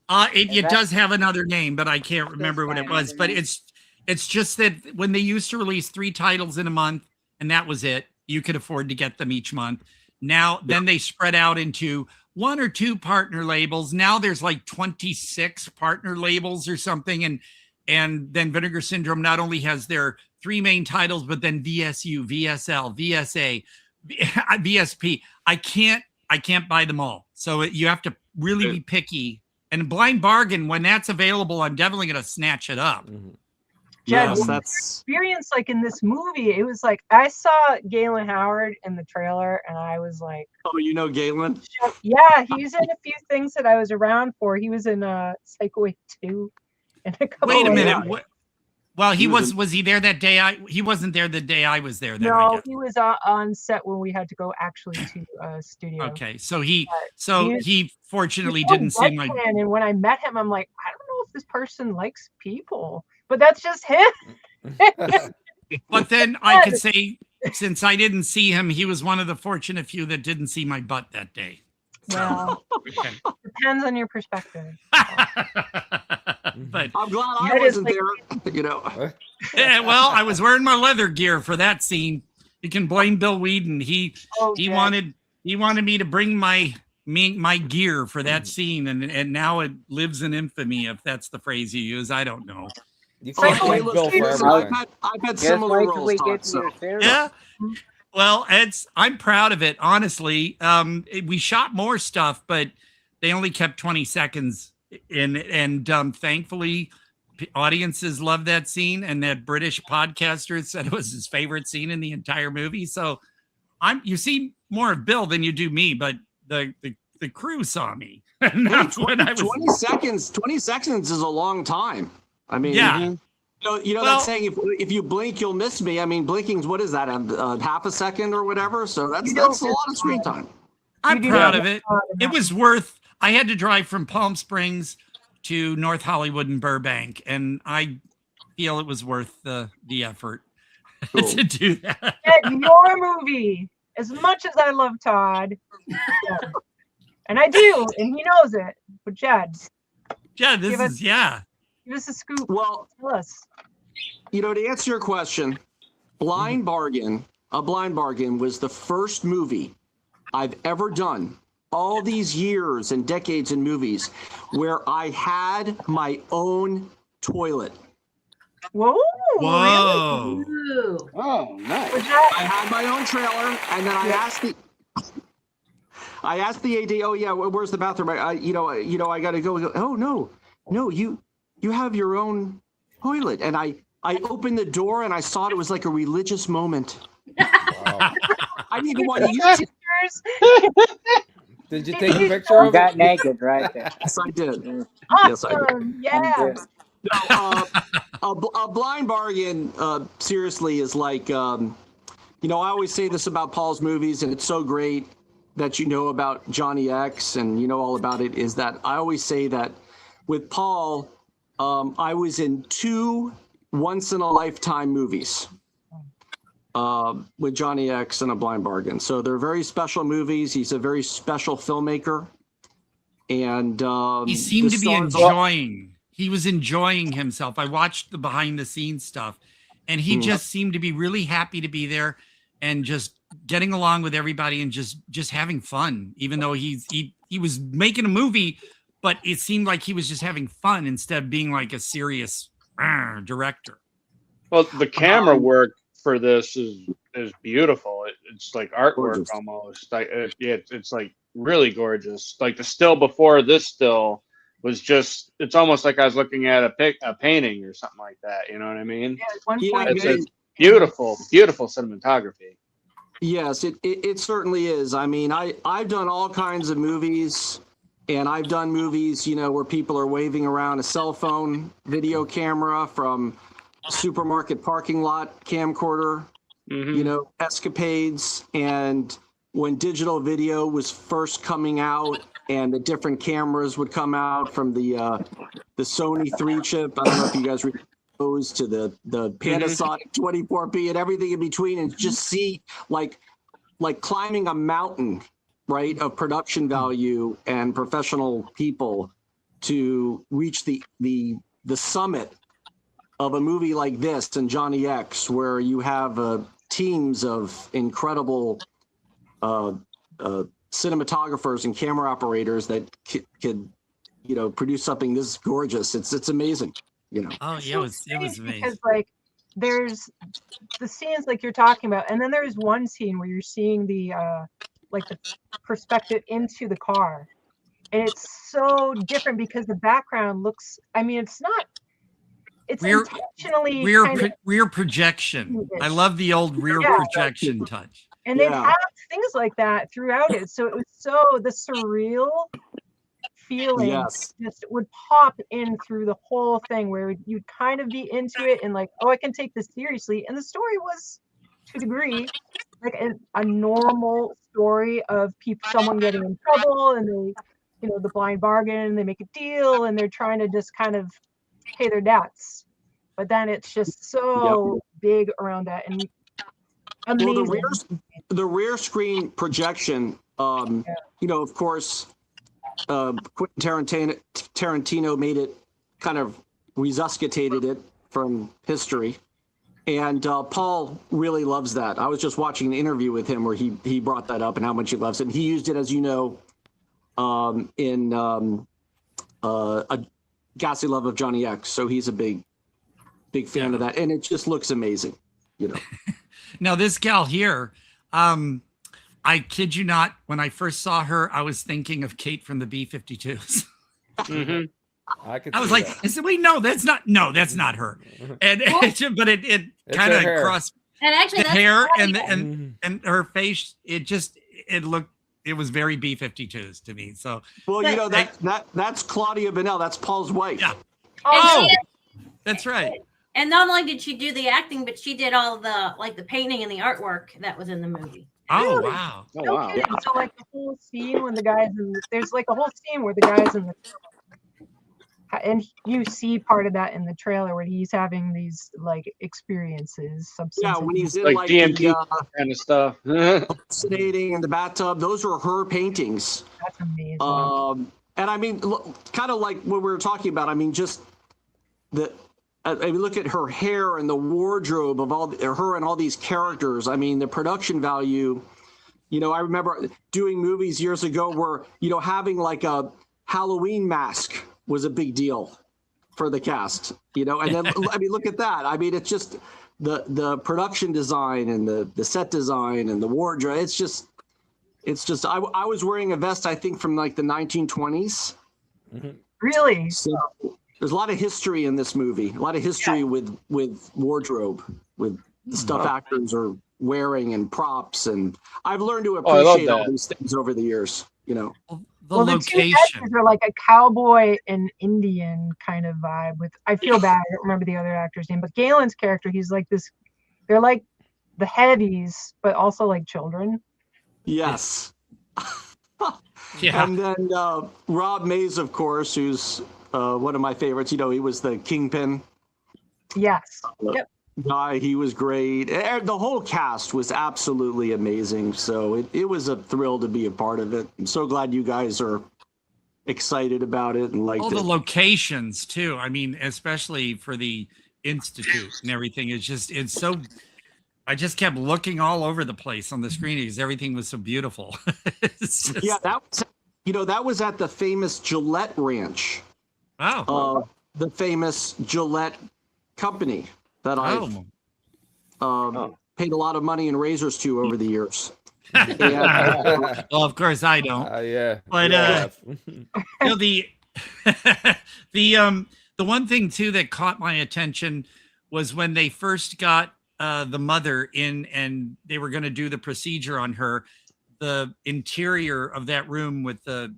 It does have another name, but I can't remember what it was. But it's just that when they used to release 3 titles in a month, and that was it, you could afford to get them each month. Now, then they spread out into 1 or 2 partner labels. Now there's like 26 partner labels or something, and then Vinegar Syndrome not only has their 3 main titles, but then VSU, VSL, VSA, VSP. I can't buy them all. So you have to really be picky. And Blind Bargain, when that's available, I'm definitely going to snatch it up. Jed, experience like in this movie, it was like I saw Galen Howard in the trailer, and I was like, "Oh, you know Galen? Yeah, he's in a few things that I was around for. He was in Psycho 2, and a couple. Wait a minute. Well, he was he there that day? He wasn't there the day I was there. No, he was on set when we had to go actually to studio. Okay, so he fortunately didn't see my. And when I met him, I'm like, I don't know if this person likes people, but that's just him. But then I could say, since I didn't see him, he was one of the fortunate few that didn't see my butt that day. Well, depends on your perspective. But I'm glad I wasn't there, you know. Yeah, well, I was wearing my leather gear for that scene. You can blame Bill Whedon. He wanted me to bring my gear for that scene, and now it lives in infamy, if that's the phrase you use. I don't know. You can't blame Bill for everything. I've had similar roles. Yeah. Well, I'm proud of it, honestly. We shot more stuff, but they only kept 20 seconds in, and thankfully, audiences loved that scene, and that British podcaster said it was his favorite scene in the entire movie. So you see more of Bill than you do me, but the the crew saw me. And that's when I was 20 seconds is a long time. I mean, yeah. You know that saying, if you blink, you'll miss me. I mean, blinking's, what is that, half a second or whatever? So that's a lot of screen time. I'm proud of it. It was worth, I had to drive from Palm Springs to North Hollywood and Burbank, and I feel it was worth the effort to do that. Your movie, as much as I love Todd, and I do, and he knows it, but Jed, this is, give us a scoop. Well, tell us. You know, to answer your question, Blind Bargain was the first movie I've ever done, all these years and decades in movies, where I had my own toilet. Whoa! Whoa! Really? Oh, nice. I had my own trailer, and then I asked the AD, "Oh yeah, where's the bathroom?" I got to go. Oh no, you have your own toilet, and I opened the door and I saw it was like a religious moment. Wow. I didn't even want to use it. Did you take a picture of it? Got naked right there. Yes, I did. Awesome. Yes, I did. Yeah. No, a Blind Bargain, seriously, is like, I always say this about Paul's movies, and it's so great that you know about Johnny X and you know all about it, is that I always say that with Paul, I was in 2 once-in-a-lifetime movies with Johnny X and A Blind Bargain. So they're very special movies. He's a very special filmmaker. And he seemed to be enjoying. He was enjoying himself. I watched the behind-the-scenes stuff, and he just seemed to be really happy to be there and just getting along with everybody and just having fun, even though he was making a movie, but it seemed like he was just having fun instead of being like a serious director. Well, the camera work for this is beautiful. It's like artwork Gorgeous. almost. Like it's like really gorgeous. Like the still before this still was just, it's almost like I was looking at a painting or something like that. You know what I mean? Yeah, it's beautiful cinematography. Yes, it certainly is. I mean, I've done all kinds of movies, and I've done movies, where people are waving around a cell phone video camera from a supermarket parking lot camcorder, escapades. And when digital video was first coming out and the different cameras would come out from the Sony 3 chip, I don't know if you guys remember those, to the Panasonic 24p and everything in between, and just see like climbing a mountain, right, of production value and professional people to reach the summit of a movie like this and Johnny X, where you have teams of incredible cinematographers and camera operators that could produce something this gorgeous. It's amazing. Oh yeah, it was amazing. Because there's the scenes like you're talking about, and then there's one scene where you're seeing the the perspective into the car, and it's so different because the background looks, it's intentionally rear projection. I love the old rear projection touch. And they have things like that throughout it, so it was the surreal feeling just would pop in through the whole thing, where you'd kind of be into it and like, oh, I can take this seriously. And the story was, to a degree, like a normal story of someone getting in trouble, and they, the Blind Bargain, they make a deal, and they're trying to just kind of pay their debts. But then it's just so big around that, and amazing. Well, the rear screen projection, of course, Quentin Tarantino made it, kind of resuscitated it from history, and Paul really loves that. I was just watching an interview with him where he brought that up and how much he loves it. And he used it, as you know, in A Ghastly Love of Johnny X. So he's a big fan of that, and it just looks amazing. Now this gal here, I kid you not, when I first saw her, I was thinking of Kate from the B-52s. I was like, wait, no, that's not her. And but it kind of crossed and actually the hair and her face. It looked it was very B-52s to me. So well, you know that's Claudia Bunnell. That's Paul's wife. Yeah. Oh, that's right. And not only did she do the acting, but she did all the the painting and the artwork that was in the movie. Oh Really? wow! Oh wow! So like the whole scene when the guys there's like a whole scene where the guys in the and you see part of that in the trailer where he's having these like experiences. Yeah, when he's in like DMT kind of stuff. Hallucinating in the bathtub. Those are her paintings. That's amazing. And I mean, kind of like what we were talking about. I mean, just I mean, look at her hair and the wardrobe of her and all these characters. I mean, the production value. You know, I remember doing movies years ago where having like a Halloween mask was a big deal for the cast. And then I mean, look at that. I mean, it's just the production design and the set design and the wardrobe. It's just. I was wearing a vest, I think, from like the 1920s. Mm-hmm. Really? So there's a lot of history in this movie. A lot of history with wardrobe, with the stuff actors are wearing and props. And I've learned to appreciate all these things over the years. The location. The two actors are like a cowboy and Indian kind of vibe. I feel bad. I don't remember the other actor's name, but Galen's character, he's like this. They're like the heavies, but also like children. Yes. Yeah. And then Rob Mays, of course, who's one of my favorites. He was the Kingpin. Yes. Yep. Guy, he was great. The whole cast was absolutely amazing. So it was a thrill to be a part of it. I'm so glad you guys are excited about it and liked it. All the locations too. I mean, especially for the Institute and everything. It's so. I just kept looking all over the place on the screen because everything was so beautiful. Yeah, that was at the famous Gillette Ranch. Wow. The famous Gillette company that I've paid a lot of money in razors to over the years. Well, of course I don't. Yeah. But the one thing too that caught my attention was when they first got the mother in and they were going to do the procedure on her, the interior of that room with the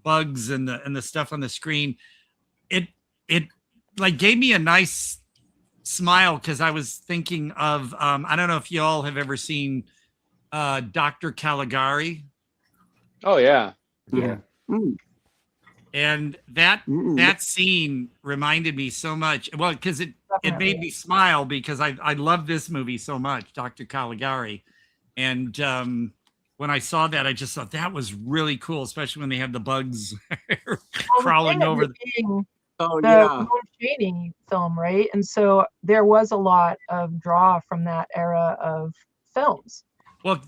bugs and the stuff on the screen, it like gave me a nice smile because I was thinking of I don't know if you all have ever seen Dr. Caligari. Oh yeah. And that scene reminded me so much. Well, because it made me smile because I love this movie so much, Dr. Caligari. And when I saw that, I just thought that was really cool, especially when they have the bugs crawling over. The Moon Shading film, right? And so there was a lot of draw from that era of films. Well,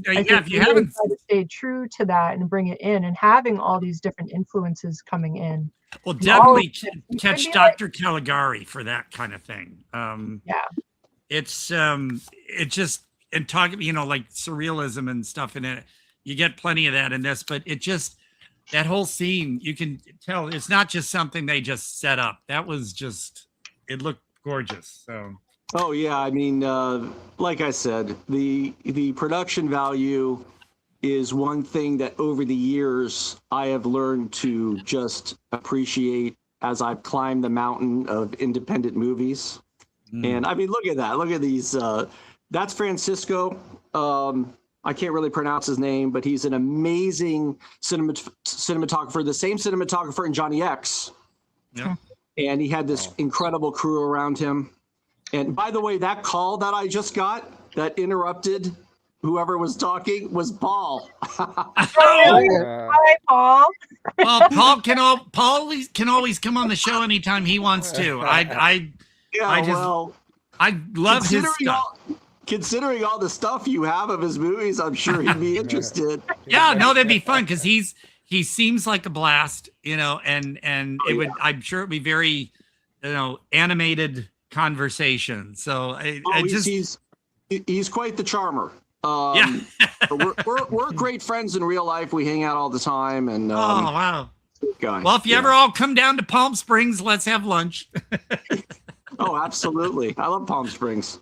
if you haven't stayed true to that and bring it in, and having all these different influences coming in. Well, definitely catch Dr. Caligari for that kind of thing. It's it just and talking, like surrealism and stuff in it. You get plenty of that in this, but it just that whole scene, you can tell it's not just something they just set up. That was just it looked gorgeous. So. Oh yeah, I mean, like I said, the production value is one thing that over the years I have learned to just appreciate as I've climbed the mountain of independent movies. And I mean, look at that. Look at these. That's Francisco. I can't really pronounce his name, but he's an amazing cinematographer, the same cinematographer in Johnny X. Yeah. And he had this incredible crew around him. And by the way, that call that I just got that interrupted whoever was talking was Paul. Hi, Paul. Well, Paul can always come on the show anytime he wants to. I love his stuff. Considering all the stuff you have of his movies, I'm sure he'd be interested. Yeah, no, that'd be fun because he seems like a blast, and I'm sure it'd be very, animated conversation. So he's quite the charmer. We're great friends in real life. We hang out all the time. And oh wow, guy. Well, if you ever all come down to Palm Springs, let's have lunch. Oh, absolutely. I love Palm Springs.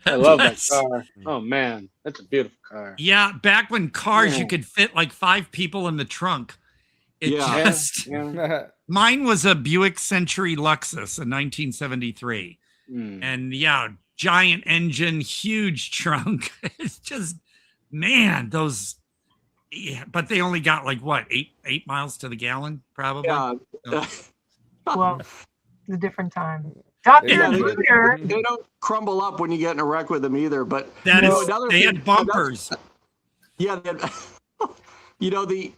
I love that car. Oh man, that's a beautiful car. Yeah, back when cars you Yeah. could fit like 5 people in the trunk. It Yeah. just mine was a Buick Century Lexus in 1973. And yeah, giant engine, huge trunk. It's just, man, those. Yeah, but they only got like what, 8 miles to the gallon, probably. Yeah. Well, it's a different time. Dr. Yeah, Gruder. they don't crumble up when you get in a wreck with them either. But That you know, is, another they thing- had bumpers. Yeah, they had, you know, the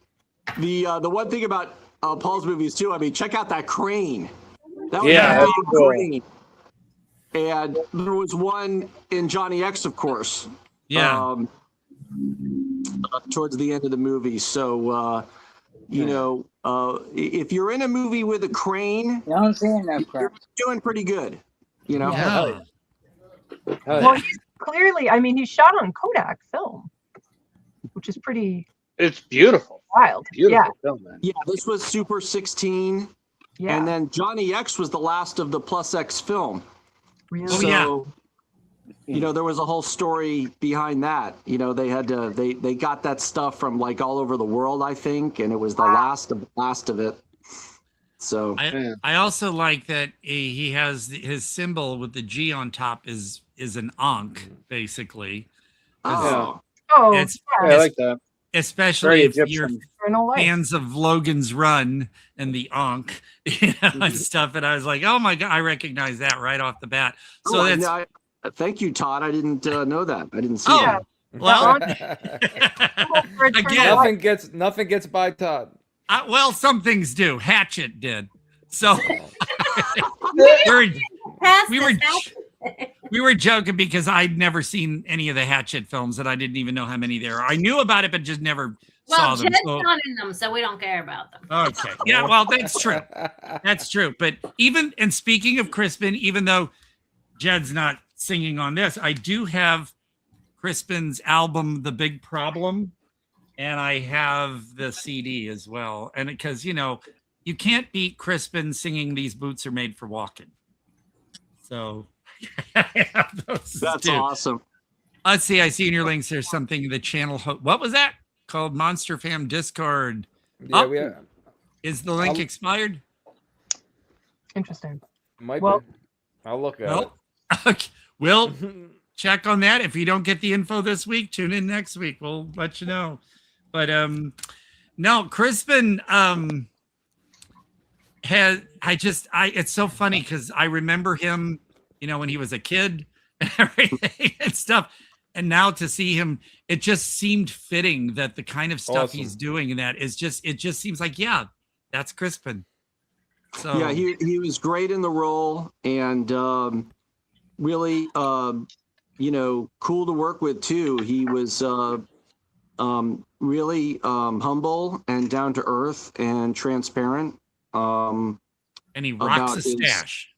one thing about Paul's movies too. I mean, check out that crane. That was Yeah, a that's big cool. crane. And there was one in Johnny X, of course. Yeah. Towards the end of the movie. So, you know, if you're in a movie with a crane, you're doing pretty good. You know. Yeah. Well, he's clearly, I mean, he's shot on Kodak film, which is pretty It's beautiful. wild. Beautiful film, man. Yeah, this was Super 16. Yeah. And then Johnny X was the last of the Plus X film. Really? Oh, So, yeah. you know, there was a whole story behind that. You know, they had to, they got that stuff from like all over the world, I think, and it was the last of it. So I also like that he has his symbol with the G on top is an ankh, basically. Oh. Oh, It's, Yeah, I like that. especially Very if Egyptian. you're fans of Logan's Run and the ankh, you know, and stuff. And I was like, oh my God, I recognize that right off the bat. So that's thank you, Todd. I didn't know that. I didn't see Oh, that. well, again, Nothing gets by Todd. well, some things do. Hatchet did. So we were joking because I'd never seen any of the Hatchet films, and I didn't even know how many there are. I knew about it, but just never saw Well, them. Jed's So- not in them, so we don't care about them. Okay. Yeah, well, that's true. That's true. But and speaking of Crispin, even though Jed's not singing on this, I do have Crispin's album, The Big Problem, and I have the CD as well. And because, you know, you can't beat Crispin singing These Boots Are Made for Walking. So I have those That's too. awesome. Let's see. I see in your links there's something in the channel. What was that called? Monster Fam Discord. Yeah, Oh, we have. is the link expired? Interesting. Might Well- be. I'll look at Well, okay. We'll check on that. If you don't get the info this week, tune in next week. We'll let you know. But no, Crispin it's so funny because I remember him, you know, when he was a kid and everything and stuff. And now to see him, it just seemed fitting that the kind of stuff Awesome. he's doing and that is just, it just seems like, yeah, that's Crispin. So Yeah, he was great in the role and really, you know, cool to work with too. He was really humble and down to earth and transparent. And he rocks about a his- stash.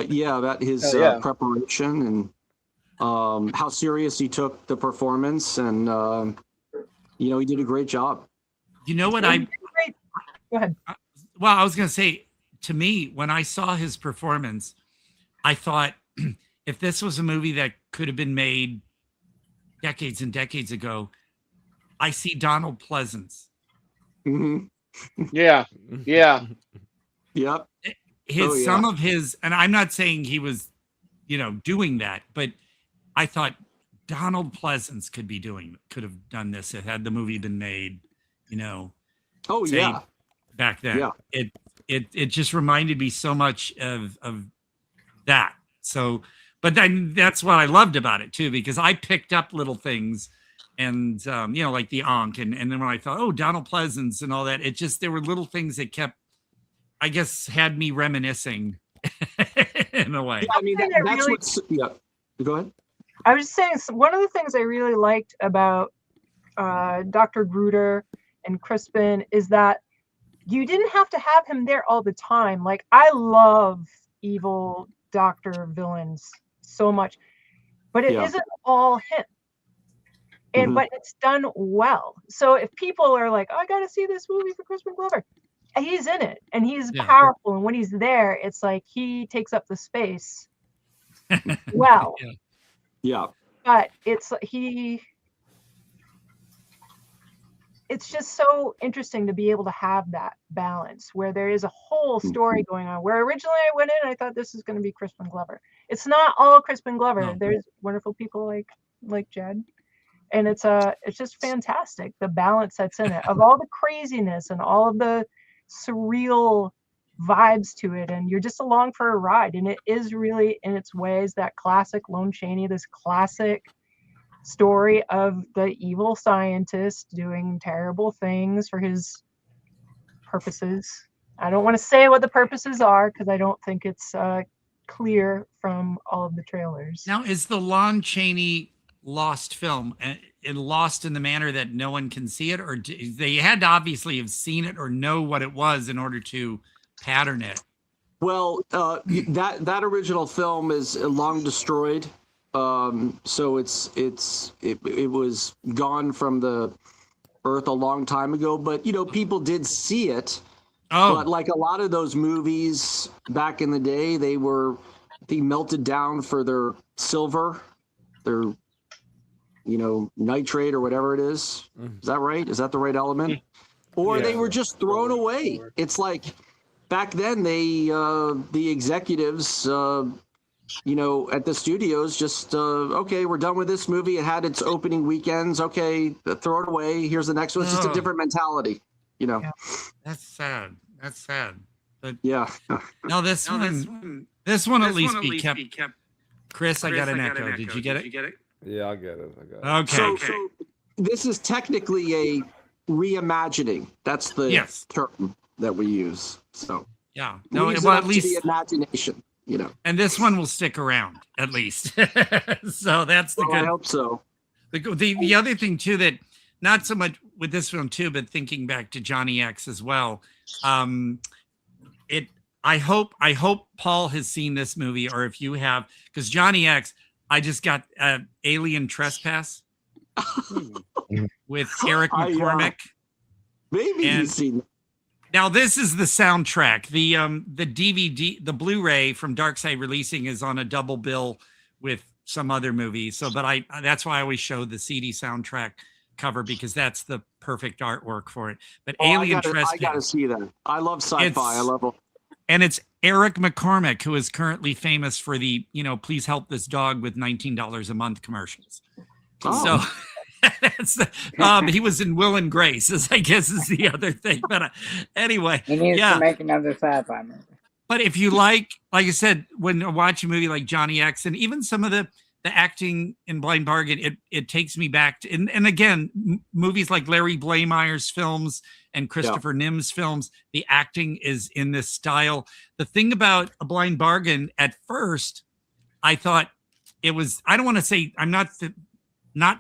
Yeah, about his Hell yeah. preparation and how serious he took the performance, and you know, he did a great job. You know what Go ahead. Well, I was going to say, to me, when I saw his performance, I thought, if this was a movie that could have been made decades and decades ago, I see Donald Pleasance. Yeah. Yeah. Yep. Some of his, and I'm not saying he was, you know, doing that, but I thought Donald Pleasance could have done this had the movie been made, you know. Oh say, yeah. Back then. Yeah. It just reminded me so much of that. So, but then that's what I loved about it too, because I picked up little things and, you know, like the Ankh. And then when I thought, oh, Donald Pleasance and all that, there were little things that kept, I guess, had me reminiscing in a way. I mean, that's what's, yeah. Go ahead. I was just saying, one of the things I really liked about Dr. Gruder and Crispin is that you didn't have to have him there all the time. Like, I love evil doctor villains so much, but it isn't all him. And but it's done well. So if people are like, oh, I got to see this movie for Crispin Glover, he's in it, and he's powerful, and when he's there, it's like he takes up the space. Well, yeah, but it's just so interesting to be able to have that balance where there is a whole story going on. Where originally I went in, I thought this is going to be Crispin Glover. It's not all Crispin Glover. No. There's wonderful people like Jed, and it's just fantastic, the balance that's in it of all the craziness and all of the surreal vibes to it, and you're just along for a ride. And it is really, in its ways, that classic Lon Chaney, this classic story of the evil scientist doing terrible things for his purposes. I don't want to say what the purposes are because I don't think it's clear from all of the trailers. Now, is the Lon Chaney lost film and lost in the manner that no one can see it, or they had to obviously have seen it or know what it was in order to pattern it? Well, that original film is long destroyed. So it was gone from the earth a long time ago, but people did see it. But like a lot of those movies back in the day, they melted down for their silver, their nitrate or whatever it is. Is that right? Is that the right element? Or they were just thrown away. It's like back then the executives at the studios just okay, we're done with this movie. It had its opening weekends. Okay, throw it away. Here's the next one. It's just a different mentality. That's sad. That's sad. But yeah. No, this one at least be kept. Chris, I got an echo. Did you get it? Yeah, I get it. Okay. So this is technically a reimagining. That's the term that we use. So yeah, no, well, at least the imagination. And this one will stick around at least. So that's the good. I hope so. The other thing too, that not so much with this film too, but thinking back to Johnny X as well. I hope Paul has seen this movie, or if you have, because Johnny X, I just got Alien Trespass with Eric McCormick. Maybe he's seen it. Now this is the soundtrack. The DVD, the Blu-ray from Dark Side Releasing is on a double bill with some other movie. So, but that's why I always show the CD soundtrack cover, because that's the perfect artwork for it. But Alien Trespass, I gotta see that. I love sci-fi. I love it. And it's Eric McCormick, who is currently famous for the, please help this dog with $19 a month commercials. So that's he was in Will and Grace, I guess is the other thing. But anyway, he needs to make another sci-fi movie. But if you like I said, when I watch a movie like Johnny X, and even some of the acting in Blind Bargain, it takes me back to, and again, movies like Larry Blameyer's films and Christopher Nim's films, the acting is in this style. The thing about A Blind Bargain, at first, I thought it was, I don't want to say, I'm not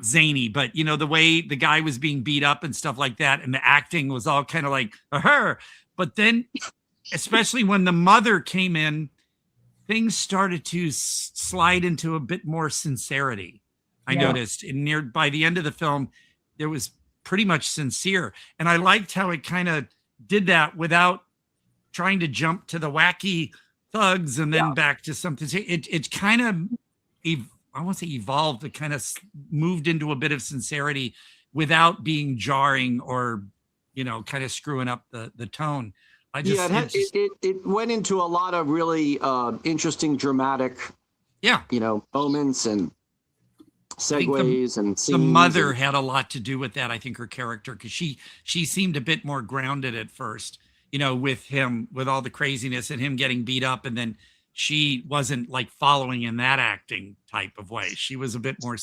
zany, but the way the guy was being beat up and stuff like that, and the acting was all kind of like, but then, especially when the mother came in, things started to slide into a bit more sincerity. I noticed, and by the end of the film, there was pretty much sincere. And I liked how it kind of did that without trying to jump to the wacky thugs and then back to something. It kind of, I won't say evolved, it kind of moved into a bit of sincerity without being jarring or, kind of screwing up the tone. It went into a lot of really interesting, dramatic, moments and segues and scenes. The mother had a lot to do with that. I think her character, because she seemed a bit more grounded at first, with him, with all the craziness and him getting beat up, and then she wasn't like following in that acting type of way. She was a bit more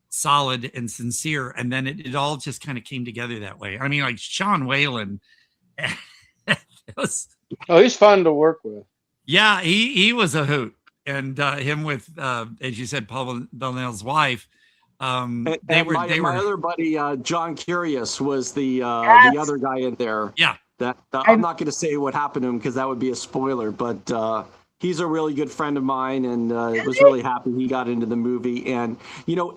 solid and sincere, and then it all just kind of came together that way. I mean, like Sean Whalen. He's fun to work with. Yeah, he was a hoot, and him with, as you said, Paul Bonnell's wife. My other buddy, John Curious, was the other guy in there. Yeah, I'm not going to say what happened to him because that would be a spoiler, but he's a really good friend of mine, and was really happy he got into the movie. And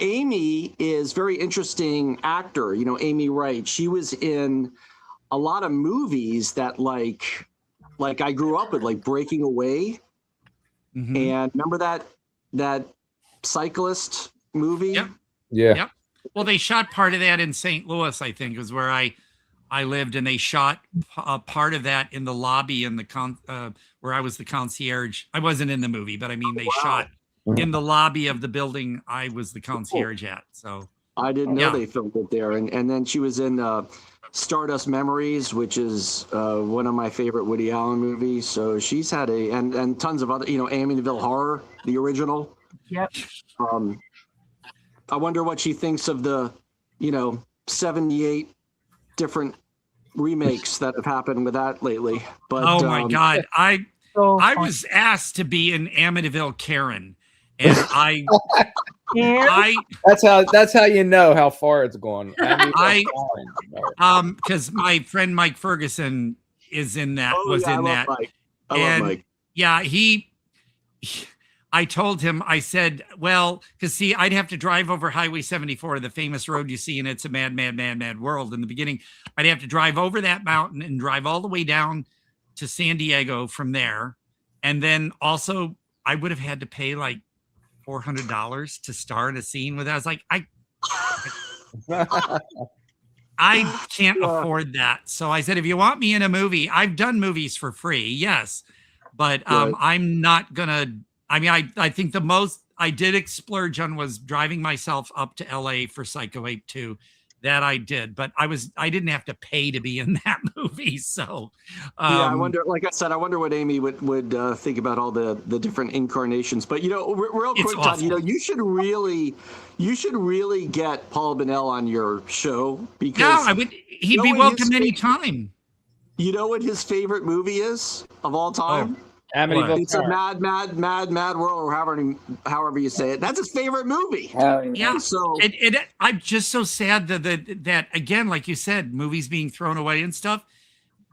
Amy is very interesting actor. Amy Wright. She was in a lot of movies that like I grew up with, like Breaking Away. And remember that cyclist movie? Yep. Yeah. Yep. Well, they shot part of that in St. Louis, I think, is where I lived, and they shot part of that in the lobby in the where I was the concierge. I wasn't in the movie, but I mean, they shot in the lobby of the building I was the concierge at. So I didn't know they filmed it there. And then she was in Stardust Memories, which is one of my favorite Woody Allen movies. So she's had and tons of other, Amityville Horror, the original. Yep. I wonder what she thinks of the, 78 different remakes that have happened with that lately. But oh my God, I was asked to be an Amityville Karen, and that's how you know how far it's gone. Because my friend Mike Ferguson is in that. I love Mike. Yeah, I told him, I said, well, because see, I'd have to drive over Highway 74, the famous road you see in It's a Mad, Mad, Mad, Mad World in the beginning. I'd have to drive over that mountain and drive all the way down to San Diego from there. And then also I would have had to pay like $400 to star in a scene with that. I was like, I can't afford that. So I said, if you want me in a movie, I've done movies for free. Yes. But I'm not gonna, I mean, I think the most I did splurge on was driving myself up to LA for Psycho 8 2. That I did, but I didn't have to pay to be in that movie. So I wonder, like I said, I wonder what Amy would think about all the different incarnations. But real quick, Todd, you should really get Paul Bunnell on your show, because I would. He'd be welcome anytime. You know what his favorite movie is of all time? It's a mad world, or however you say it. That's his favorite movie. Yeah. So I'm just so sad that again, like you said, movies being thrown away and stuff.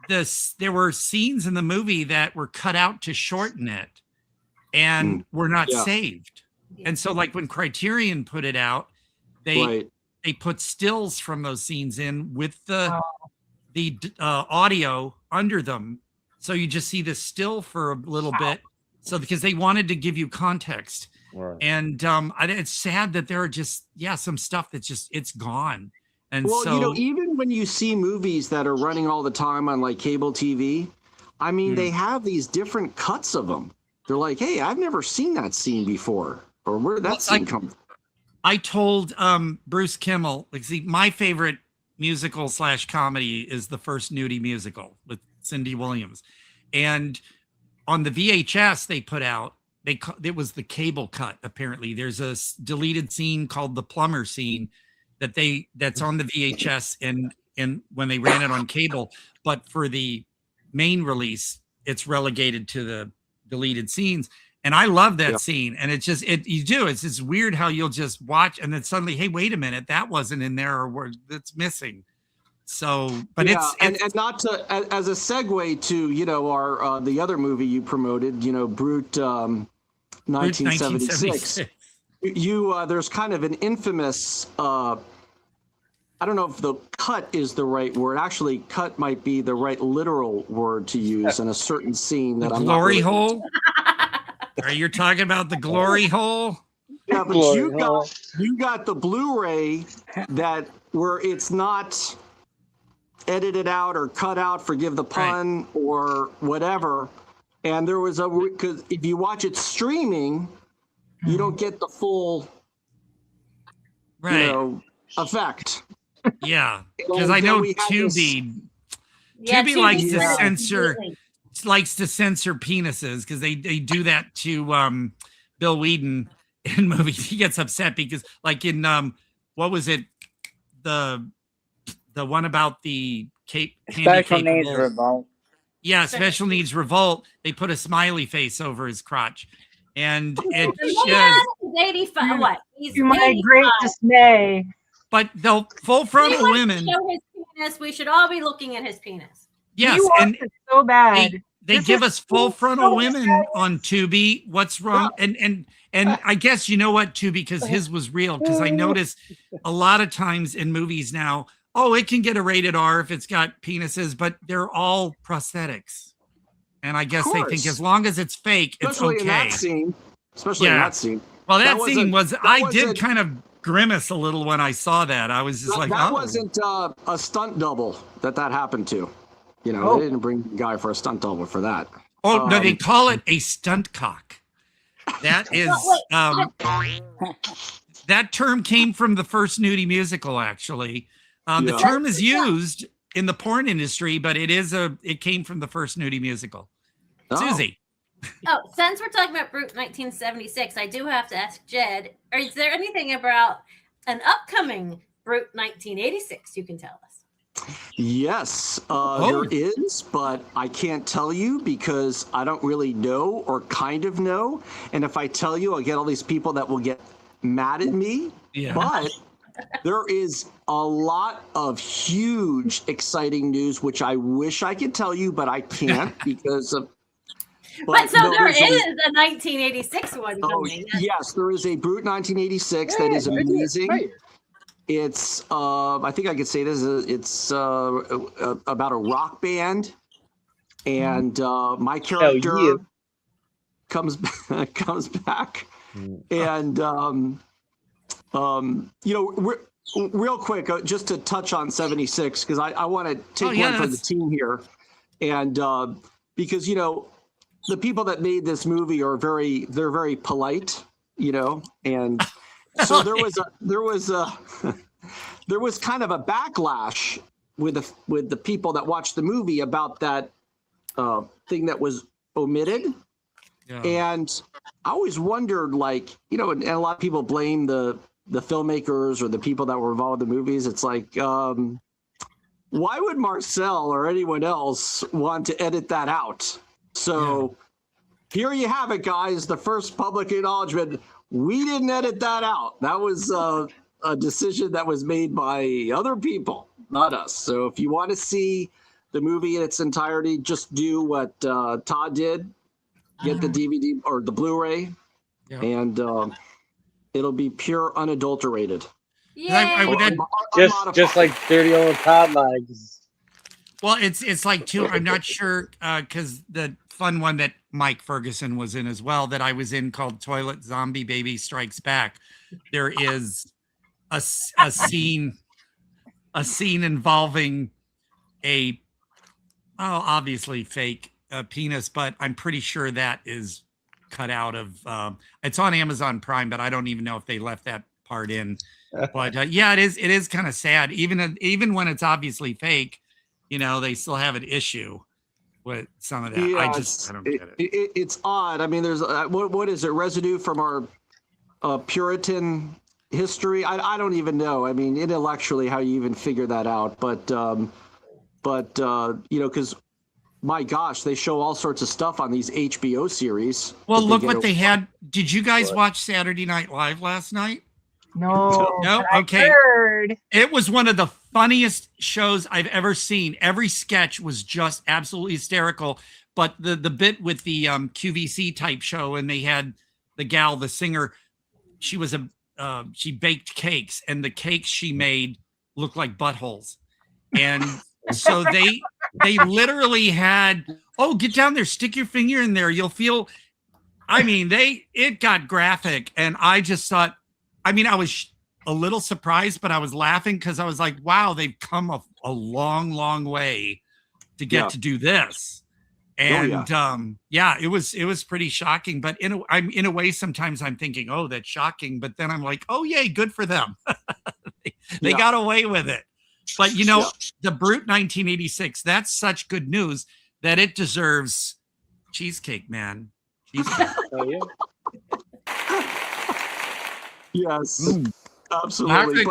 There were scenes in the movie that were cut out to shorten it, and were not saved. And so, like when Criterion put it out, they put stills from those scenes in with the audio under them. So you just see this still for a little bit. So because they wanted to give you context. Right. And it's sad that there are just, some stuff that's just, it's gone. And even when you see movies that are running all the time on like cable TV, I mean, they have these different cuts of them. They're like, hey, I've never seen that scene before. Or where did that scene come from? I told Bruce Kimmel, like, see, my favorite musical / comedy is the first nudie musical with Cindy Williams. And on the VHS they put out, it was the cable cut. Apparently there's a deleted scene called the plumber scene that's on the VHS and when they ran it on cable, but for the main release it's relegated to the deleted scenes. And I love that scene. And it's just it's just weird how you'll just watch and then suddenly, hey, wait a minute, that wasn't in there, or it's missing. So, but it's and not to as a segue to our the other movie you promoted, Brute 1976. There's kind of an infamous I don't know if the cut is the right word. Actually, cut might be the right literal word to use in a certain scene that glory hole. Are you talking about the glory hole? Yeah, but you got the Blu-ray that where it's not edited out or cut out, forgive the pun, or whatever. And there was because if you watch it streaming, you don't get the full effect. Yeah, because I know Tubi likes to censor penises, because they do that to Bill Whedon in movies. He gets upset because, like in what was it, the one about the Special Needs Revolt. Yeah, Special Needs Revolt. They put a smiley face over his crotch, and it he's 85. What? He's to my great dismay. But the full frontal women. Show his penis. We should all be looking at his penis. Yes, and so bad. They give us full frontal women on Tubi. What's wrong? And I guess you know what, Tubi, because his was real. Because I noticed a lot of times in movies now, oh, it can get a rated R if it's got penises, but they're all prosthetics. And I guess they think as long as it's fake, especially it's okay. in that scene. Especially in that scene. Well, that scene was, I did kind of grimace a little when I saw that. I was just like, that oh. wasn't a stunt double that happened to. You know, they didn't bring the guy for a stunt double for that. Oh, no, they call it a stunt cock. That is, that term came from the first nudie musical, actually. The term is used in the porn industry, but it came from the first nudie musical. Susie. Oh, since we're talking about Brute 1976, I do have to ask Jed, is there anything about an upcoming Brute 1986 you can tell us? Yes, there is, but I can't tell you because I don't really know or kind of know. And if I tell you, I'll get all these people that will get mad at me. Yeah. But there is a lot of huge, exciting news, which I wish I could tell you, but I can't because of. But so there is a 1986 one coming. Yes, there is a Brute 1986 that is amazing. It's, I think I could say this, it's about a rock band, and my character comes back, and you know, real quick, just to touch on 76, because I want to take one for the team here, and because you know, the people that made this movie are they're very polite, you know, and so there was kind of a backlash with the people that watched the movie about that thing that was omitted. Yeah. And I always wondered, like, you know, and a lot of people blame the filmmakers or the people that were involved in the movies. It's like, why would Marcel or anyone else want to edit that out? So here you have it, guys. The first public acknowledgement. We didn't edit that out. That was a decision that was made by other people, not us. So if you want to see the movie in its entirety, just do what Todd did. Get the DVD or the Blu-ray, and it'll be pure unadulterated. Just like dirty old Todd legs. Well, it's like too. I'm not sure because the fun one that Mike Ferguson was in as well that I was in called Toilet Zombie Baby Strikes Back. There is a scene involving obviously fake penis, but I'm pretty sure that is cut out of. It's on Amazon Prime, but I don't even know if they left that part in. But yeah, it is kind of sad. Even when it's obviously fake, you know, they still have an issue with some of that. Yeah, I don't get it. It's odd. I mean, there's what is it? Residue from our Puritan history. I don't even know. I mean, intellectually, how you even figure that out. But you know, because my gosh, they show all sorts of stuff on these HBO series. Well, look what they had. Did you guys watch Saturday Night Live last night? No. Okay. It was one of the funniest shows I've ever seen. Every sketch was just absolutely hysterical. But the bit with the QVC type show, and they had the gal, the singer, she was she baked cakes, and the cakes she made looked like buttholes. And so they literally had, get down there, stick your finger in there, you'll feel. I mean, it got graphic, and I just thought, I mean, I was a little surprised, but I was laughing because I was like, wow, they've come a long, long way to get to do this. And it was pretty shocking. But in a way, sometimes I'm thinking, oh, that's shocking. But then I'm like, oh, yay, good for them. they got away with it. But, you know, the Brute 1986, that's such good news that it deserves cheesecake, man. Cheesecake. Oh, yeah. Yes, absolutely.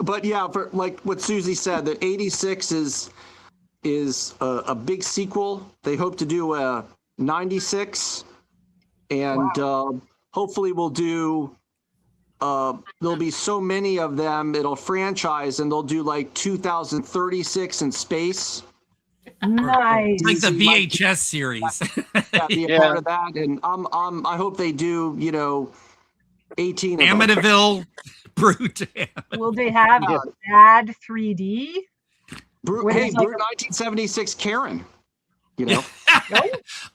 But yeah, for like what Susie said, the 86 is a big sequel. They hope to do a 96, and hopefully we'll do. There'll be so many of them. It'll franchise, and they'll do like 2036 in space. Nice. Like the VHS series. Be a part of that, and I hope they do. You know. 18. Amityville Brute. Will they have bad 3D? Hey, Brute 1976 Karen. You know,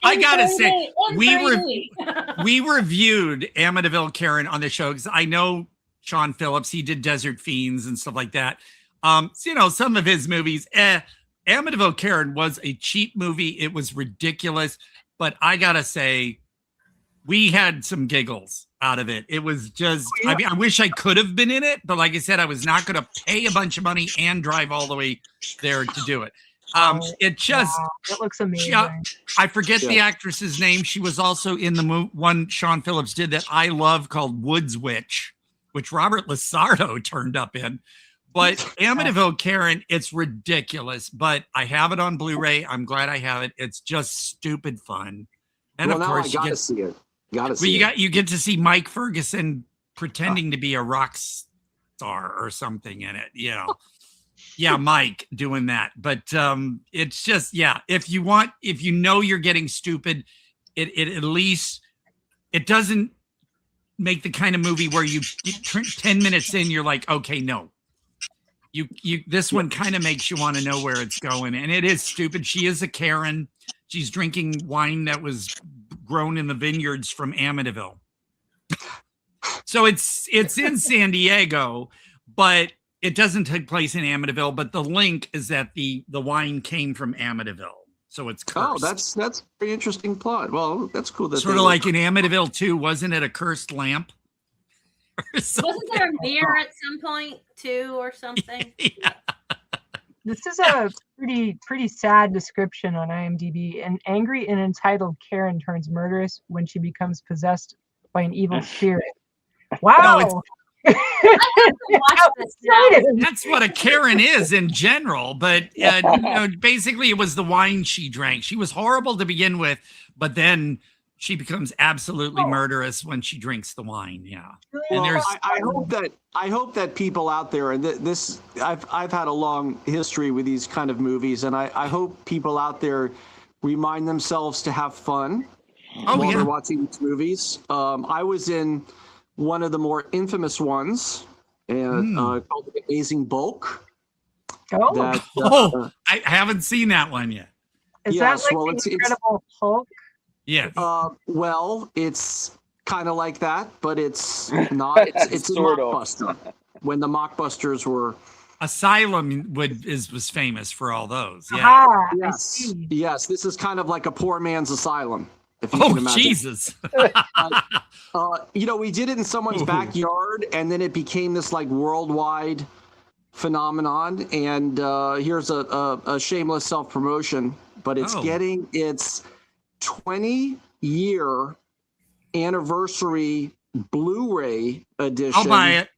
I gotta say, In we 3D. reviewed Amityville Karen on the show because I know Sean Phillips. He did Desert Fiends and stuff like that. So, you know, some of his movies. Amityville Karen was a cheap movie. It was ridiculous, but I gotta say, we had some giggles out of it. It was just, I mean, I wish I could have been in it, but like I said, I was not going to pay a bunch of money and drive all the way there to do it. It just, it looks amazing. I forget the actress's name. She was also in the one Sean Phillips did that I love called Woods Witch, which Robert Lasardo turned up in. But Amityville Karen, it's ridiculous, but I have it on Blu-ray. I'm glad I have it. It's just stupid fun. And well, of course, I gotta see it. You get to see Mike Ferguson pretending to be a rock star or something in it, you know. Yeah, Mike doing that. But it's just, if you know you're getting stupid, it at least, it doesn't make the kind of movie where you 10 minutes in, you're like, okay, no. This one kind of makes you want to know where it's going. And it is stupid. She is a Karen. She's drinking wine that was grown in the vineyards from Amityville. So it's in San Diego, but it doesn't take place in Amityville. But the link is that the wine came from Amityville. So it's cursed. Oh, that's a very interesting plot. Well, that's cool. That sort of like in Amityville 2, wasn't it a cursed lamp? Wasn't there a mirror at some point too, or something? This is a pretty sad description on IMDb. An angry and entitled Karen turns murderous when she becomes possessed by an evil spirit. Wow. I have to watch this now. That's what a Karen is in general, but you know, basically it was the wine she drank. She was horrible to begin with, but then she becomes absolutely murderous when she drinks the wine. Yeah. Well, and I hope that people out there, and this I've had a long history with these kind of movies, and I hope people out there remind themselves to have fun while they're watching these movies. I was in one of the more infamous ones, and called The Amazing Bulk. I haven't seen that one yet. Is that like the Incredible Hulk? Yeah. Well, it's kind of like that, but it's not. It's a mockbuster. When the mockbusters were. Asylum was famous for all those. Yeah. Yes. This is kind of like a poor man's asylum. If you can imagine. Jesus. You know, we did it in someone's backyard, and then it became this like worldwide phenomenon. And here's a shameless self-promotion, but it's getting its 20-year anniversary Blu-ray edition. I'll buy it.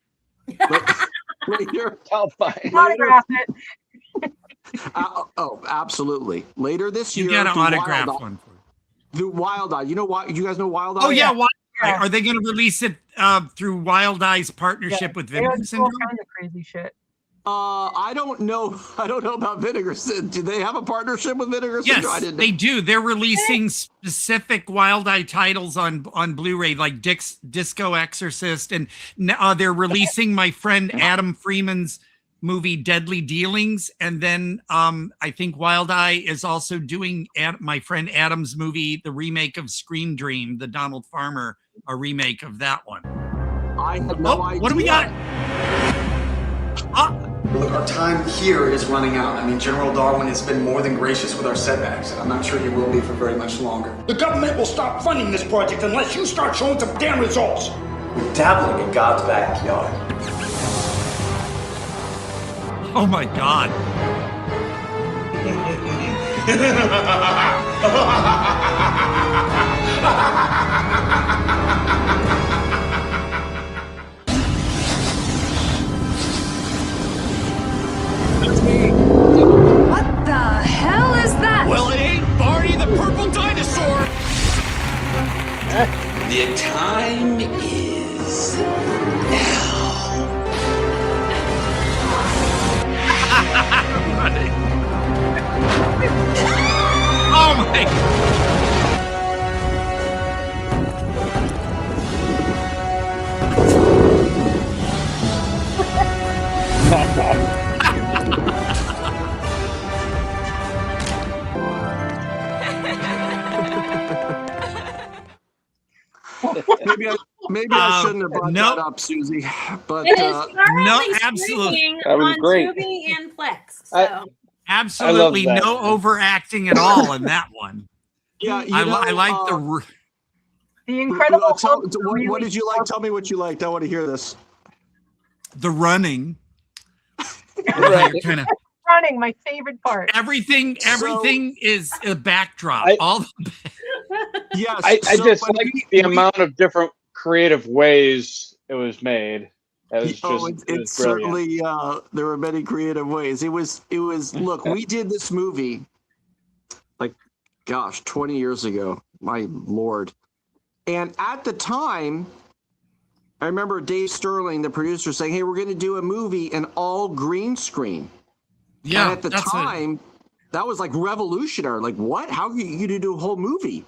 Later, I'll buy it. Autograph it. Oh, absolutely. Later this year. You got an autograph one for it. The Wild Eye. You know why? You guys know Wild Eye? Oh yeah, Wild Eye. Are they going to release it through Wild Eye's partnership with Vinegar Syndrome? All kinds of crazy shit. I don't know. I don't know about Vinegar Syndrome. Do they have a partnership with Vinegar Syndrome? Yes, they do. They're releasing specific Wild Eye titles on Blu-ray, like Disco Exorcist, and they're releasing my friend Adam Freeman's movie Deadly Dealings, and then I think Wild Eye is also doing my friend Adam's movie, the remake of Scream Dream, the Donald Farmer, a remake of that one. I have no idea. What do we got? Look, our time here is running out. I mean, General Darwin has been more than gracious with our setbacks, and I'm not sure he will be for very much longer. The government will stop funding this project unless you start showing some damn results. We're dabbling in God's backyard. Oh my God. What the hell is that? Well, it ain't Barney the Purple Dinosaur. The time is now. Oh my God. Maybe I shouldn't have brought that up, Susie. But It is currently no, absolutely. streaming That was on great. Tubi and Flex. So. Absolutely that. no overacting at all in that one. Yeah, I like the Incredible Hulk. What did you like? Tell me what you liked. I want to hear this. The running. Kind of running, my favorite part. Everything is a backdrop. Yes, I just like the amount of different creative ways it was made. It was just it's certainly there were many creative ways. It was look, we did this movie like 20 years ago. My Lord. And at the time, I remember Dave Sterling, the producer, saying, "Hey, we're going to do a movie in all green screen." Yeah. And at the time, that was like revolutionary. Like, what? How are you going to do a whole movie?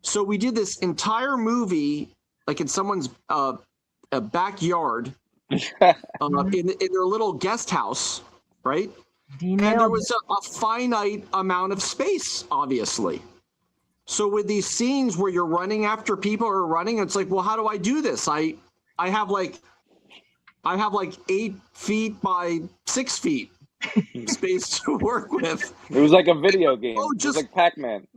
So we did this entire movie like in someone's backyard. In their little guest house, right? And there was a finite amount of space, obviously. So with these scenes where you're running after people or running, it's like, well, how do I do this? I have like 8 feet by 6 feet space to work with. It was like a video game. Oh, it was like Pac-Man.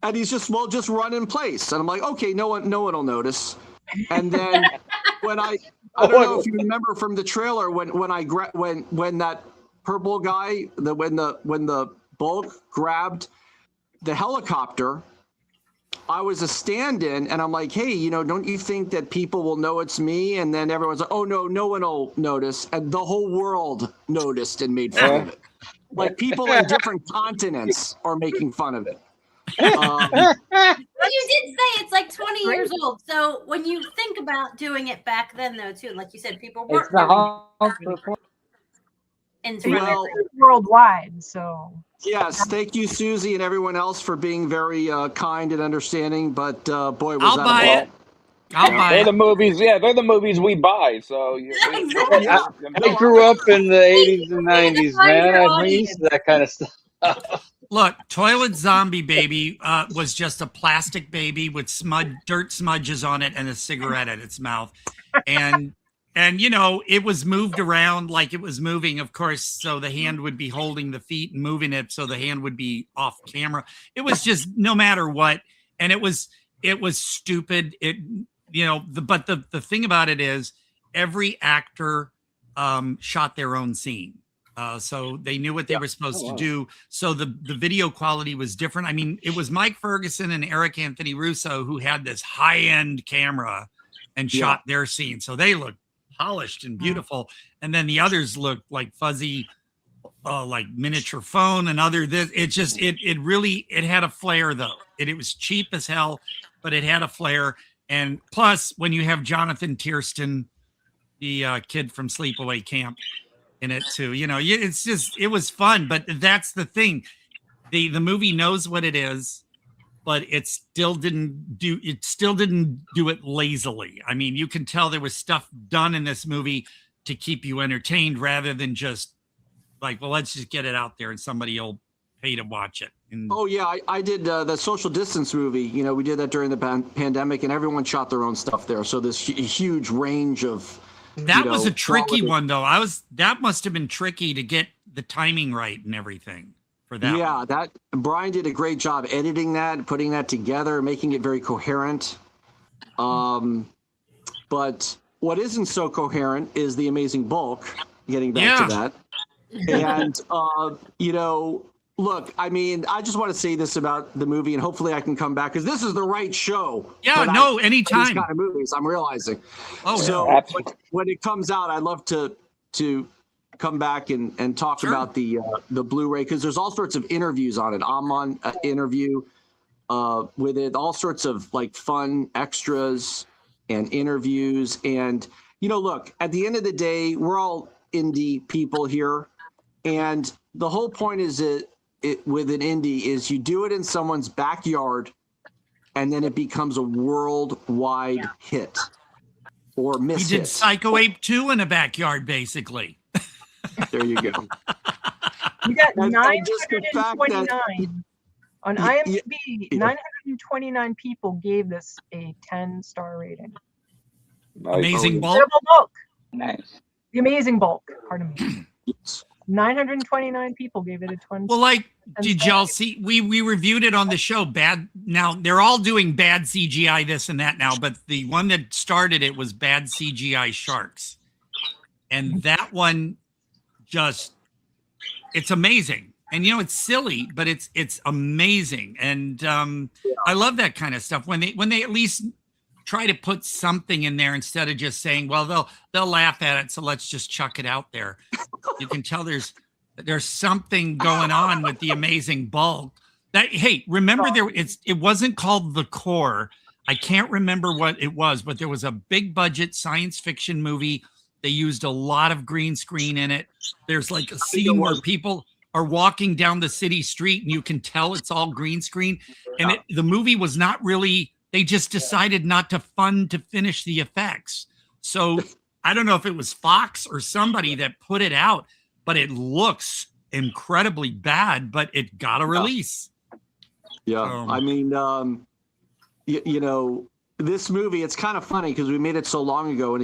And he's just run in place. And I'm like, okay, no one will notice. And then when I don't know if you remember from the trailer when that purple guy, when the Bulk grabbed the helicopter, I was a stand-in, and I'm like, hey, don't you think that people will know it's me? And then everyone's like, oh no one will notice, and the whole world noticed and made fun of it. Like people in different continents are making fun of it. Well, you did say it's like 20 years old. So when you think about doing it back then, though, too, like you said, people weren't worldwide. So yes, thank you, Susie, and everyone else for being very kind and understanding. But boy, was that a ball. I'll buy They're it. the movies. Yeah, they're the movies we buy. So I grew up in the 80s and 90s, man. I'm used to that kind of stuff. Look, Toilet Zombie Baby was just a plastic baby with dirt smudges on it and a cigarette in its mouth. And it was moved around like it was moving, of course, so the hand would be holding the feet and moving it so the hand would be off camera. It was just no matter what. And it was stupid. But the thing about it is every actor shot their own scene. So they knew what they were supposed to do. So the video quality was different. I mean, it was Mike Ferguson and Eric Anthony Russo who had this high-end camera and shot their scene. So they looked polished and beautiful. And then the others looked like fuzzy, like miniature phone and other this. It really had a flair though. It was cheap as hell, but it had a flair. And plus, when you have Jonathan Tiersten, the kid from Sleepaway Camp, in it too, it was fun. But that's the thing, the movie knows what it is, but it still didn't do it lazily. I mean, you can tell there was stuff done in this movie to keep you entertained rather than just like, well, let's just get it out there and somebody will pay to watch it. And I did the social distance movie. We did that during the pandemic, and everyone shot their own stuff there. So this huge range of that was a tricky one, though. That must have been tricky to get the timing right and everything for that. Yeah, that Brian did a great job editing that, putting that together, making it very coherent. But what isn't so coherent is the amazing Bulk. Getting back to that, and look, I mean, I just want to say this about the movie, and hopefully I can come back because this is the right show. Yeah, anytime. These kind of movies, I'm realizing. Oh, so when it comes out, I'd love to come back and talk about the Blu-ray because there's all sorts of interviews on it. I'm on an interview with it, all sorts of like fun extras and interviews. And look, at the end of the day, we're all indie people here, and the whole point is with an indie is you do it in someone's backyard and then it becomes a worldwide hit or miss hit. We did Psycho Ape 2 in a backyard, basically. There you go. You got 929. On IMDb, 929 people gave this a 10-star rating. Amazing bulk. Edible bulk. Nice. The amazing bulk. Pardon me. 929 people gave it a 20. Well, like, did y'all see? We reviewed it on the show. Bad. Now they're all doing bad CGI this and that now, but the one that started it was bad CGI sharks, and that one it's amazing. And you know, it's silly, but it's amazing, and I love that kind of stuff when they at least try to put something in there instead of just saying, well, they'll laugh at it, so let's just chuck it out there. You can tell there's something going on with the amazing bulk. That, hey, remember it wasn't called The Core. I can't remember what it was, but there was a big budget science fiction movie. They used a lot of green screen in it. There's like a scene where people are walking down the city street and you can tell it's all green screen. And the movie was not really, they just decided not to fund to finish the effects. So I don't know if it was Fox or somebody that put it out, but it looks incredibly bad, but it got a release. Yeah. I mean, you know, this movie, it's kind of funny because we made it so long ago and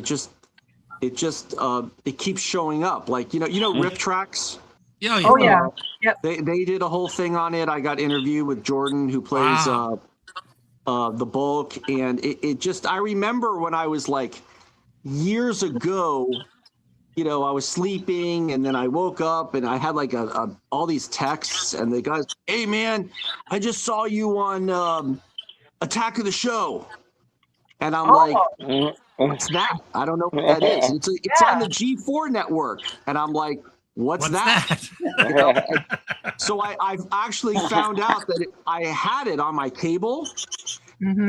it keeps showing up. Like, you know, Riff Tracks. Yeah. Oh yeah. Yep. They did a whole thing on it. I got interviewed with Jordan, who plays the bulk, and it just, I remember when I was like years ago, you know, I was sleeping and then I woke up and I had like all these texts, and the guys, hey man, I just saw you on Attack of the Show, and I'm like, what's that? I don't know what that is. It's on the G4 network, and I'm like, What's that? You know? So I've actually found out that I had it on my cable, and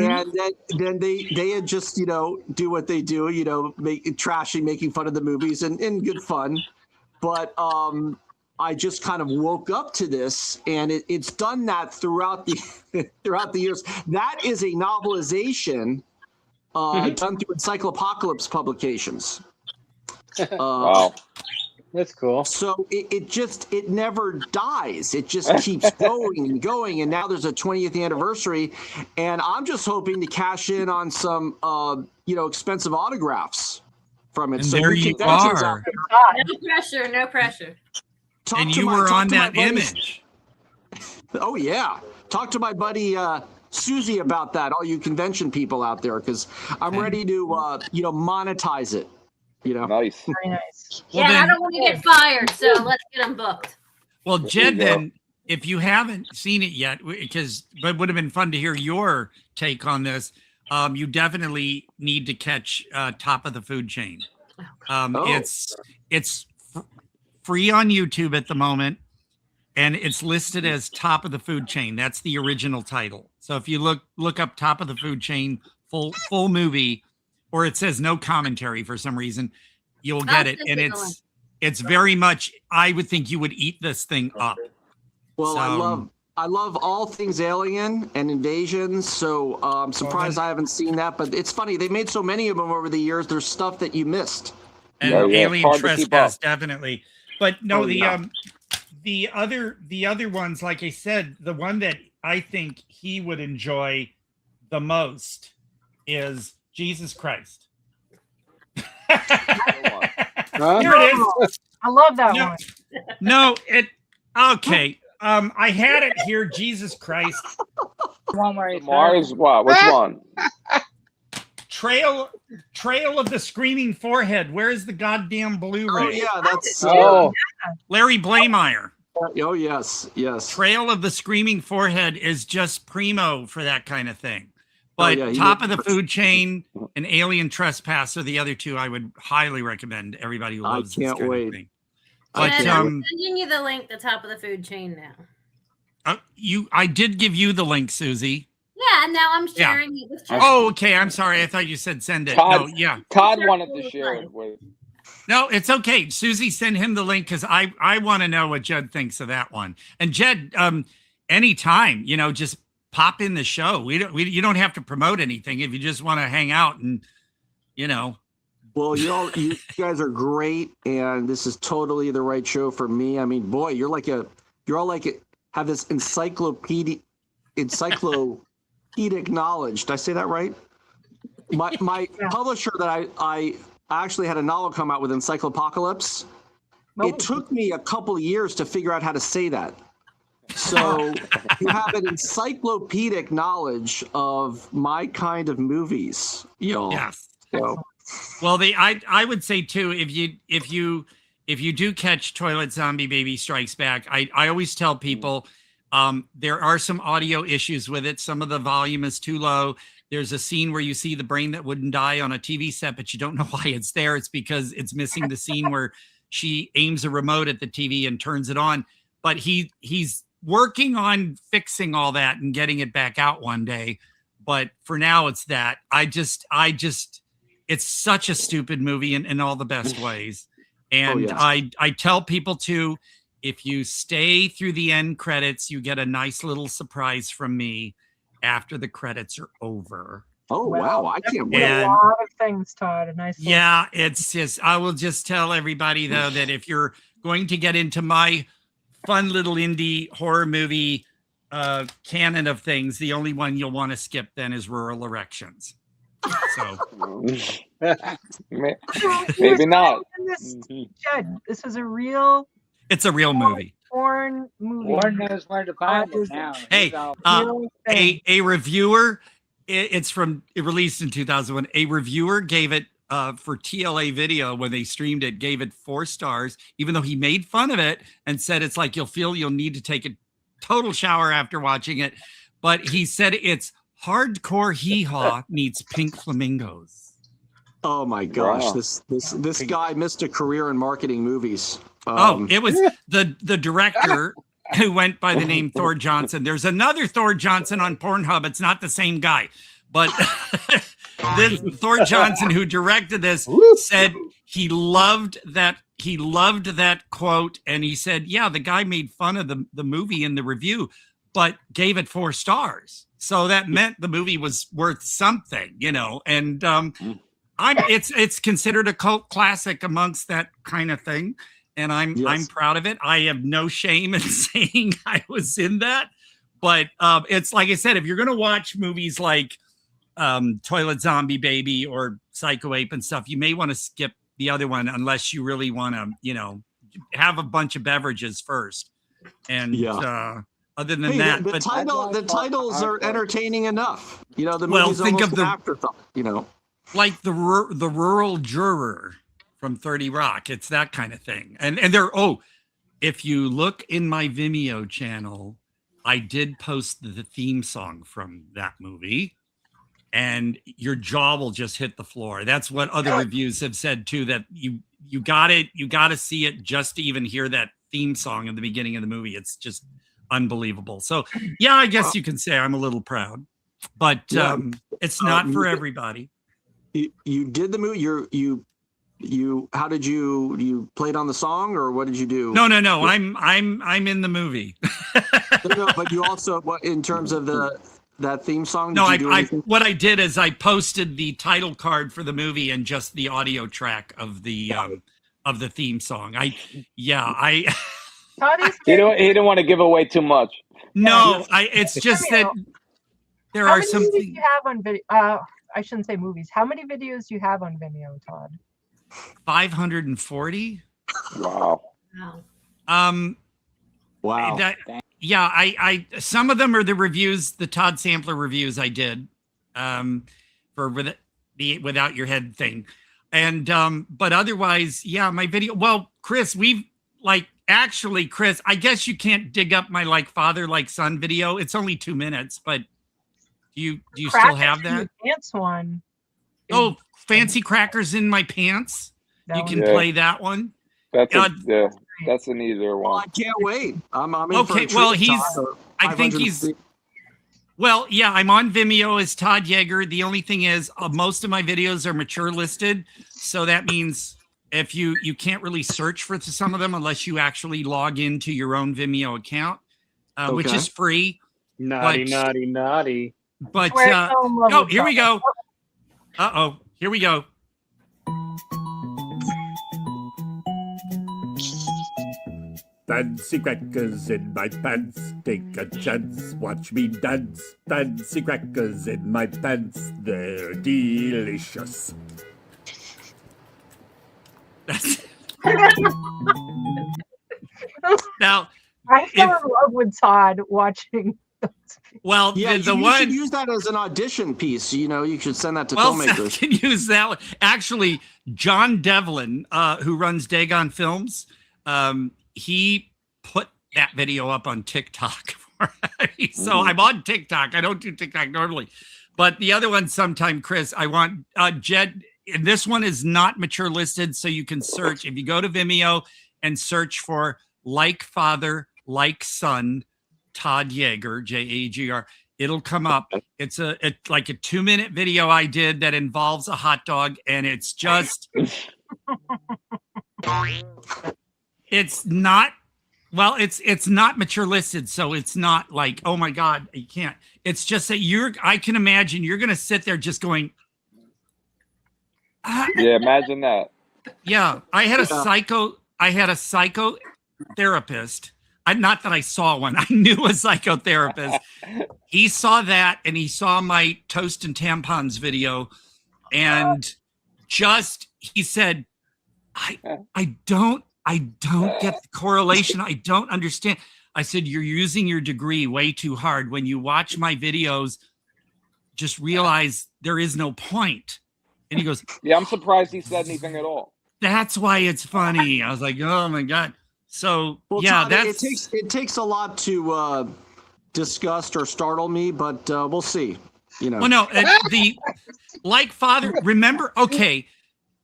then they had just, you know, do what they do, you know, making fun of the movies and good fun. But I just kind of woke up to this, and it's done that throughout the years. That is a novelization done through Encyclopocalypse Publications. Wow. That's cool. So it never dies. It just keeps going and going. And now there's a 20th anniversary, and I'm just hoping to cash in on some, you know, expensive autographs from it. And so there you are. No pressure. No pressure. And you were on that image. Oh yeah. Talk to my buddy Suzy about that. All you convention people out there, because I'm ready to you know, monetize it. You know, nice. Very nice. Yeah, I don't want to get fired, so let's get them booked. Well, Jed, then, if you haven't seen it yet, but it would have been fun to hear your take on this. You definitely need to catch Top of the Food Chain. It's free on YouTube at the moment, and it's listed as Top of the Food Chain. That's the original title. So if you look up Top of the Food Chain full movie, or it says no commentary for some reason, you'll get it. And it's very much, I would think you would eat this thing up. Well, so, I love all things alien and invasions, so I'm surprised I haven't seen that. But it's funny, they made so many of them over the years. There's stuff that you missed. And Alien Trespass, definitely. But no, the other ones, like I said, the one that I think he would enjoy the most is Jesus Christ. Here it is. I love that one. No, okay. I had it here. Jesus Christ. One where Mars. What? Which one? Trail of the Screaming Forehead. Where is the goddamn Blu-ray? Oh yeah, that's Larry Blameyer. Oh yes. Trail of the Screaming Forehead is just primo for that kind of thing. But Top of the Food Chain and Alien Trespass are the other two I would highly recommend. Everybody who loves this kind of thing. But I'm sending you the link. The Top of the Food Chain now. I did give you the link, Suzy. Yeah, and now I'm sharing it with you. Oh, okay. I'm sorry. I thought you said send it. Todd, no, yeah. Todd wanted to share it with. No, it's okay. Suzy, send him the link because I want to know what Jed thinks of that one. And Jed, anytime, you know, just pop in the show. You don't have to promote anything if you just want to hang out and, you know. Well, you guys are great, and this is totally the right show for me. I mean, boy, you're all like have this encyclopedic encyclopedic knowledge. Did I say that right? My publisher that I actually had a novel come out with, Encyclopocalypse. It took me a couple of years to figure out how to say that. So you have an encyclopedic knowledge of my kind of movies, y'all. Yes. So. Well, I would say too, if you do catch Toilet Zombie Baby Strikes Back, I always tell people there are some audio issues with it. Some of the volume is too low. There's a scene where you see the brain that wouldn't die on a TV set, but you don't know why it's there. It's because it's missing the scene where she aims a remote at the TV and turns it on. But he's working on fixing all that and getting it back out one day. But for now, it's that. It's such a stupid movie in all the best ways. And I tell people too, if you stay through the end credits, you get a nice little surprise from me after the credits are over. Oh, wow. I can't wait. A lot of things, Todd. A nice. Yeah, it's just, I will just tell everybody though, that if you're going to get into my fun little indie horror movie canon of things, the only one you'll want to skip then is Rural Erections. So maybe not. Jed, this is a real. It's a real movie. Porn movie. Warren knows where to find it now. Hey, a reviewer. It released in 2001. A reviewer gave it for TLA Video when they streamed it, gave it 4 stars, even though he made fun of it and said it's like you'll need to take a total shower after watching it. But he said it's hardcore hee-haw meets pink flamingos. Oh my gosh, wow. This guy missed a career in marketing movies. It was the director who went by the name Thor Johnson. There's another Thor Johnson on Pornhub. It's not the same guy, but this Thor Johnson who directed this said he loved that quote, and he said, yeah, the guy made fun of the movie in the review, but gave it 4 stars. So that meant the movie was worth something, and it's considered a cult classic amongst that kind of thing. And I'm proud of it. I have no shame in saying I was in that. But it's like I said, if you're going to watch movies like Toilet Zombie Baby or Psycho Ape and stuff, you may want to skip the other one unless you really want to, have a bunch of beverages first. And other than that, the titles are entertaining enough. The movie's almost an afterthought. Like the Rural Juror from 30 Rock. It's that kind of thing. And if you look in my Vimeo channel, I did post the theme song from that movie, and your jaw will just hit the floor. That's what other reviews have said too, that you got to see it just to even hear that theme song in the beginning of the movie. It's just unbelievable. So yeah, I guess you can say I'm a little proud, but it's not for everybody. You did the movie. How did you played on the song, or what did you do? No. I'm in the movie. No, but you also, in terms of that theme song? No, what I did is I posted the title card for the movie and just the audio track of the theme song. He didn't want to give away too much. No, it's just that there are some things you have on video. I shouldn't say movies. How many videos do you have on Vimeo, Todd? 540. Wow. Wow. I some of them are the reviews, the Todd Sampler reviews I did for the Without Your Head thing. And but otherwise, my video. Well, Chris, Chris, I guess you can't dig up my like father like son video. It's only 2 minutes, but do you still have that? Pants one. Oh, Fancy Crackers in My Pants. You can play that one. That's an easier one. Well, I can't wait. I'm in okay. Well, I'm on Vimeo as Todd Jaeger. The only thing is, most of my videos are mature listed, so that means if you can't really search for some of them unless you actually log into your own Vimeo account, which is free. Naughty. But here we go. Here we go. fancy crackers in my pants. Take a chance, watch me dance. Fancy crackers in my pants, they're delicious. Now, I fell in love with Todd watching. Well, yeah, the you one should use that as an audition piece. You know, you should send that to well, filmmakers. can use that one. Actually, John Devlin, who runs Dagon Films, he put that video up on TikTok. So I'm on TikTok. I don't do TikTok normally, but the other one sometime, Chris, I want Jed. And this one is not mature listed, so you can search. If you go to Vimeo and search for Like Father, Like Son, Todd Jaeger, Jaeger, it'll come up. It's like a 2-minute video I did that involves a hot dog, and it's just it's not it's not mature listed, so it's not like, oh my God, you can't. It's just that I can imagine you're gonna sit there just going, yeah, imagine that. Yeah, I had a psychotherapist. Not that I saw one. I knew a psychotherapist. He saw that, and he saw my toast and tampons video, and he said, I don't get the correlation. I don't understand. I said, you're using your degree way too hard. When you watch my videos, just realize there is no point. And he goes, yeah, I'm surprised he said anything at all. That's why it's funny. I was like, oh my God. So well, yeah, Todd, it takes a lot to disgust or startle me, but we'll see. You know. Well, no, the Like Father. Remember? Okay,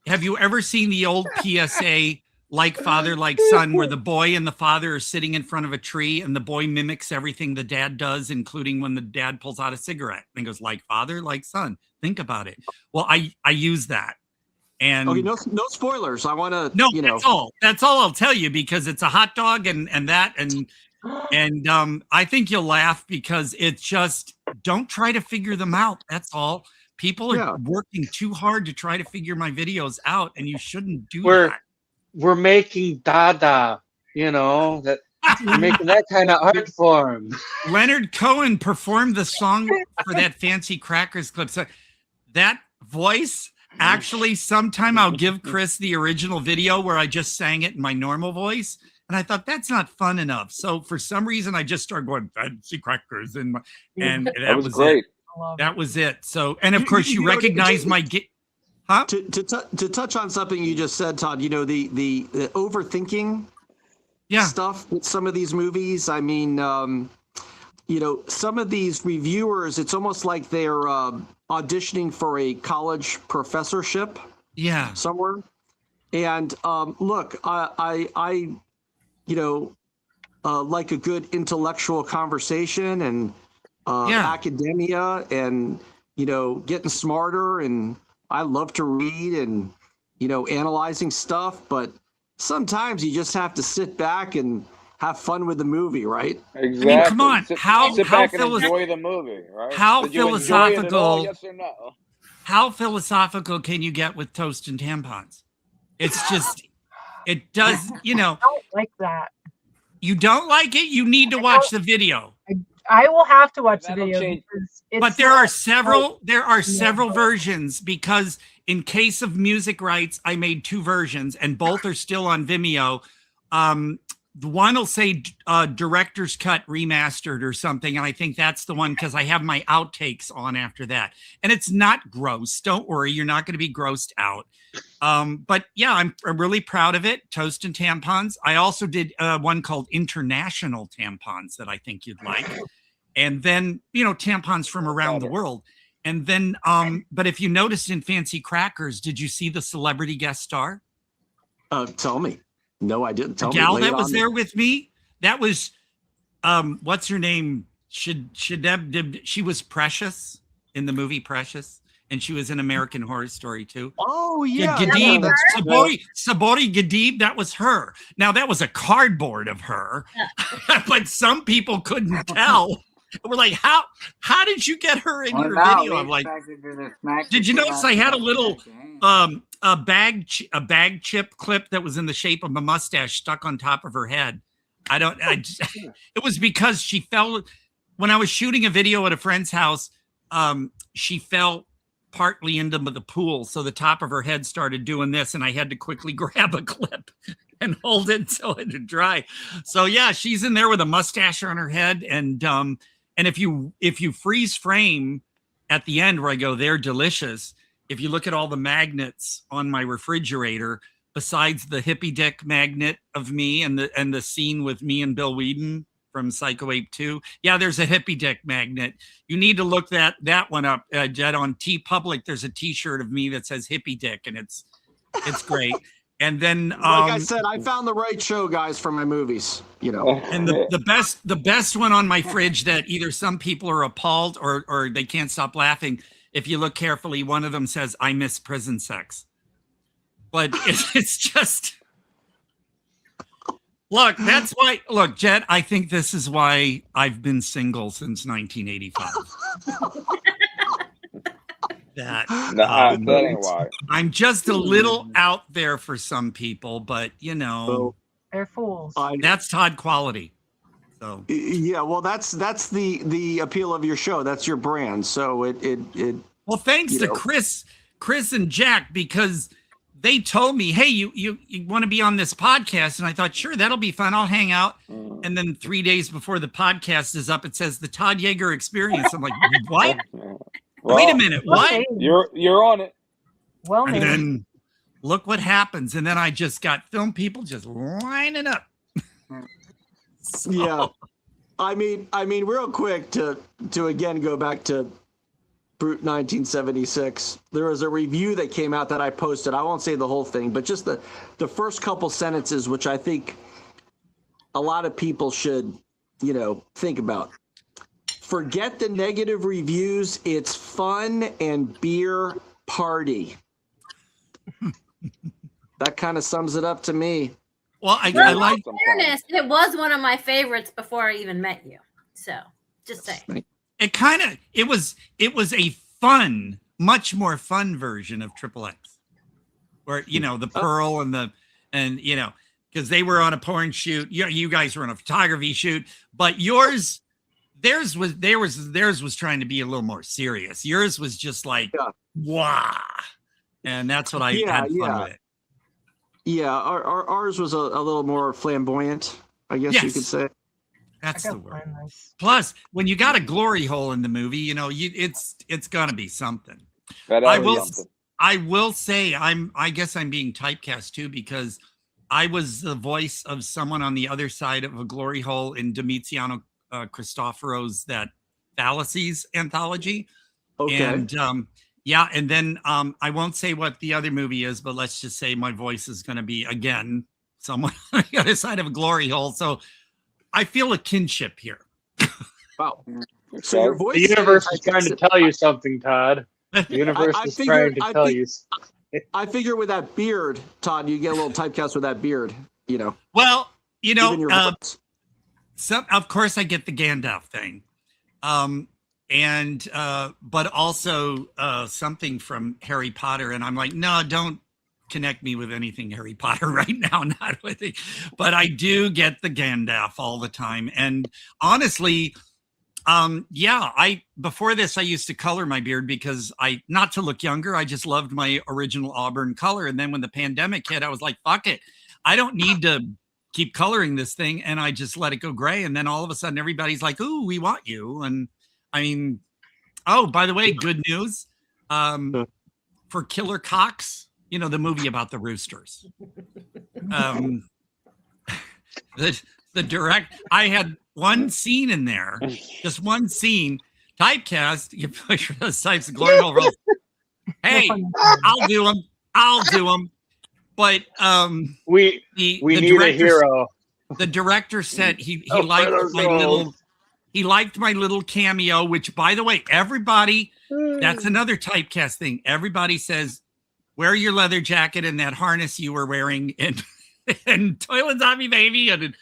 have you ever seen the old PSA Like Father, Like Son, where the boy and the father are sitting in front of a tree, and the boy mimics everything the dad does, including when the dad pulls out a cigarette and goes, "Like Father, Like Son." Think about it. Well, I use that. And okay, no spoilers. I want to. No, you know. That's all I'll tell you, because it's a hot dog and I think you'll laugh, because it's just, don't try to figure them out. That's all. People are working too hard to try to figure my videos out, and you shouldn't do that. We're making Dada, you know, that we're making that kind of art form. Leonard Cohen performed the song for that Fancy Crackers clip. So that voice. Actually, sometime I'll give Chris the original video where I just sang it in my normal voice. And I thought that's not fun enough. So for some reason, I just started going Fancy Crackers. And that was great. That was it. So, and of course, you recognize my... Huh? To touch on something you just said, Todd, you know, the overthinking stuff with some of these movies. I mean, you know, some of these reviewers, it's almost like they're... auditioning for a college professorship somewhere. And look, I you know, like a good intellectual conversation and academia and, you know, getting smarter, and I love to read and, you know, analyzing stuff, but sometimes you just have to sit back and have fun with the movie, right? Exactly. I mean, come on. Sit back and enjoy the movie, right? How Did you enjoy it at all, philosophical? yes or no? How philosophical can you get with toast and tampons? It's just, it does. You know, I don't like that. You don't like it? You need to watch the video. I will have to watch the video. Because but there are several. There are several versions, because in case of music rights, I made 2 versions, and both are still on Vimeo. The one will say director's cut remastered or something, and I think that's the one, because I have my outtakes on after that. And it's not gross. Don't worry, you're not going to be grossed out. But yeah, I'm really proud of it. Toast and tampons. I also did one called International Tampons that I think you'd like. And then, you know, tampons from around the world. And then, but if you noticed in Fancy Crackers, did you see the celebrity guest star? Tell me. No, I didn't. Tell the gal me. that was there with me, that was, what's her name? She was Precious in the movie Precious, and she was in American Horror Story too. Oh yeah, Gadib, Sabori Gadib, that was her. Now that was a cardboard of her, but some people couldn't tell. We're like, how did you get her in your video? I'm like, did you notice I had a little a bag chip clip that was in the shape of a mustache stuck on top of her head? It was because she fell when I was shooting a video at a friend's house. She fell partly into the pool, so the top of her head started doing this, and I had to quickly grab a clip and hold it so it would dry. So yeah, she's in there with a mustache on her head, and if you freeze frame at the end where I go, they're delicious. If you look at all the magnets on my refrigerator, besides the hippie dick magnet of me and the scene with me and Bill Whedon from Psycho Ape 2, yeah, there's a hippie dick magnet. You need to look that one up, Jed. On TeePublic, there's a T-shirt of me that says hippie dick, and it's great. And then, like I said, I found the right show, guys, for my movies. You know, and the best one on my fridge that either some people are appalled or they can't stop laughing. If you look carefully, one of them says, "I miss prison sex," but it's just. Look, that's why. Look, Jed, I think this is why I've been single since 1985. That ain't why. I'm just a little out there for some people, but you know, they're fools. That's Todd quality. So yeah, well, that's the appeal of your show. That's your brand. So it. Well, thanks to Chris and Jack, because they told me, hey, you want to be on this podcast? And I thought, sure, that'll be fun. I'll hang out. And then 3 days before the podcast is up, it says the Todd Jaeger Experience. I'm like, what? Well, wait a minute, what? You're on it. Well, and then look what happens. And then I just got film people just lining up. So. Yeah. I mean, real quick to again go back to Brute 1976. There was a review that came out that I posted. I won't say the whole thing, but just the first couple sentences, which I think a lot of people should, think about. Forget the negative reviews. It's fun and beer party. That kind of sums it up to me. Well, I like. In fairness, it was one of my favorites before I even met you. So just saying. It was a fun, much more fun version of XXX, where the Pearl and because they were on a porn shoot. You guys were on a photography shoot, but theirs was trying to be a little more serious. Yours was just like wow, and that's what I had fun with. Yeah, ours was a little more flamboyant, I guess you could say. That's the word. Plus, when you got a glory hole in the movie, it's gonna be something. I will say I guess I'm being typecast too, because I was the voice of someone on the other side of a glory hole in Domitiano Cristoforo's that Fallacies anthology. Okay. And and then I won't say what the other movie is, but let's just say my voice is going to be again someone on the other side of a glory hole. So I feel a kinship here. Wow. So your voice. The universe is trying to tell you something, Todd. The universe is trying to tell you. I figure with that beard, Todd, you get a little typecast with that beard. Well, of course I get the Gandalf thing. But also something from Harry Potter, and I'm like, no, don't connect me with anything Harry Potter right now, not with it. But I do get the Gandalf all the time, and honestly, before this I used to color my beard because not to look younger, I just loved my original auburn color, and then when the pandemic hit, I was like, fuck it, I don't need to keep coloring this thing, and I just let it go gray, and then all of a sudden everybody's like, ooh, we want you. And I mean, oh, by the way, good news for Killer Cox, the movie about the roosters. I had one scene in there, just one scene, typecast. You push those types of glory hole roles. Hey, I'll do them. But we need a hero. The director said he liked my little. He liked my little cameo, which, by the way, everybody, that's another typecast thing. Everybody says, wear your leather jacket and that harness you were wearing in Toilet Zombie Baby and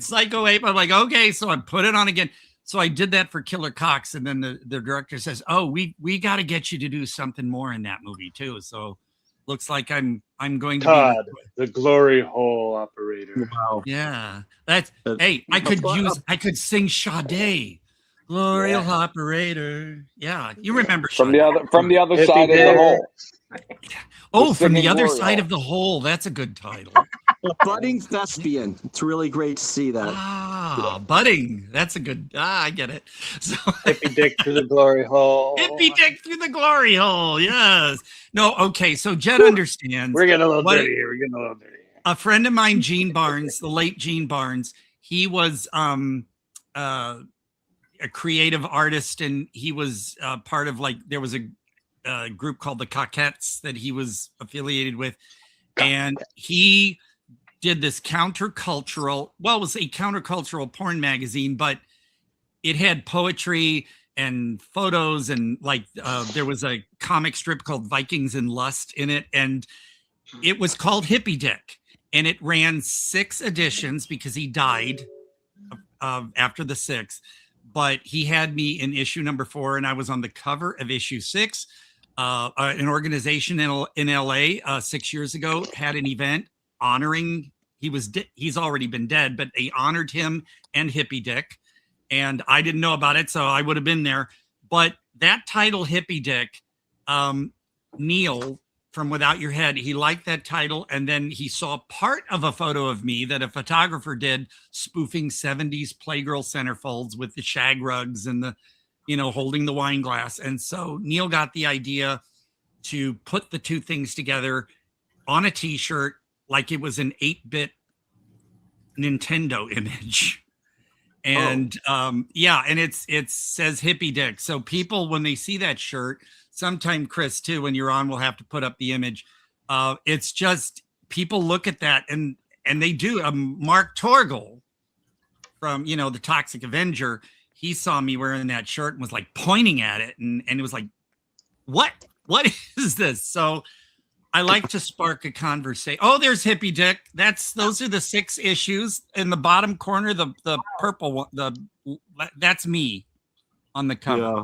Psycho Ape. I'm like, okay, so I put it on again. So I did that for Killer Cox. And then the director says, oh, we got to get you to do something more in that movie too. So Looks like I'm going to Todd, the glory hole operator. Wow. Yeah, that's hey. I could sing Sade, glory hole operator. Yeah, you remember From Sade. the other side of the hole. Oh, from the singing other glory side hole. of the hole. That's a good title. Budding thespian. It's really great to see that. Ah, budding. That's a good. I get it. So Hippie dick through the glory hole. hippie dick through the glory hole. Yes. No. Okay. So Jed understands. We're getting a little dirty here. We're getting a little dirty. A friend of mine, Gene Barnes, the late Gene Barnes, he was a creative artist, and he was part of there was a group called the Coquettes that he was affiliated with, and he did this countercultural. Well, it was a countercultural porn magazine, but it had poetry and photos, and there was a comic strip called Vikings and Lust in it, and it was called Hippie Dick. And it ran 6 editions because he died after the 6th. But he had me in issue number 4, and I was on the cover of issue 6. An organization in LA 6 years ago had an event honoring. He's already been dead, but they honored him and Hippie Dick, and I didn't know about it, so I would have been there. But that title, Hippie Dick, Neil from Without Your Head, he liked that title, and then he saw part of a photo of me that a photographer did spoofing 70s Playgirl centerfolds with the shag rugs and the, holding the wine glass. And so Neil got the idea to put the two things together on a t-shirt like it was an 8-bit Nintendo image. And and it says Hippie Dick. So people, when they see that shirt, sometime Chris too, when you're on, we'll have to put up the image. It's just people look at that and they do. Mark Torgel from the Toxic Avenger, he saw me wearing that shirt and was like pointing at it, and it was like, what is this? So I like to spark a conversation. Oh, there's Hippie Dick. Those are the 6 issues in the bottom corner. The purple one, that's me on the cover. Yeah.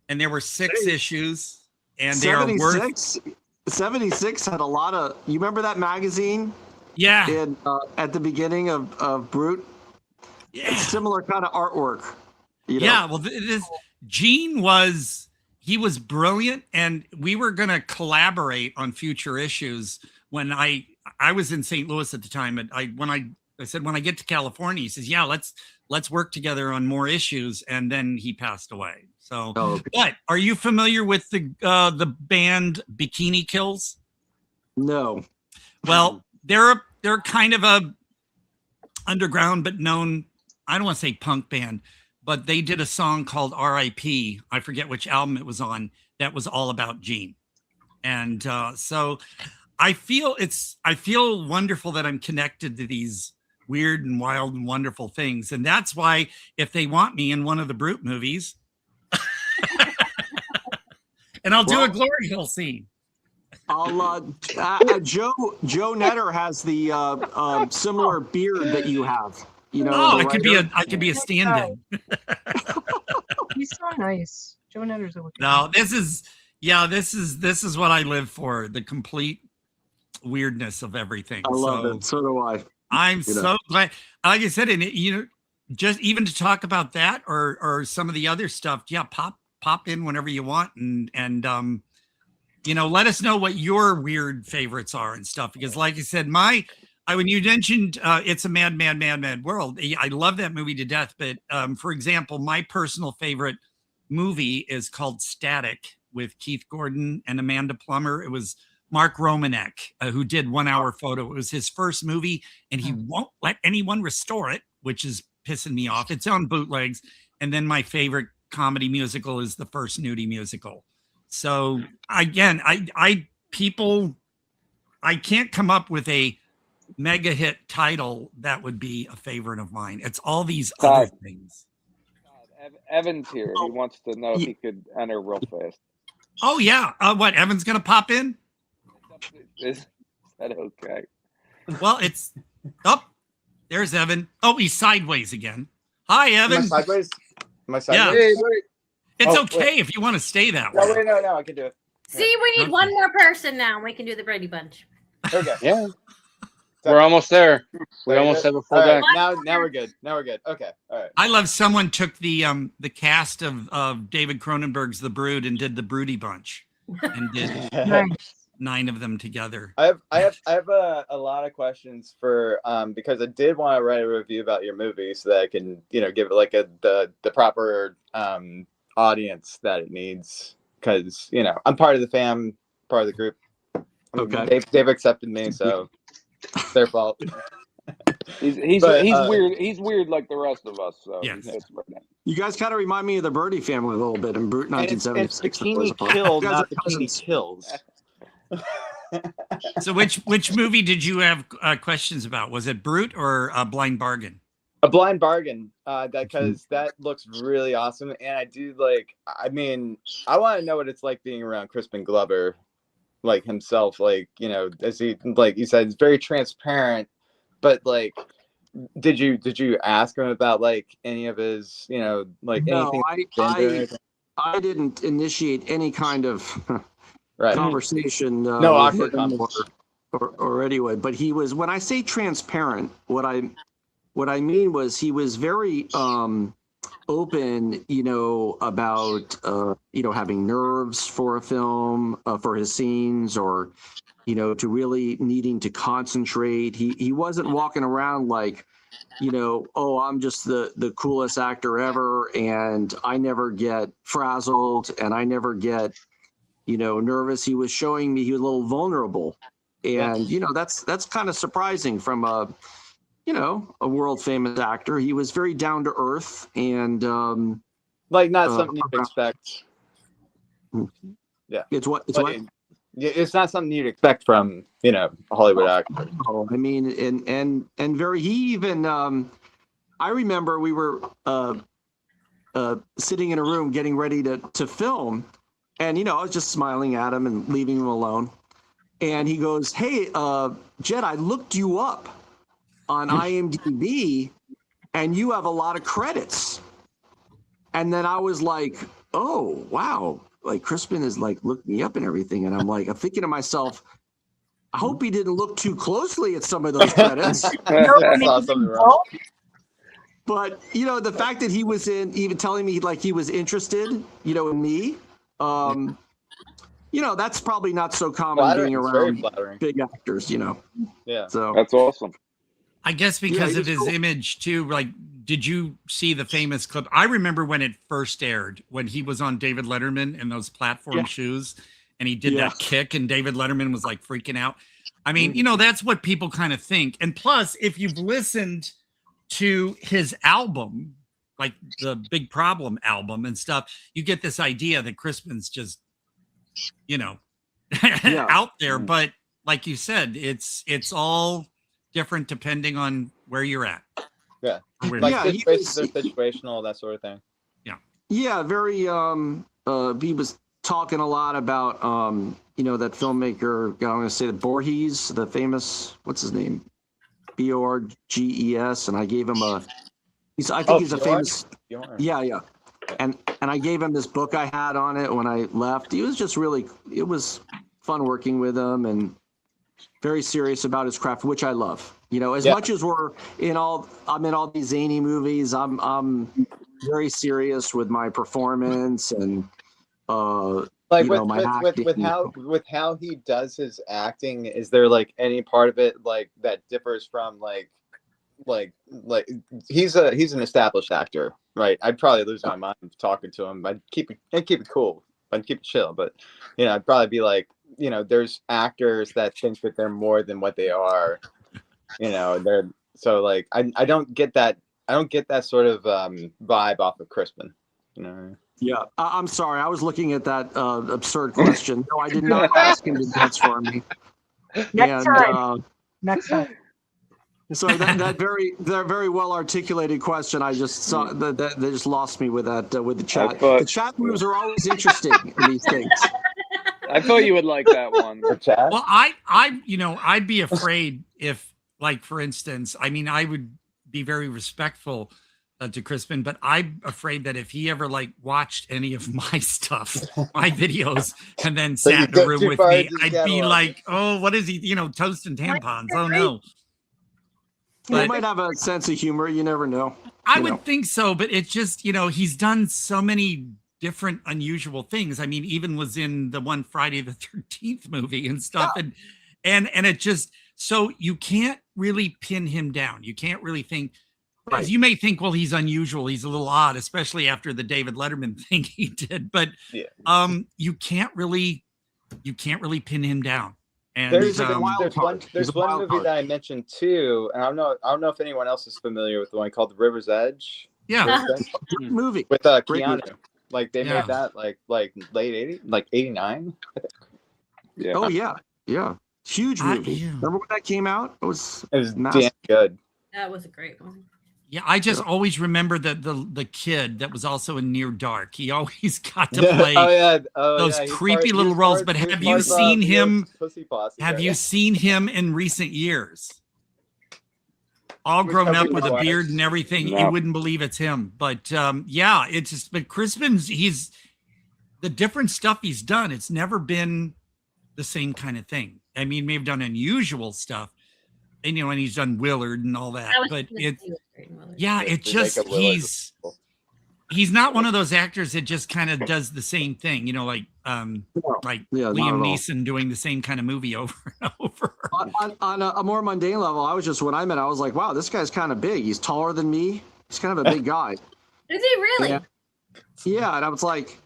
And there were 6 issues, and they are worth. 76 had a lot of. You remember that magazine? Yeah. At the beginning of Brute. Yeah. It's similar kind of artwork. Yeah. Well, Gene was. He was brilliant, and we were going to collaborate on future issues. When I was in St. Louis at the time, and I said, when I get to California, he says, yeah, let's work together on more issues. And then he passed away. So, But are you familiar with the band Bikini Kills? No. Well, they're kind of a underground but known, I don't want to say punk band, but they did a song called R.I.P. I forget which album it was on. That was all about Gene. And so I feel wonderful that I'm connected to these weird and wild and wonderful things. And that's why if they want me in one of the Brute movies, and I'll do a glory hole scene. I'll Joe Netter has the similar beard that you have. I could be a stand-in. He's so nice. Joe Netter's a wicked. No, this is what I live for, the complete weirdness of everything. I love it. So do I. I'm so glad. Like I said, and just even to talk about that or some of the other stuff, pop in whenever you want, and let us know what your weird favorites are and stuff, because like I said, when you mentioned It's a Mad, Mad, Mad, Mad World, I love that movie to death. But for example, my personal favorite movie is called Static with Keith Gordon and Amanda Plummer. It was Mark Romanek who did 1 Hour Photo. It was his first movie, and he won't let anyone restore it, which is pissing me off. It's on bootlegs. And then my favorite comedy musical is the first nudie musical. So again, I can't come up with a mega hit title that would be a favorite of mine. It's all these other things. Evan's here. He wants to know if he could enter real fast. Oh yeah. What, Evan's gonna pop in? Is that okay? Well, there's Evan. Oh, he's sideways again. Hi, Evan. Am I sideways? Yeah. Hey, it's okay if you want to stay that way. No, I can do it. See, we need one more person now. We can do the Brady Bunch. Okay. Yeah. We're almost there. We almost have a full All right, deck. now we're good. Now we're good. Okay. All right. I love someone took the cast of David Cronenberg's The Brood and did the Broody Bunch and did 9 of them together. I have a lot of questions for because I did want to write a review about your movie so that I can give it like the proper audience that it needs, because I'm part of the fam, part of the group. Okay. They've accepted me, so it's their fault. He's weird. He's weird like the rest of us. So yes. You guys kind of remind me of the Birdie family a little bit in Brute 1976. It's Bikini Kill, not Bikini Kills. So which movie did you have questions about? Was it Brute or Blind Bargain? A Blind Bargain, because that looks really awesome, and I do like. I mean, I want to know what it's like being around Crispin Glover, like himself. Like as he, like you said, it's very transparent. But like, did you ask him about like any of his, like anything? No, I didn't initiate any kind of conversation. No awkward conversation. Or anyway, but he was, when I say transparent, what I mean was he was very open, about having nerves for a film, for his scenes, or to really needing to concentrate. He wasn't walking around like, oh, I'm just the coolest actor ever, and I never get frazzled and I never get nervous. He was showing me he was a little vulnerable, and that's kind of surprising from a world famous actor. He was very down to earth and like not something you'd expect. Yeah, it's what. It's not something you'd expect from a Hollywood actor. Oh, I mean, and very. He even. I remember we were sitting in a room getting ready to film, and I was just smiling at him and leaving him alone. And he goes, "Hey, Jed, I looked you up on IMDb, and you have a lot of credits." And then I was like, "Oh, wow." Like Crispin is like looked me up and everything. And I'm thinking to myself, I hope he didn't look too closely at some of those credits. But, the fact that he was even telling me like he was interested, in me, that's probably not so common being around big actors, Yeah. So that's awesome. I guess because of his image too. Like, did you see the famous clip? I remember when it first aired, when he was on David Letterman in those platform shoes, and he did that kick, and David Letterman was like freaking out. I mean, that's what people kind of think. And plus, if you've listened to his album, like the Big Problem album and stuff, you get this idea that Crispin's just, out there. But like you said, it's all different depending on where you're at. Yeah. Like they're situational, that sort of thing. Yeah. Yeah, very he was talking a lot about that filmmaker, I'm going to say the Voorhees, the famous, what's his name? Borges, and I gave him he's a famous Yeah. And I gave him this book I had on it when I left. He was just it was fun working with him, and very serious about his craft, which I love. As much as I'm in all these zany movies, I'm very serious with my performance and like my acting. with how he does his acting. Is there like any part of it like that differs from like he's an established actor, right? I'd probably lose my mind talking to him. I'd keep it cool. I'd keep it chill, but I'd probably be like, there's actors that think that they're more than what they are. They're so like I don't get that sort of vibe off of Crispin. Yeah, I'm sorry. I was looking at that absurd question. No, I did not ask him to dance for me. Next time. So that very well articulated question, I just saw that they just lost me with that with the chat. The chat rooms are always interesting in these things. I thought you would like that one. Well, I'd be afraid if, like, for instance, I mean, I would be very respectful to Crispin, but I'm afraid that if he ever like watched any of my stuff, my videos, and then sat in a room with me, I'd be like, oh, what is he, toast and tampons? Oh no. But he might have a sense of humor. You never know. I would think so, but it's just, he's done so many different unusual things. I mean, even was in the one Friday the 13th movie and stuff. And it just, so you can't really pin him down. You can't really think, as you may think, well, he's unusual. He's a little odd, especially after the David Letterman thing he did. But you can't really pin him down. And there's one movie that I mentioned too, and I don't know if anyone else is familiar with the one called The River's Edge. Yeah, movie with Keanu. Like they made that like late 80s, like 89. I think. Yeah. Oh yeah. Huge movie. Remember when that came out? It was damn good. That was a great one. Yeah, I just always remember the kid that was also in Near Dark. He always got to play those creepy little roles. But have you seen him? Have you seen him in recent years? All grown up with a beard and everything. You wouldn't believe it's him. But yeah, it's just. But Crispin's the different stuff he's done. It's never been the same kind of thing. I mean, he may have done unusual stuff. And and he's done Willard and all that, but he's not one of those actors that just kind of does the same thing, like Liam Neeson doing the same kind of movie over and over. On a more mundane level, I was like, wow, this guy's kind of big. He's taller than me. He's kind of a big guy. Is he really? Yeah, and I was like,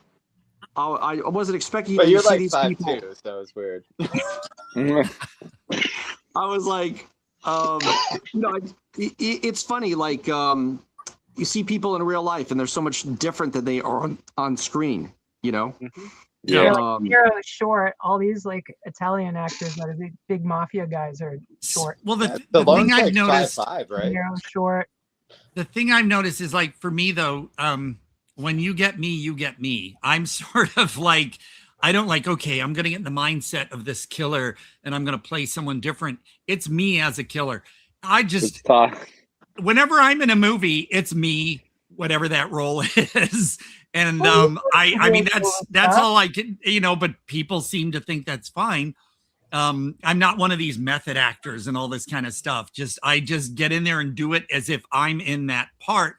I wasn't expecting you to see these people. 5'2", so it's weird. I was like, it's funny. Like, you see people in real life, and they're so much different than they are on screen. Yeah, like Nero is short. All these like Italian actors that are big mafia guys are short. Well, the thing I've noticed, 5'5", right? Nero's short. The thing I've noticed is like for me though, when you get me, you get me. I'm sort of like, I don't like, okay, I'm going to get in the mindset of this killer and I'm going to play someone different. It's me as a killer. I just, whenever I'm in a movie, it's me, whatever that role is. And I mean, that's all I can, but people seem to think that's fine. I'm not one of these method actors and all this kind of stuff. I just get in there and do it as if I'm in that part.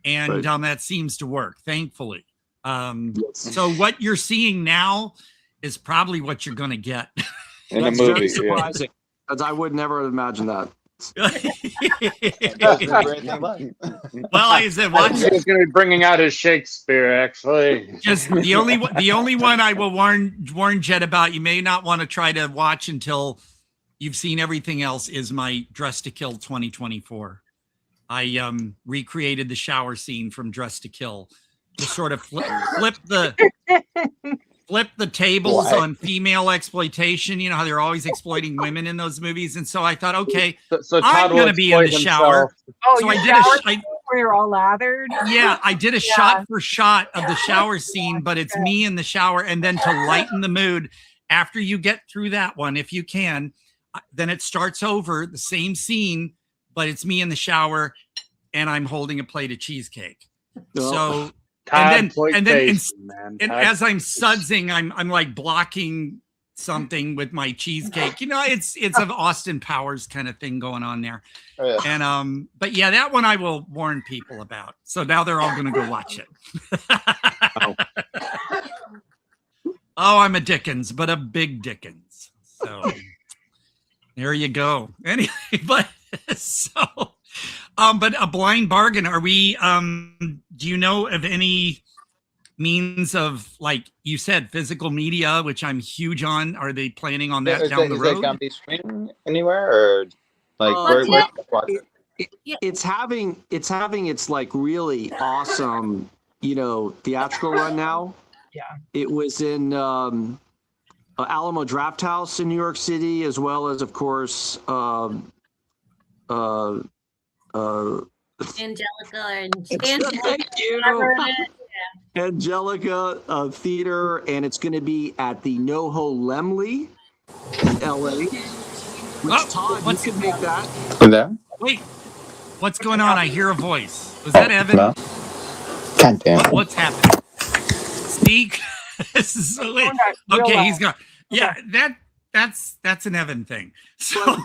And that seems to work, thankfully. So what you're seeing now is probably what you're going to get in the movie. Surprising, because I would never imagine that. Well, I said, watch. He's going to be bringing out his Shakespeare. Actually, just the only one I will warn Jed about. You may not want to try to watch until you've seen everything else. Is my Dress to Kill 2024. I recreated the shower scene from Dress to Kill to sort of flip the tables on female exploitation. You know how they're always exploiting women in those movies, and so I thought, okay, so I'm going to be in the shower. Oh, so I did where you're all lathered. Yeah, I did a shot for shot of the shower scene, but it's me in the shower, and then to lighten the mood, after you get through that one, if you can, then it starts over the same scene. But it's me in the shower, and I'm holding a plate of cheesecake. So, and then as I'm sudsing, I'm like blocking something with my cheesecake. It's an Austin Powers kind of thing going on there. Oh, yeah. And but yeah, that one I will warn people about. So now they're all going to go watch it. Oh, I'm a Dickens, but a big Dickens. So there you go. Anyway, but. But a blind bargain. Are we? Do you know of any means of, like you said, physical media, which I'm huge on? Are they planning on that down the road? Is it going to be streaming anywhere, or like it's having its like really awesome, theatrical run now. Yeah, it was in Alamo Drafthouse in New York City, as well as, of course. Angelica Theater, and it's going to be at the NoHo Lemley in LA. Which Todd, you could make that. And there? Wait, What's going on? I hear a voice. Was that Evan? No. God damn. What's happening? Steve? This is so late. Okay, he's gone. Yeah, that's an Evan thing. So,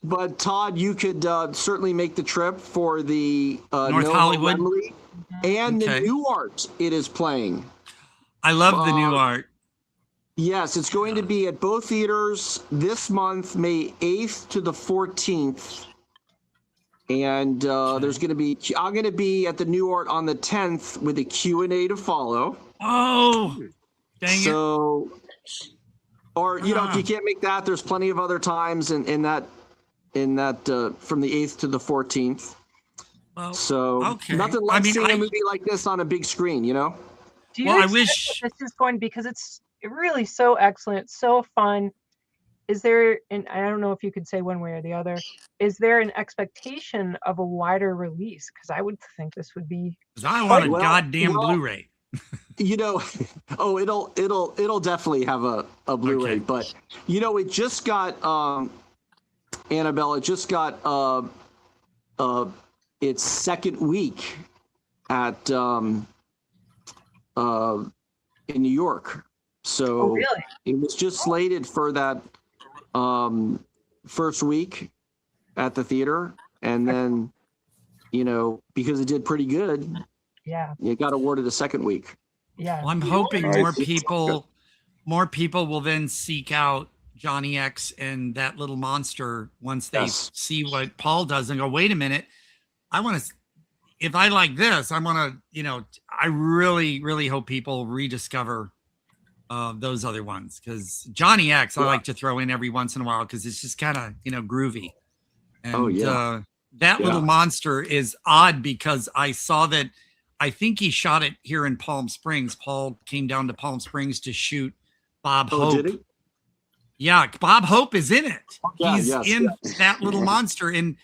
but Todd, you could certainly make the trip for the North Hollywood Wembley and the New Art. It is playing. I love the New Art. Yes, it's going to be at both theaters this month, May 8th to the 14th. And there's going to be, I'm going to be at the New Art on the 10th with a Q&A to follow. Oh, dang it. Or, you know, if you can't make that, there's plenty of other times in that from the 8th to the 14th. Well, so nothing like seeing a movie like this on a big screen, you know? Do you wish this is going, because it's really so excellent, so fun. Is there, and I don't know if you could say one way or the other, is there an expectation of a wider release? Because I would think this would be. Because I want a goddamn Blu-ray. You know, it'll definitely have a Blu-ray, but you know, it just got Annabelle. It just got its second week at in New York. So really? It was just slated for that first week at the theater, and then, you know, because it did pretty good, it got awarded a second week. Yeah, well, I'm hoping more people will then seek out Johnny X and That Little Monster once they see what Paul does and go, wait a minute, I want to. If I like this, I want to. You know, I really, really hope people rediscover those other ones, because Johnny X I like to throw in every once in a while because it's just kind of, you know, groovy. And That Little Monster is odd because I saw that. I think he shot it here in Palm Springs. Paul came down to Palm Springs to shoot Bob Hope. Did he? Yeah, Bob Hope is in it. He's in That Little Monster, and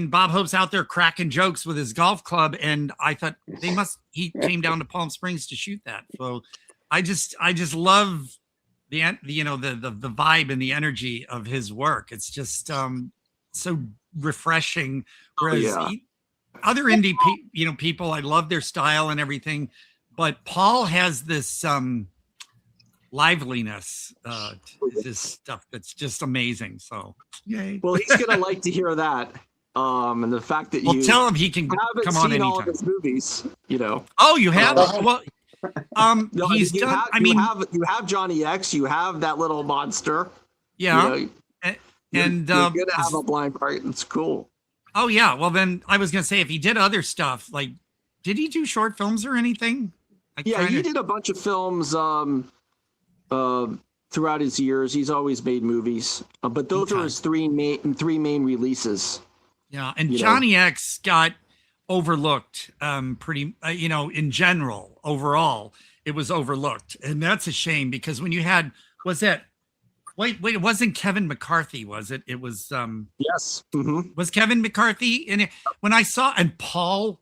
Bob Hope's out there cracking jokes with his golf club. And I thought he came down to Palm Springs to shoot that. So I just love the vibe and the energy of his work. It's just so refreshing. Whereas other indie people, I love their style and everything, but Paul has this liveliness, this stuff that's just amazing. So yay. Well, he's gonna like to hear that. And the fact that you tell him he can come on anytime. All of his movies, you know. Oh, you have? Well, no, he's you done. Have, you have Johnny X. You have That Little Monster. Yeah, you know, you're gonna have a blind part. It's cool. Oh yeah. Well, then I was gonna say, if he did other stuff, like, did he do short films or anything? He did a bunch of films throughout his years. He's always made movies, but those are his three main releases. Yeah, and Johnny X got overlooked pretty, in general, overall, it was overlooked. And that's a shame, because when you had, wait, it wasn't Kevin McCarthy, was it? It was, yes. Was Kevin McCarthy in it? When I saw, and Paul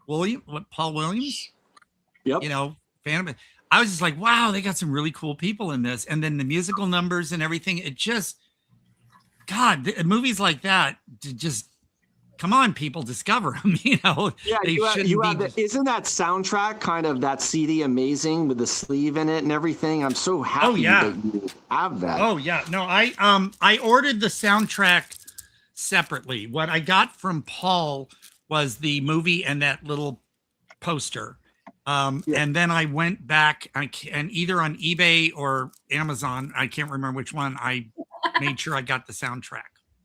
Williams? Yep. Fan of it. I was just like, wow, they got some really cool people in this. And then the musical numbers and everything, it just, God, movies like that, just, come on, people, discover them. Yeah, isn't that soundtrack kind of that CD amazing with the sleeve in it and everything? I'm so happy that you have that. Oh yeah, no, I ordered the soundtrack separately. What I got from Paul was the movie and that little poster, and then I went back and either on eBay or Amazon, I can't remember which one, I made sure I got the soundtrack.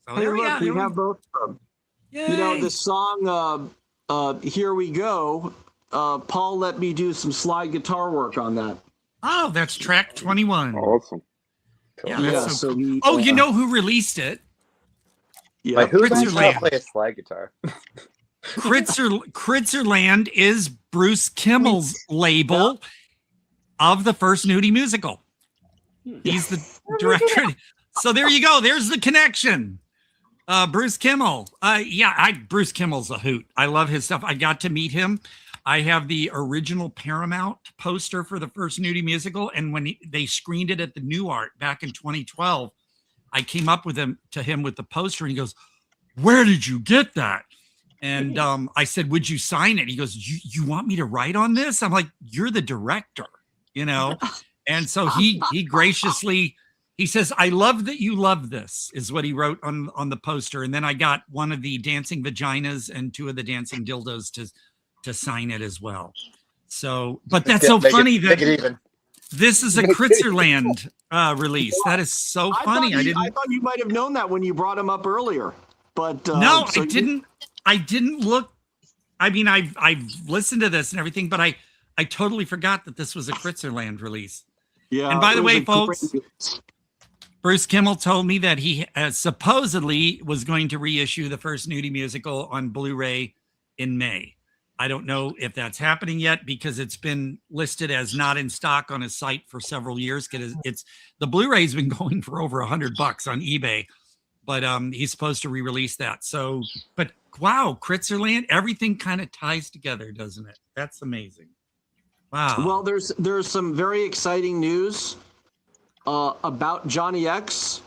So there we go. We have both of them. Yay. The song Here We Go, Paul let me do some slide guitar work on that. Oh, that's track 21. Awesome. Cool. Yeah, so you know who released it? Yeah, like, who knows how to play a slide guitar? Kritzerland is Bruce Kimmel's label of the first nudie musical. He's the director. So there you go. There's the connection. Bruce Kimmel. Bruce Kimmel's a hoot. I love his stuff. I got to meet him. I have the original Paramount poster for the first nudie musical. And when they screened it at the New Art back in 2012, I came up to him with the poster, and he goes, "Where did you get that?" And I said, would you sign it? He goes, you want me to write on this? I'm like, you're the director, you know? And so he graciously, he says, I love that you love this, is what he wrote on the poster. And then I got one of the dancing vaginas and 2 of the dancing dildos to sign it as well. So, but that's so funny that this is a Critzerland release. That is so funny. I thought you might have known that when you brought him up earlier, but no, so I didn't look. I mean, I've listened to this and everything, but I totally forgot that this was a Critzerland release. Yeah. And by the way, folks, Bruce Kimmel told me that he supposedly was going to reissue the first nudie musical on Blu-ray in May. I don't know if that's happening yet because it's been listed as not in stock on his site for several years. It's the Blu-ray's been going for over $100 on eBay, but he's supposed to re-release that. So, but wow, Critzerland, everything kind of ties together, doesn't it? That's amazing. Wow. Well, there's some very exciting news about Johnny X.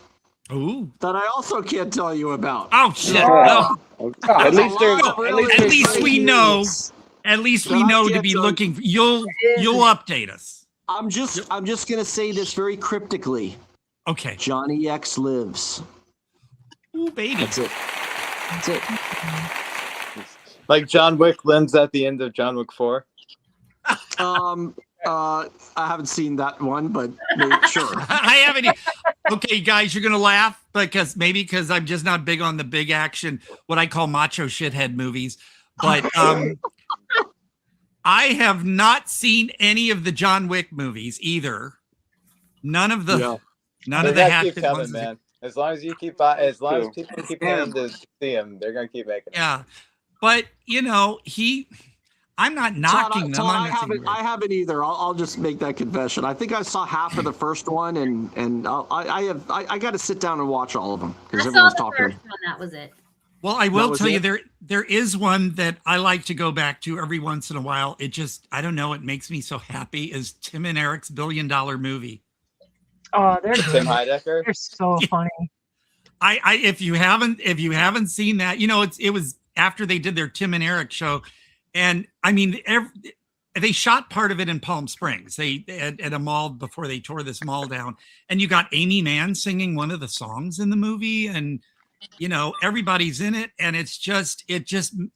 Ooh. That I also can't tell you about. Oh shit! No. At least we know. At least we know to be looking. You'll update us. I'm just gonna say this very cryptically. Okay. Johnny X lives. Ooh, baby. That's it. That's it. Like John Wick lives at the end of John Wick 4. I haven't seen that one, but sure. I haven't. Okay, guys, you're gonna laugh because I'm just not big on the big action, what I call macho shithead movies. But I have not seen any of the John Wick movies either. None of the keep coming, man. As long as people keep wanting to see him, they're gonna keep making. Yeah, but you know I'm not knocking them. I haven't either. I'll just make that confession. I think I saw half of the first one, and I got to sit down and watch all of them because everyone's talking. First one, that was it. Well, I will tell you there is one that I like to go back to every once in a while. It just I don't know. It makes me so happy. Is Tim and Eric's $1 billion movie? Oh, they're Tim Heidecker. They're so funny. If you haven't seen that, you know it was after they did their Tim and Eric show. And I mean, they shot part of it in Palm Springs. They at a mall before they tore this mall down. And you got Amy Mann singing one of the songs in the movie, and you know everybody's in it. And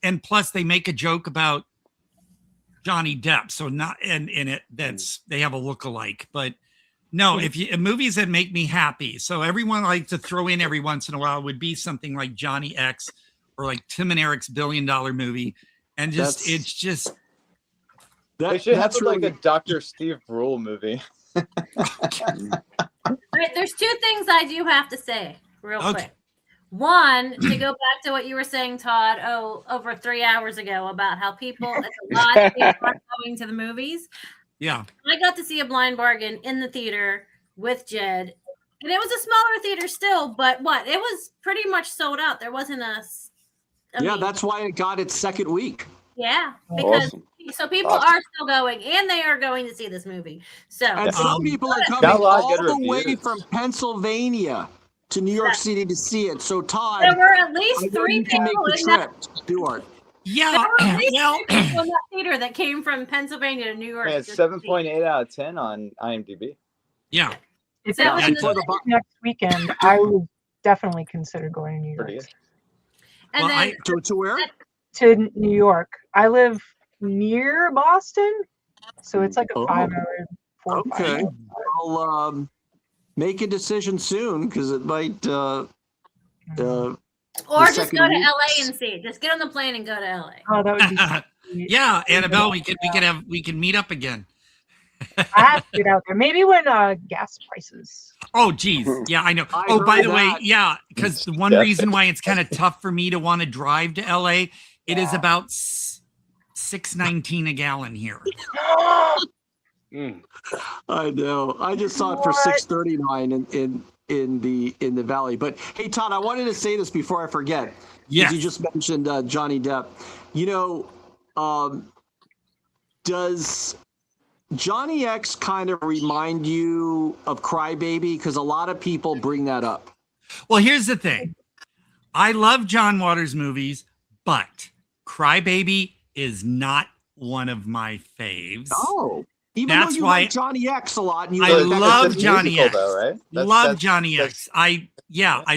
and plus they make a joke about Johnny Depp. So not in it they have a look-alike. But no, movies that make me happy. So everyone I like to throw in every once in a while would be something like Johnny X or like Tim and Eric's $1 billion movie. And they should have like a Dr. Steve Brule movie. All right, there's 2 things I do have to say real quick. One, to go back to what you were saying, Todd, over 3 hours ago about how it's a lot of people are going to the movies. Yeah. I got to see A Blind Bargain in the theater with Jed. And it was a smaller theater still, but it was pretty much sold out. There wasn't that's why it got its second week. Yeah, because so people are still going, and they are going to see this movie. So and some people are coming all the way from Pennsylvania to New York City to see it. So Todd, there were at least 3 people in that. Stuart. Yeah, there were at least 3 people in that theater that came from Pennsylvania to New York. Yeah, 7.8 out of 10 on IMDb. Yeah. If that was next weekend, I would definitely consider going to New York. And then to where? To New York. I live near Boston, so it's like a 5-hour. Okay, I'll make a decision soon because it might. Or just go to LA and see it. Just get on the plane and go to LA. Oh, that would be. Yeah, Annabelle, we can meet up again. I have to get out there. Maybe when gas prices. Oh, geez. Yeah, I know. By the way, yeah, because the one reason why it's kind of tough for me to want to drive to LA, it is about $6.19 a gallon here. I know. I just saw it for $6.39 in the Valley. But hey, Todd, I wanted to say this before I forget. Yes. You just mentioned Johnny Depp. You know, does Johnny X kind of remind you of Crybaby? Because a lot of people bring that up. Well, here's the thing. I love John Waters movies, but Crybaby is not one of my faves. Oh, even That's though you why like Johnny X a lot. And you I like that love it's a Johnny musical, X. though, right? Love Johnny X. I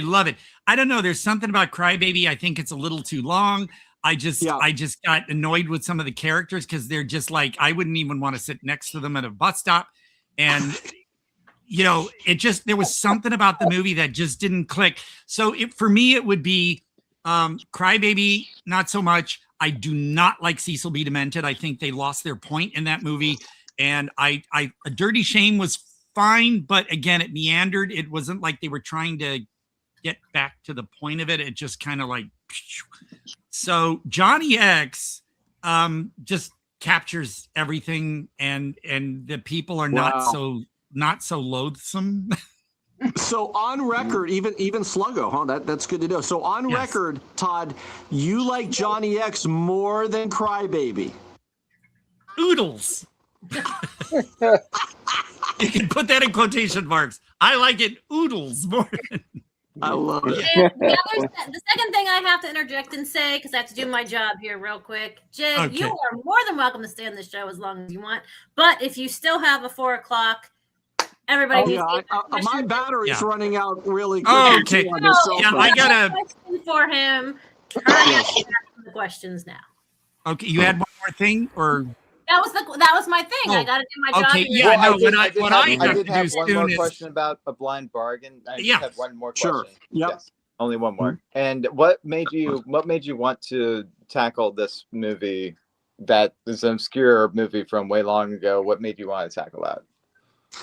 love it. I don't know. There's something about Crybaby. I think it's a little too long. I just got annoyed with some of the characters because they're just like, I wouldn't even want to sit next to them at a bus stop. And there was something about the movie that just didn't click. So for me, it would be Crybaby, not so much. I do not like Cecil B. Demented. I think they lost their point in that movie. And A Dirty Shame was fine, but again, it meandered. It wasn't like they were trying to get back to the point of it. It just kind of like, so Johnny X just captures everything, and the people are not so loathsome. So on record, even Sluggo, huh? That's good to know. So on record, Todd, you like Johnny X more than Crybaby. Oodles. You can put that in quotation marks. I like it oodles more than. I love it. The second thing I have to interject and say, because I have to do my job here real quick. Jed, you are more than welcome to stay on the show as long as you want. But if you still have a 4 o'clock, everybody needs to my battery's running out really quick. Oh, okay. I got a question for him. Hurry up the questions now. Okay, you had one more thing, or that was my thing. I got to do my job. Okay, yeah, Well, no. I did have one more question about A Blind Bargain. I just have one more question. Sure. Yep. Yes, only one more. And what made you want to tackle this movie that is an obscure movie from way long ago? What made you want to tackle that?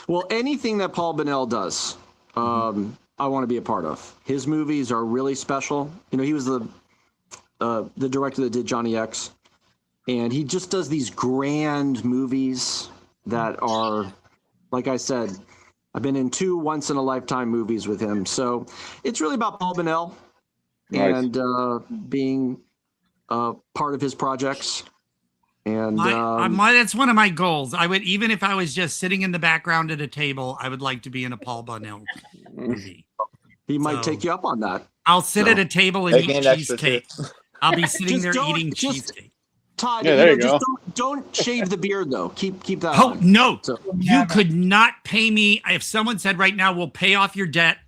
Well, anything that Paul Bunnell does, I want to be a part of. His movies are really special. He was the director that did Johnny X. And he just does these grand movies that are, like I said, I've been in 2 once-in-a-lifetime movies with him. So it's really about Paul Bunnell and being part of his projects. And that's one of my goals. I would, even if I was just sitting in the background at a table, I would like to be in a Paul Bunnell movie. He might take you up on that. I'll sit at a table and eat cheesecake. I'll be sitting there eating cheesecake. Todd, there you go. Just don't shave the beard though. Keep that. Oh on. no, you could not pay me if someone said right now we'll pay off your debt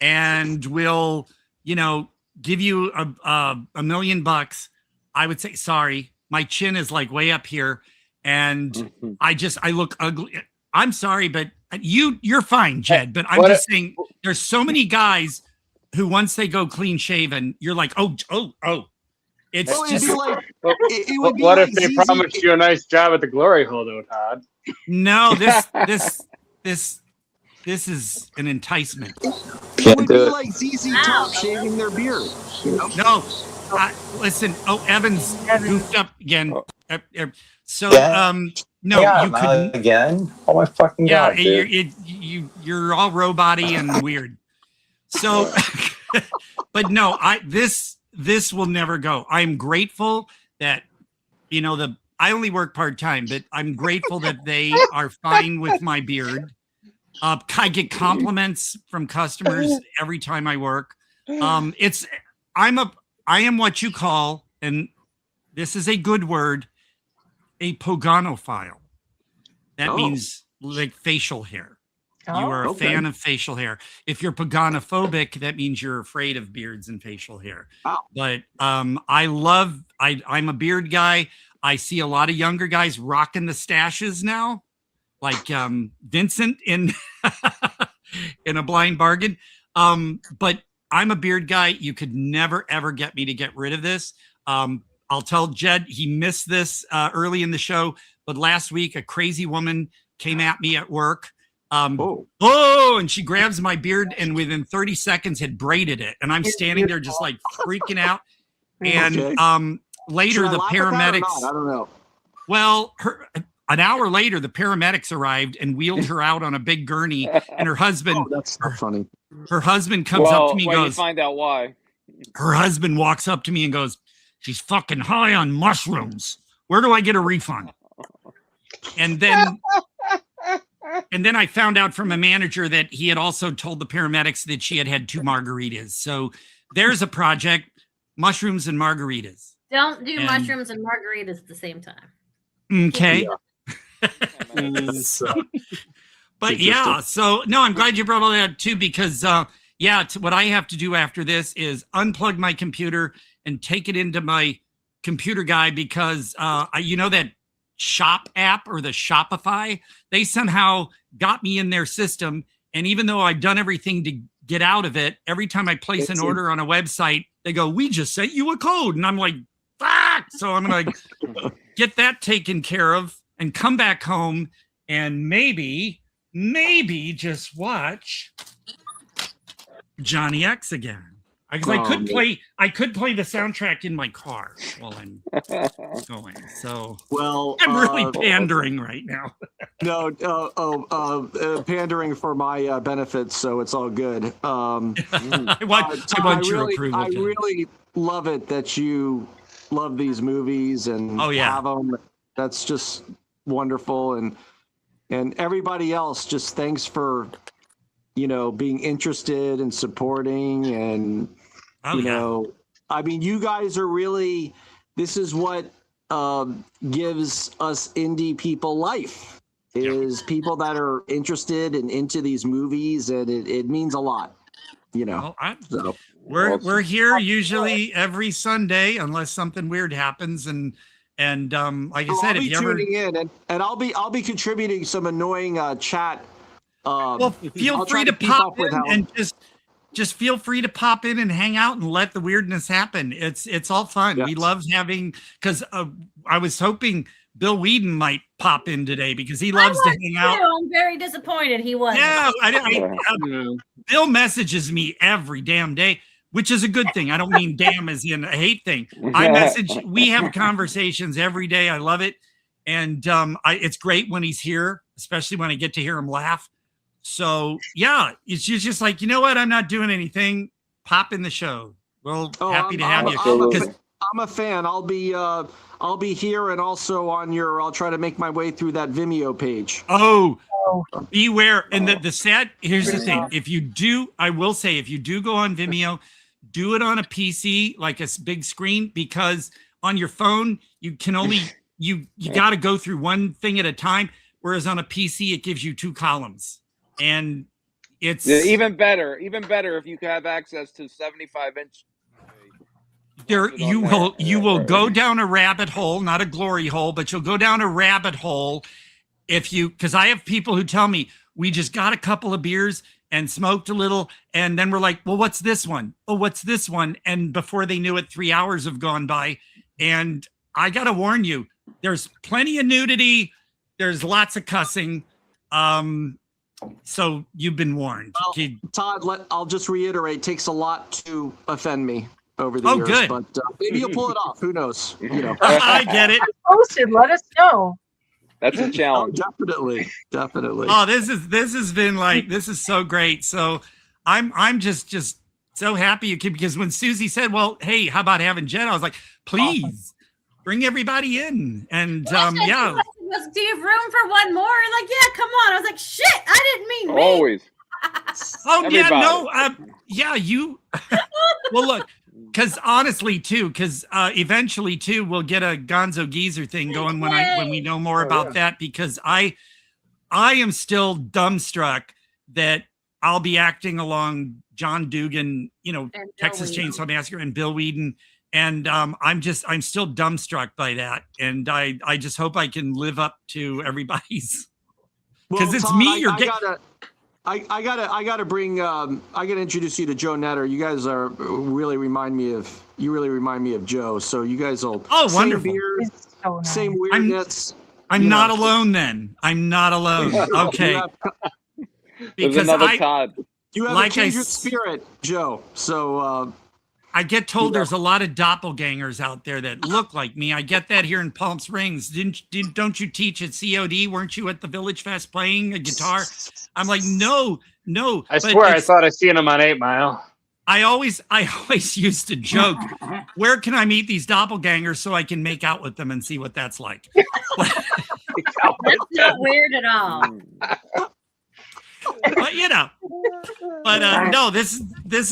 and we'll give you $1 million. I would say sorry. My chin is like way up here, and I look ugly. I'm sorry, but you're fine, Jed. But I'm just saying, there's so many guys who once they go clean shaven, you're like, oh. It's just what if they promised you a nice job at the glory hole, though, Todd? No, this is an enticement. It would be like ZZ Top shaving their beard. No, listen. Oh, Evans goofed up again. So, no, you couldn't again. Oh my fucking god! You're all robot-y and weird. So, but no, this will never go. I'm grateful that, I only work part-time, but I'm grateful that they are fine with my beard. I get compliments from customers every time I work. I am what you call, and this is a good word, a poganophile. That means like facial hair. You are a fan of facial hair. If you're paganophobic, that means you're afraid of beards and facial hair. Oh. But I'm a beard guy. I see a lot of younger guys rocking the stashes now, like Vincent in A Blind Bargain. But I'm a beard guy. You could never, ever get me to get rid of this. I'll tell Jed, he missed this early in the show, but last week a crazy woman came at me at work. And she grabs my beard and within 30 seconds had braided it. And I'm standing there just like freaking out. And later the paramedics, I don't know. Well, an hour later, the paramedics arrived and wheeled her out on a big gurney. And her husband, that's so funny. Her husband comes up to me and when goes, you find out why. Her husband walks up to me and goes, she's fucking high on mushrooms. Where do I get a refund? And then I found out from a manager that he had also told the paramedics that she had had 2 margaritas. So there's a project, mushrooms and margaritas. Don't do And- mushrooms and margaritas at the same time. Okay. But yeah, so no, I'm glad you brought all that too, because what I have to do after this is unplug my computer and take it into my computer guy, because you know that shop app or the Shopify, they somehow got me in their system, and even though I've done everything to get out of it, every time I place an order on a website, they go, "We just sent you a code," and I'm like, "Fuck!" So I'm gonna get that taken care of and come back home and maybe just watch Johnny X again. Because I could play the soundtrack in my car while I'm going. So I'm really pandering right now. Pandering for my benefits, so it's all good. I want your approval. I really love it that you love these movies and have them. That's just wonderful, and everybody else, just thanks for being interested and supporting, and I mean, you guys are really, this is what gives us indie people life, is people that are interested and into these movies, and it means a lot, So we're here usually every Sunday unless something weird happens, and like I said, I'll be tuning in, and I'll be contributing some annoying chat. Well, feel free to pop in and just feel free to pop in and hang out and let the weirdness happen. It's all fun. We love having, because I was hoping Bill Whedon might pop in today because he loves to hang out. I'm very disappointed he wasn't. Yeah, Bill messages me every damn day, which is a good thing. I don't mean damn as in a hate thing. We have conversations every day. I love it. And it's great when he's here, especially when I get to hear him laugh. So yeah, it's just like, you know what? I'm not doing anything. Pop in the show. Well, happy to have you. I'm a fan. I'll be here, and also on your, I'll try to make my way through that Vimeo page. Oh, beware. And the sad, here's the thing. If you do, I will say, if you do go on Vimeo, do it on a PC, like a big screen, because on your phone, you can only, you got to go through one thing at a time. Whereas on a PC, it gives you 2 columns. And it's even better if you have access to 75-inch. There, you will go down a rabbit hole, not a glory hole, but you'll go down a rabbit hole because I have people who tell me, we just got a couple of beers and smoked a little, and then we're like, well, what's this one? Oh, what's this one? And before they knew it, 3 hours have gone by. And I gotta warn you, there's plenty of nudity, there's lots of cussing. So you've been warned. Well, Todd, I'll just reiterate, takes a lot to offend me over the years. Good. But maybe you'll pull it off. Who knows? I get it. Posted. Let us know. That's a challenge. Definitely. Oh, this has been like, this is so great. So I'm just so happy because when Suzy said, well, hey, how about having Jed? I was like, please bring everybody in. And yeah. Do you have room for one more? Like, yeah, come on. I was like, shit, I didn't mean me. Always. Oh, Everybody. yeah, no. Yeah, you. Well, look, because honestly, too, because eventually, too, we'll get a Gonzo Geezer thing going when we know more about that, because I am still dumbstruck that I'll be acting along John Dugan, Texas Chainsaw Massacre, and Bill Whedon. And I'm still dumbstruck by that, and I just hope I can live up to everybody's, because it's Todd, me. I gotta introduce you to Joe Netter. You guys really remind me of Joe. So you guys will. Oh, wonderful. Same weirdness. I'm not alone then. I'm not alone. Okay. Because Todd. You have a kindred spirit, Joe. So. I get told there's a lot of doppelgangers out there that look like me. I get that here in Palm Springs. Don't you teach at COD? Weren't you at the Village Fest playing a guitar? I'm like, no. I swear I thought I seen him on 8 Mile. I always used to joke, where can I meet these doppelgangers so I can make out with them and see what that's like? That's not weird at all. But no, this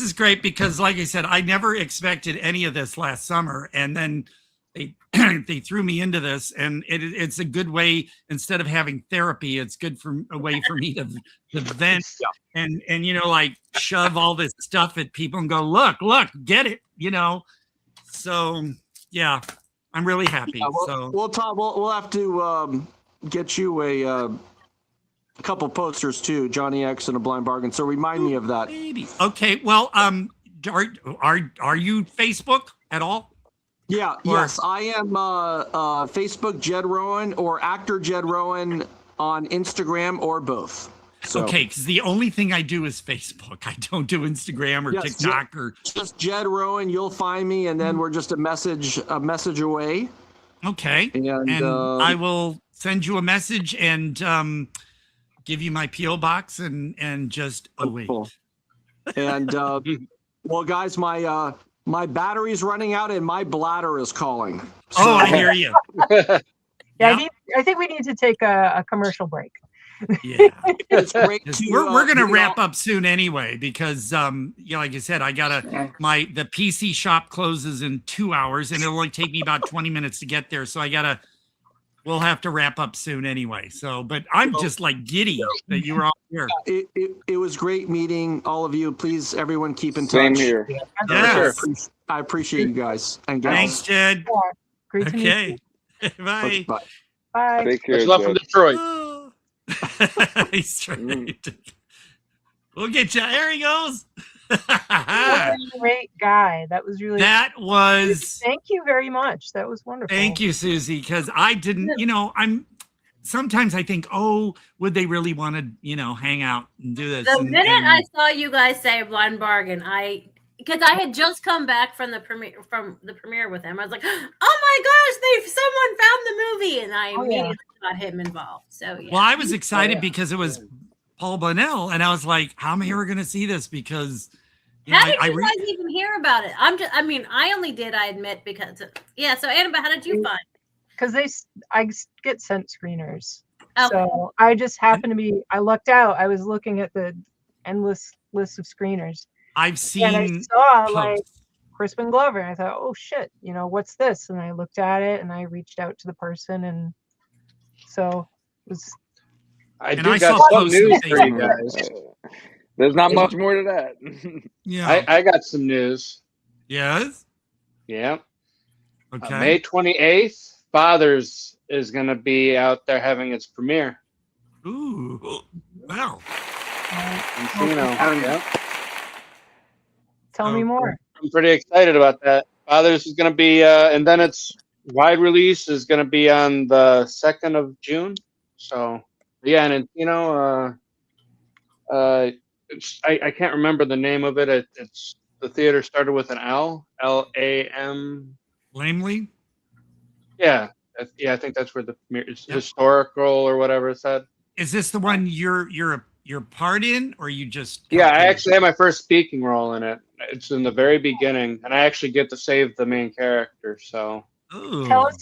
is great, because like I said, I never expected any of this last summer, and then they threw me into this, and it's a good way. Instead of having therapy, it's good for a way for me to vent and like shove all this stuff at people and go, look, get it, So yeah, I'm really happy. Well, Todd, we'll have to get you a couple posters too, Johnny X and a Blind Bargain. So remind me of that. Okay. Well, are you Facebook at all? Yeah. Yes, I am. Facebook Jed Rowen or actor Jed Rowen on Instagram or both. So. Okay, because the only thing I do is Facebook. I don't do Instagram or TikTok or just Jed Rowen. You'll find me, and then we're just a message away. Okay, and I will send you a message and give you my PO box and just await. And well, guys, my battery's running out and my bladder is calling. So. Oh, I hear you. Yeah, I think we need to take a commercial break. Yeah, it's great. We're gonna wrap up soon anyway because like I said, I gotta the PC shop closes in 2 hours and it'll only take me about 20 minutes to get there. So we'll have to wrap up soon anyway. So, but I'm just like giddy that you were all here. It was great meeting all of you. Please, everyone, keep in touch. Same here. Yes. I appreciate you guys and gals. Thanks, Jed. Yeah, great to meet you. Bye. Bye. Bye. Take care. Much love from Detroit. He's straight. We'll get you. There he goes. Great guy. That was really. That was. Thank you very much. That was wonderful. Thank you, Suzy. Because I didn't. Sometimes I think, would they really want to, hang out and do this? The minute I saw you guys say Blind Bargain, because I had just come back from the premiere with him. I was like, oh my gosh, someone found the movie, and I immediately got him involved. So yeah. Well, I was excited because it was Paul Bunnell, and I was like, how am I ever going to see this? Because how did you guys even hear about it? I only did, I admit, because So Annabelle, how did you find it? Because I get sent screeners. Okay. So I just happened to be, I lucked out. I was looking at the endless list of screeners. I've seen. And I saw like Crispin Glover, and I thought, oh shit, what's this? And I looked at it, and I reached out to the person, and so it was. I got some news for you guys. There's not much more to that. Yeah, I got some news. Yes. Yeah. Okay. May 28th, Fathers is going to be out there having its premiere. Ooh, wow. Tell me more. I'm pretty excited about that. Fathers is going to be, and then its wide release is going to be on the 2nd of June. So, yeah, and I can't remember the name of it. It's the theater started with an L, L-A-M. Lamely? Yeah, I think that's where the premiere is. Historical or whatever it said. Is this the one you're part in, or you just? Yeah, I actually had my first speaking role in it. It's in the very beginning, and I actually get to save the main character. So, tell us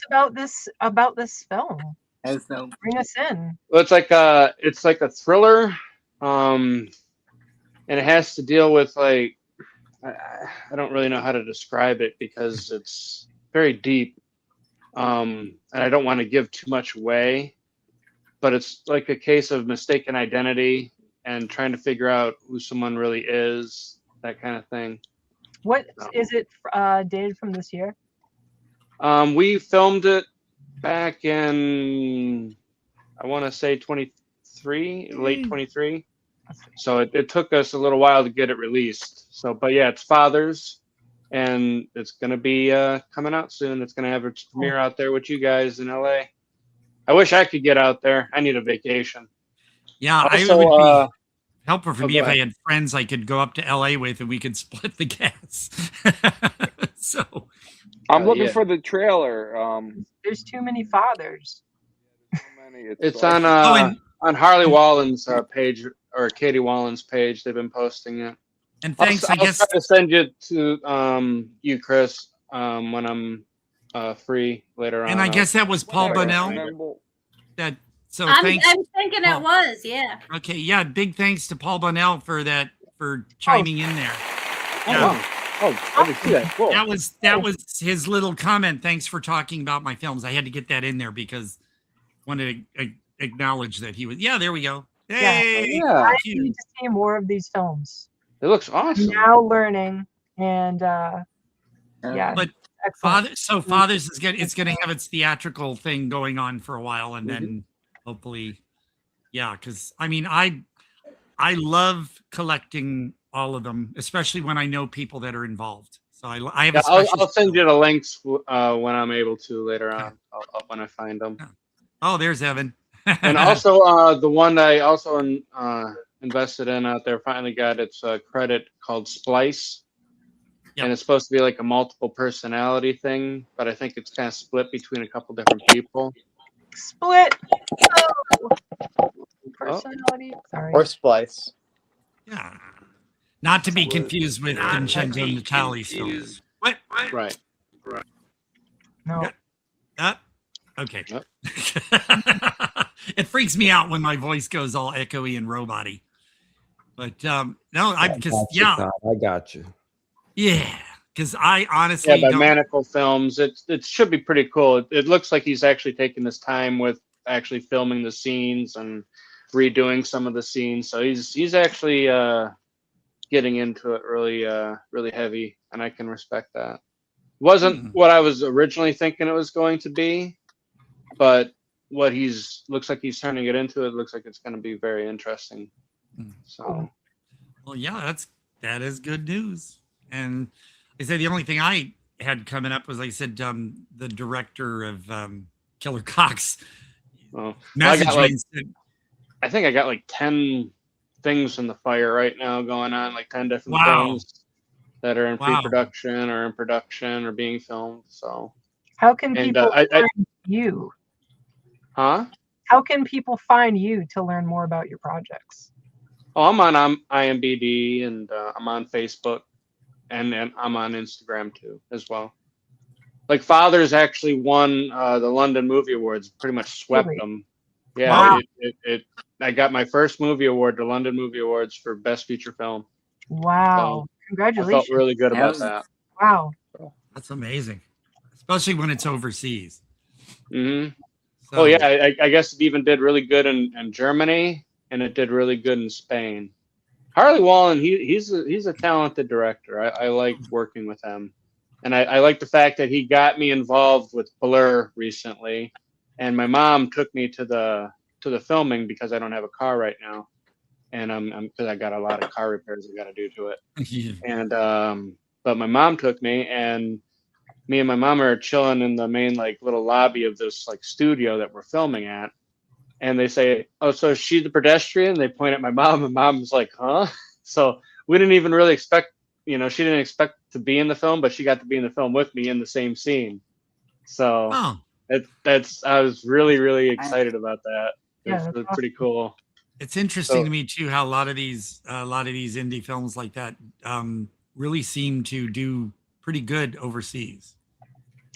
about this film. Bring us in. Well, it's like a thriller, and it has to deal with I don't really know how to describe it because it's very deep, and I don't want to give too much away. But it's like a case of mistaken identity and trying to figure out who someone really is, that kind of thing. What is it dated from this year? We filmed it back in, I want to say 23, late 23. So it took us a little while to get it released. So, but yeah, it's Fathers, and it's going to be coming out soon. It's going to have its premiere out there with you guys in LA. I wish I could get out there. I need a vacation. Yeah, also, it would be helpful for me if I had friends I could go up to LA with and we could split the gas. So I'm looking for the trailer. There's too many fathers. It's on Harley Wallen's page or Katie Wallen's page. They've been posting it. And thanks, I'll try to send you to you, Chris, when I'm free later on. And I guess that was Paul Bunnell. So I'm thanks. thinking it was, yeah. Okay, yeah. Big thanks to Paul Bunnell for chiming in there. Yeah. Oh, I didn't see that. Cool. That was his little comment. Thanks for talking about my films. I had to get that in there because I wanted to acknowledge that he was. Yeah, there we go. Hey, yeah. I need to see more of these films. It looks awesome. Now learning, and yeah. But Fathers is good. It's going to have its theatrical thing going on for a while, and then hopefully, yeah. Because I mean, I love collecting all of them, especially when I know people that are involved. So I have. I'll send you the links when I'm able to later on. When I find them. Oh, there's Evan. And also, the one I also invested in out there finally got its credit called Splice. Yep. And it's supposed to be like a multiple personality thing, but I think it's kind of split between a couple different people. Split. Personality. Sorry. Or Splice. Yeah. Not to be confused with Vincenzo Natali's films. What? Right. No. Okay. Yep. It freaks me out when my voice goes all echoey and robot-y. But no, I got you. Yeah, because I honestly by Manacle Films, it should be pretty cool. It looks like he's actually taking this time with actually filming the scenes and redoing some of the scenes. So he's actually getting into it really heavy, and I can respect that. Wasn't what I was originally thinking it was going to be, but what looks like he's turning it into, it looks like it's going to be very interesting. So, well, yeah, that is good news. And I said the only thing I had coming up was, like I said, the director of Killer Cox. Oh, I think I got like 10 things in the fire right now going on, like 10 different films that are in pre-production or in production or being filmed. So, how can people find you? Huh? How can people find you to learn more about your projects? Oh, I'm on IMDb and I'm on Facebook. And I'm on Instagram too, as well. Like Fathers actually won the London Movie Awards, pretty much swept them. Yeah, I got my first movie award, the London Movie Awards for Best Feature Film. Wow! So Congratulations! I felt really good about that. Wow, that's amazing, especially when it's overseas. Mm-hmm. So, oh yeah, I guess it even did really good in Germany, and it did really good in Spain. Harley Wallen, he's a talented director. I like working with him, and I like the fact that he got me involved with Blur recently, and my mom took me to the filming because I don't have a car right now, and because I got a lot of car repairs I got to do to it, and but my mom took me, and me and my mom are chilling in the main like little lobby of this like studio that we're filming at. And they say, "Oh, so is she the pedestrian?" They point at my mom, and mom's like, "Huh?" So we didn't even really expect, she didn't expect to be in the film, but she got to be in the film with me in the same scene. So I was really, really excited about that. It was pretty cool. It's interesting to me too how a lot of these indie films like that really seem to do pretty good overseas.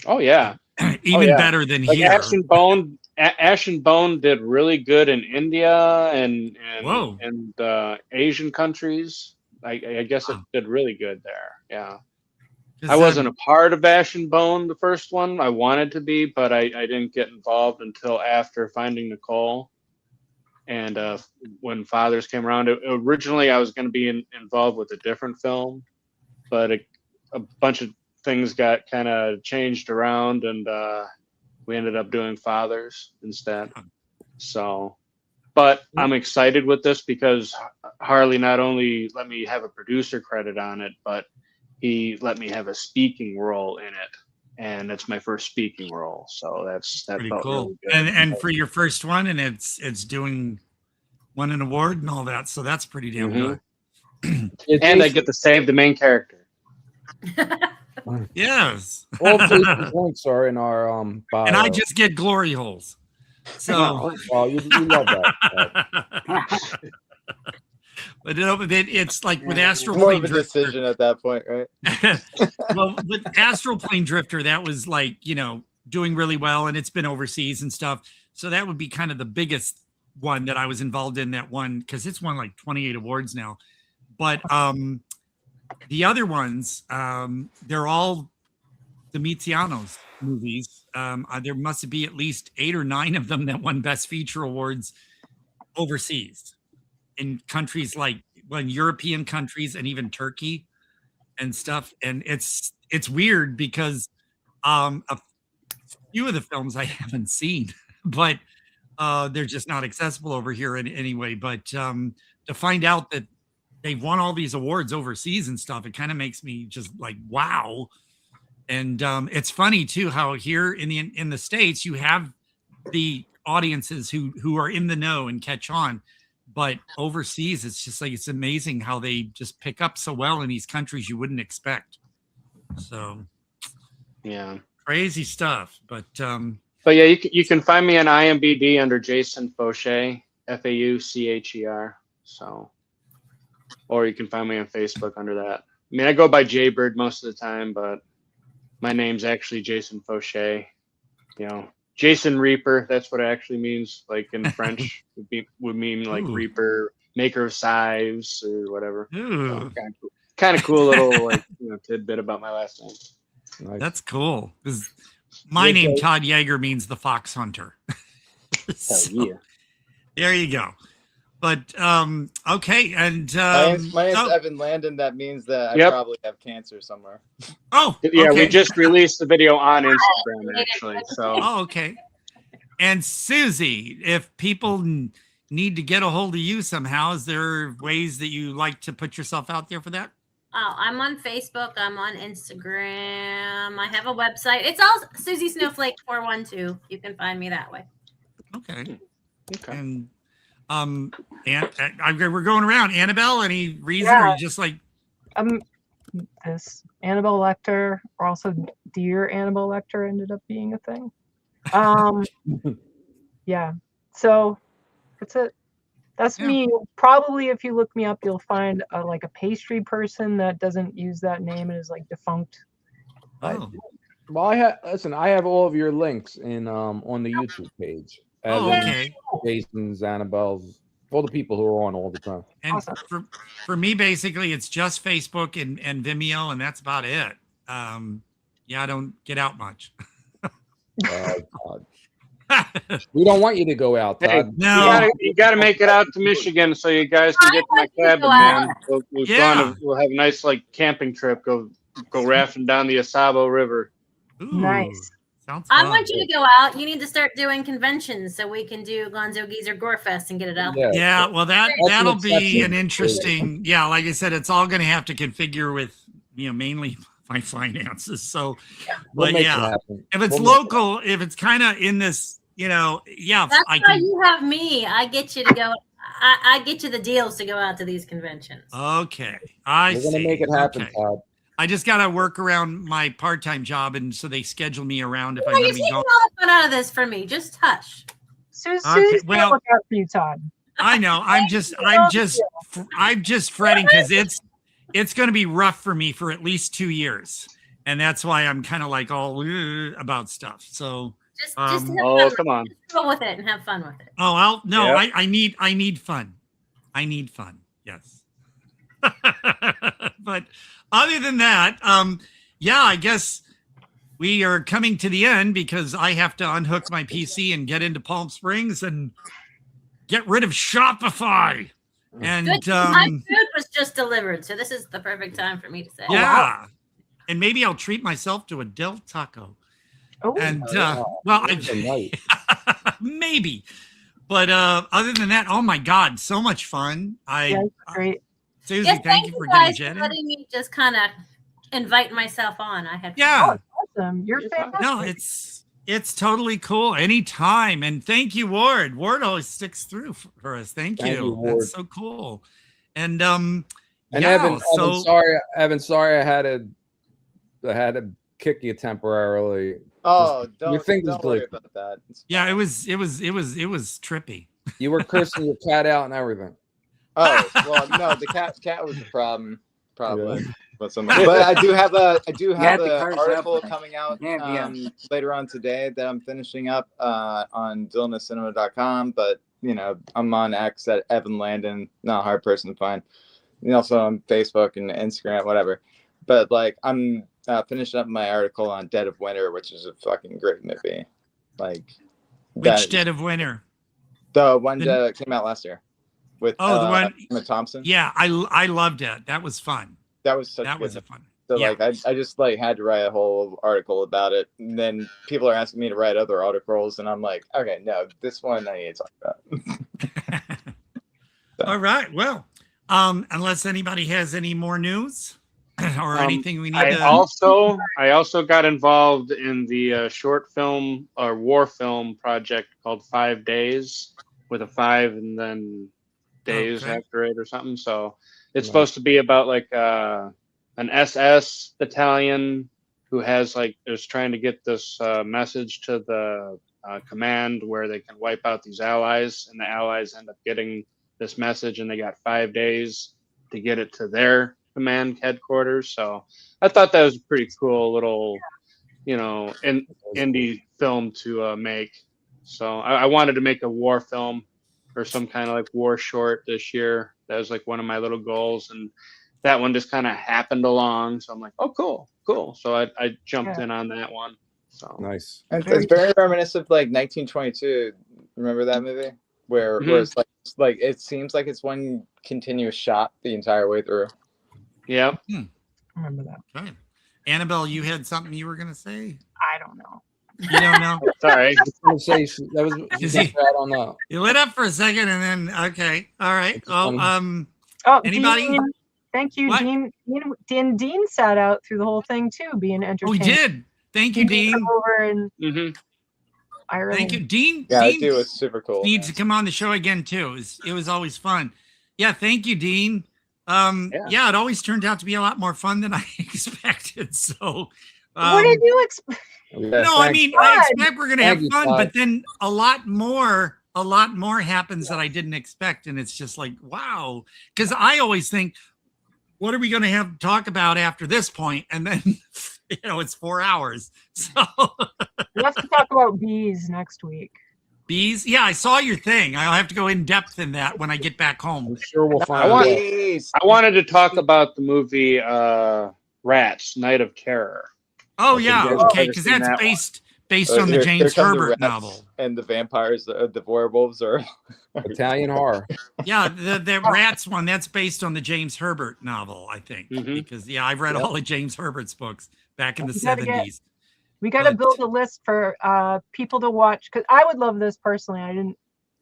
Oh yeah, even better than like here. Ash and Bone did really good in India and Asian countries. I guess it did really good there. Yeah. I wasn't a part of Ash and Bone, the first one. I wanted to be, but I didn't get involved until after Finding Nicole. And when Fathers came around, originally I was going to be involved with a different film, but a bunch of things got kind of changed around, and we ended up doing Fathers instead. So, but I'm excited with this because Harley not only let me have a producer credit on it, but he let me have a speaking role in it. And it's my first speaking role. So that pretty felt cool. really good. And for your first one, and it's won an award and all that. So that's pretty damn good. And I get to save the main character. Yes. All Jason's links are in our bio. And I just get glory holes. So you love that. But it's like with Astral More Plane of a decision at that point, right? Well, with Astral Plane Drifter, that was like, doing really well, and it's been overseas and stuff. So that would be kind of the biggest one that I was involved in, that one, because it's won like 28 awards now. But the other ones, they're all Domitiano's movies. There must be at least 8 or 9 of them that won Best Feature awards overseas in countries like European countries and even Turkey and stuff. And it's weird because a few of the films I haven't seen, but they're just not accessible over here anyway. But to find out that they've won all these awards overseas and stuff, it kind of makes me just like, wow. And it's funny too how here in the States you have the audiences who are in the know and catch on, but overseas it's just like, it's amazing how they just pick up so well in these countries you wouldn't expect. So yeah, crazy stuff. But yeah, you can find me on IMDb under Jason Faucher, Faucher. So, or you can find me on Facebook under that. I mean, I go by Jaybird most of the time, but my name's actually Jason Faucher. You know, Jason Reaper. That's what it actually means. Like in French, would mean like Reaper, maker of scythes or whatever. So, kind of cool little like tidbit about my last name. Nice. That's cool. Because my name Todd Jaeger means the fox hunter. So, yeah. There you go. But okay, and my name's Evan Landon. That means that I probably have cancer somewhere. Oh, yeah, okay. we just released the video on Instagram actually. So okay. And Suzy, if people need to get a hold of you somehow, is there ways that you like to put yourself out there for that? Oh, I'm on Facebook. I'm on Instagram. I have a website. It's all Suzy Snowflake 412. You can find me that way. Okay. Okay. And we're going around. Annabelle, any reason? Or you just like this Annabelle Lecter, or also Dear Annabelle Lecter ended up being a thing. Yeah. So that's it. That's me. Probably if you look me up, you'll find like a pastry person that doesn't use that name and is like defunct. Well, I have all of your links in on the YouTube page. Okay. Jason's, Annabelle's, all the people who are on all the time. And for me, basically, it's just Facebook and Vimeo, and that's about it. Yeah, I don't get out much. We don't want you to go out, Todd. Hey, no, you got to make it out to Michigan so you guys can get to my cabin, man. We'll have a nice like camping trip. Go rafting down the Asabo River. Ooh, nice. Sounds I fun. want you to go out. You need to start doing conventions so we can do Gonzo Geezer Gorefest and get it out. Yeah, well, that'll be an interesting. Yeah, like I said, it's all going to have to configure with mainly my finances. So, but yeah, if it's local, if it's kind of in this, yeah, that's why you have me. I get you to go. I get you the deals to go out to these conventions. Okay, We're gonna make it happen, Okay. Todd. I just got to work around my part-time job, and so they schedule me around if I'm You're going to be taking going. all the fun out of this for me. Just hush. Suzy's well, gonna look out for you, Todd. I know. I'm just fretting because it's going to be rough for me for at least 2 years, and that's why I'm kind of like all about stuff. So Just have fun come on. Just go with it and have fun with it. Oh, no, Yep. I need fun. I need fun. Yes. But other than that, yeah, I guess we are coming to the end because I have to unhook my PC and get into Palm Springs and get rid of Shopify. And Good. My food was just delivered, so this is the perfect time for me to say. yeah, and maybe I'll treat myself to a Del Taco. And well, maybe. But other than that, oh my God, so much fun. Great. Suzy, Yes, thank you for guys getting Jed. letting me just kind of invite myself on. I had Yeah. Awesome. You're fantastic. No, it's totally cool. Anytime. And thank you, Ward. Ward always sticks through for us. Thank you. Ward. That's so cool. And Evan, sorry I had to kick you temporarily. Oh, Your thing was don't worry glitchy. about that. yeah, it was trippy. You were cursing your cat out and everything. Oh, well, no, the cat was the problem, probably. But I do have an article coming out later on today that I'm finishing up on DylanAcinema.com. But I'm on X at Evan Landon. Not a hard person to find. also on Facebook and Instagram, whatever. But like, I'm finishing up my article on Dead of Winter, which is a fucking great movie. Like, which Dead of Winter? The one that came out last year with the one Emma Thompson. Yeah, I loved it. That was fun. That was such. That was a fun. So yeah. like, I just like had to write a whole article about it, and then people are asking me to write other articles, and I'm like, okay, no, this one I need to talk about. So. All right. Well, unless anybody has any more news or anything we need I also got involved in the short film or war film project called 5 Days, with a 5 and then days after it or something. So it's supposed to be about like an SS battalion who has is trying to get this message to the command where they can wipe out these allies, and the allies end up getting this message, and they got 5 days to get it to their command headquarters. So I thought that was a pretty cool little, indie film to make. So I wanted to make a war film or some kind of like war short this year. That was like one of my little goals, and that one just kind of happened along. So I'm like, oh, cool. So I jumped in on that one. So nice. It's very reminiscent of like 1922. Remember that movie? Where it's like it seems like it's one continuous shot the entire way through. Yeah. Remember that. Okay. Annabelle, you had something you were gonna say? I don't know. You don't know? Sorry. I was gonna say that was I don't know. You lit up for a second and then okay. All right. Anybody? Dean, thank you, what? Dean sat out through the whole thing too, being entertained. Oh, he did. Thank you, Dean. Over in Ireland. Thank you, Dean. Yeah, Dean that dude was super cool. Needs to come on the show again too. It was always fun. Yeah, thank you, Dean. Yeah, it always turned out to be a lot more fun than I expected. So, what did you expect? No, I mean, I expect we're gonna have fun, but then a lot more happens that I didn't expect, and it's just like, wow. Because I always think, what are we gonna have to talk about after this point? And then it's 4 hours. So we have to talk about bees next week. Bees? Yeah, I saw your thing. I'll have to go in depth in that when I get back home. I'm sure we'll find I wanted to talk about the movie Rats, Night of Terror. Oh yeah, okay, because that's based on the James Herbert novel. And the vampires, the werewolves are Italian horror. Yeah, the Rats one, that's based on the James Herbert novel, I think. Because I've read all of James Herbert's books back in the 70s. We got to build a list for people to watch, because I would love this personally. I didn't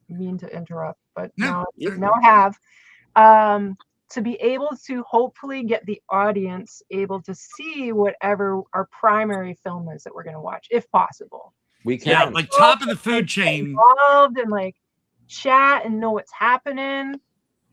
mean to interrupt, but now I have. To be able to hopefully get the audience able to see whatever our primary film is that we're going to watch, if possible. We can. Yeah, like top of the food chain. Involved and like chat and know what's happening.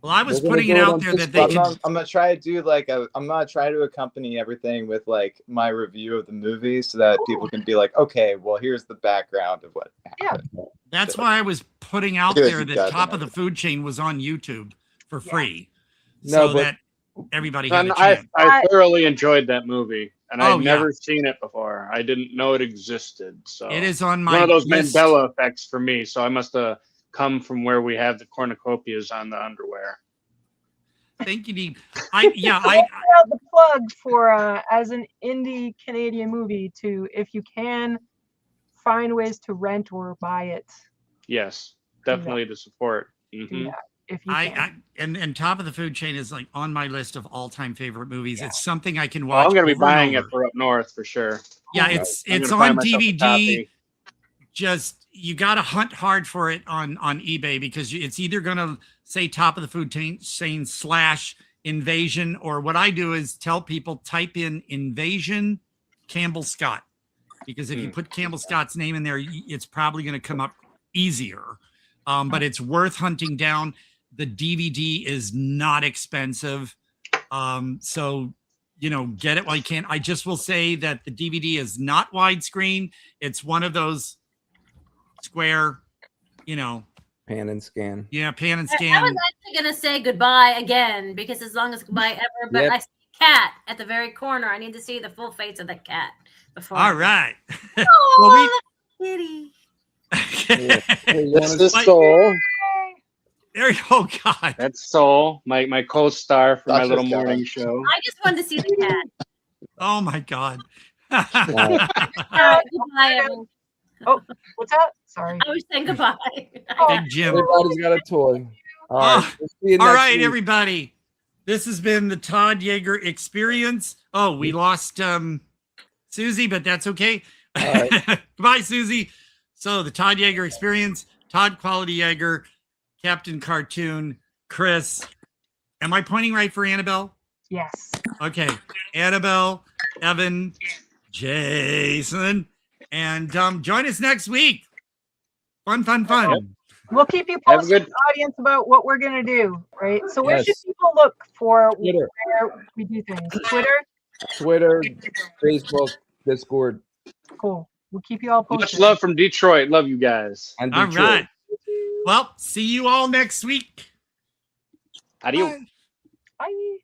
Well, I was putting it out there that they can. I'm gonna try to do I'm gonna try to accompany everything with like my review of the movie, so that people can be like, okay, well, here's the background of what happened. Yeah. That's why I was putting out there that top of the food chain was on YouTube for free. So that everybody had a chance. I thoroughly enjoyed that movie, and I've never seen it before. I didn't know it existed. So it is on my one of those list. Mandela effects for me. So I must have come from where we have the cornucopias on the underwear. Thank you, Dean. The plug for as an indie Canadian movie to, if you can, find ways to rent or buy it. Yes, definitely to support. Do that. If you can. And top of the food chain is like on my list of all-time favorite movies. It's something I can watch. I'm going to be buying it for up north for sure. Yeah, it's on DVD. Just you got to hunt hard for it on eBay, because it's either going to say top of the food chain / invasion, or what I do is tell people type in invasion Campbell Scott, because if you put Campbell Scott's name in there, it's probably going to come up easier. But it's worth hunting down. The DVD is not expensive. So, get it while you can. I just will say that the DVD is not widescreen. It's one of those square, pan and scan. Yeah, pan and scan. I was actually going to say goodbye again, because as long as goodbye ever, but I see a cat at the very corner. I need to see the full face of the cat before. All right. Oh, kitty. This is soul. There you go. God. That's Soul, my co-star for my That's little just God. morning show. I just wanted to see the cat. Oh my God. Goodbye, Evan. Oh, what's that? Sorry. I was saying goodbye. Big Jim. Everybody's got a toy. All right. We'll see you All next right, week. everybody. This has been the Todd Jaeger experience. Oh, we lost Suzy, but that's okay. All right. Goodbye, Suzy. So the Todd Jaeger experience, Todd Quality Jaeger, Captain Cartoon, Chris. Am I pointing right for Annabelle? Yes. Okay. Annabelle, Evan, Jason, and join us next week. Fun. We'll keep you Have a posted, good- audience, about what we're gonna do. Right. So where Yes. should people look for Twitter. where we do things? Twitter, Facebook, Discord. Cool. We'll keep you all posted. Much love from Detroit. Love you guys. And All Detroit. right. Well, see you all next week. Adios. Bye.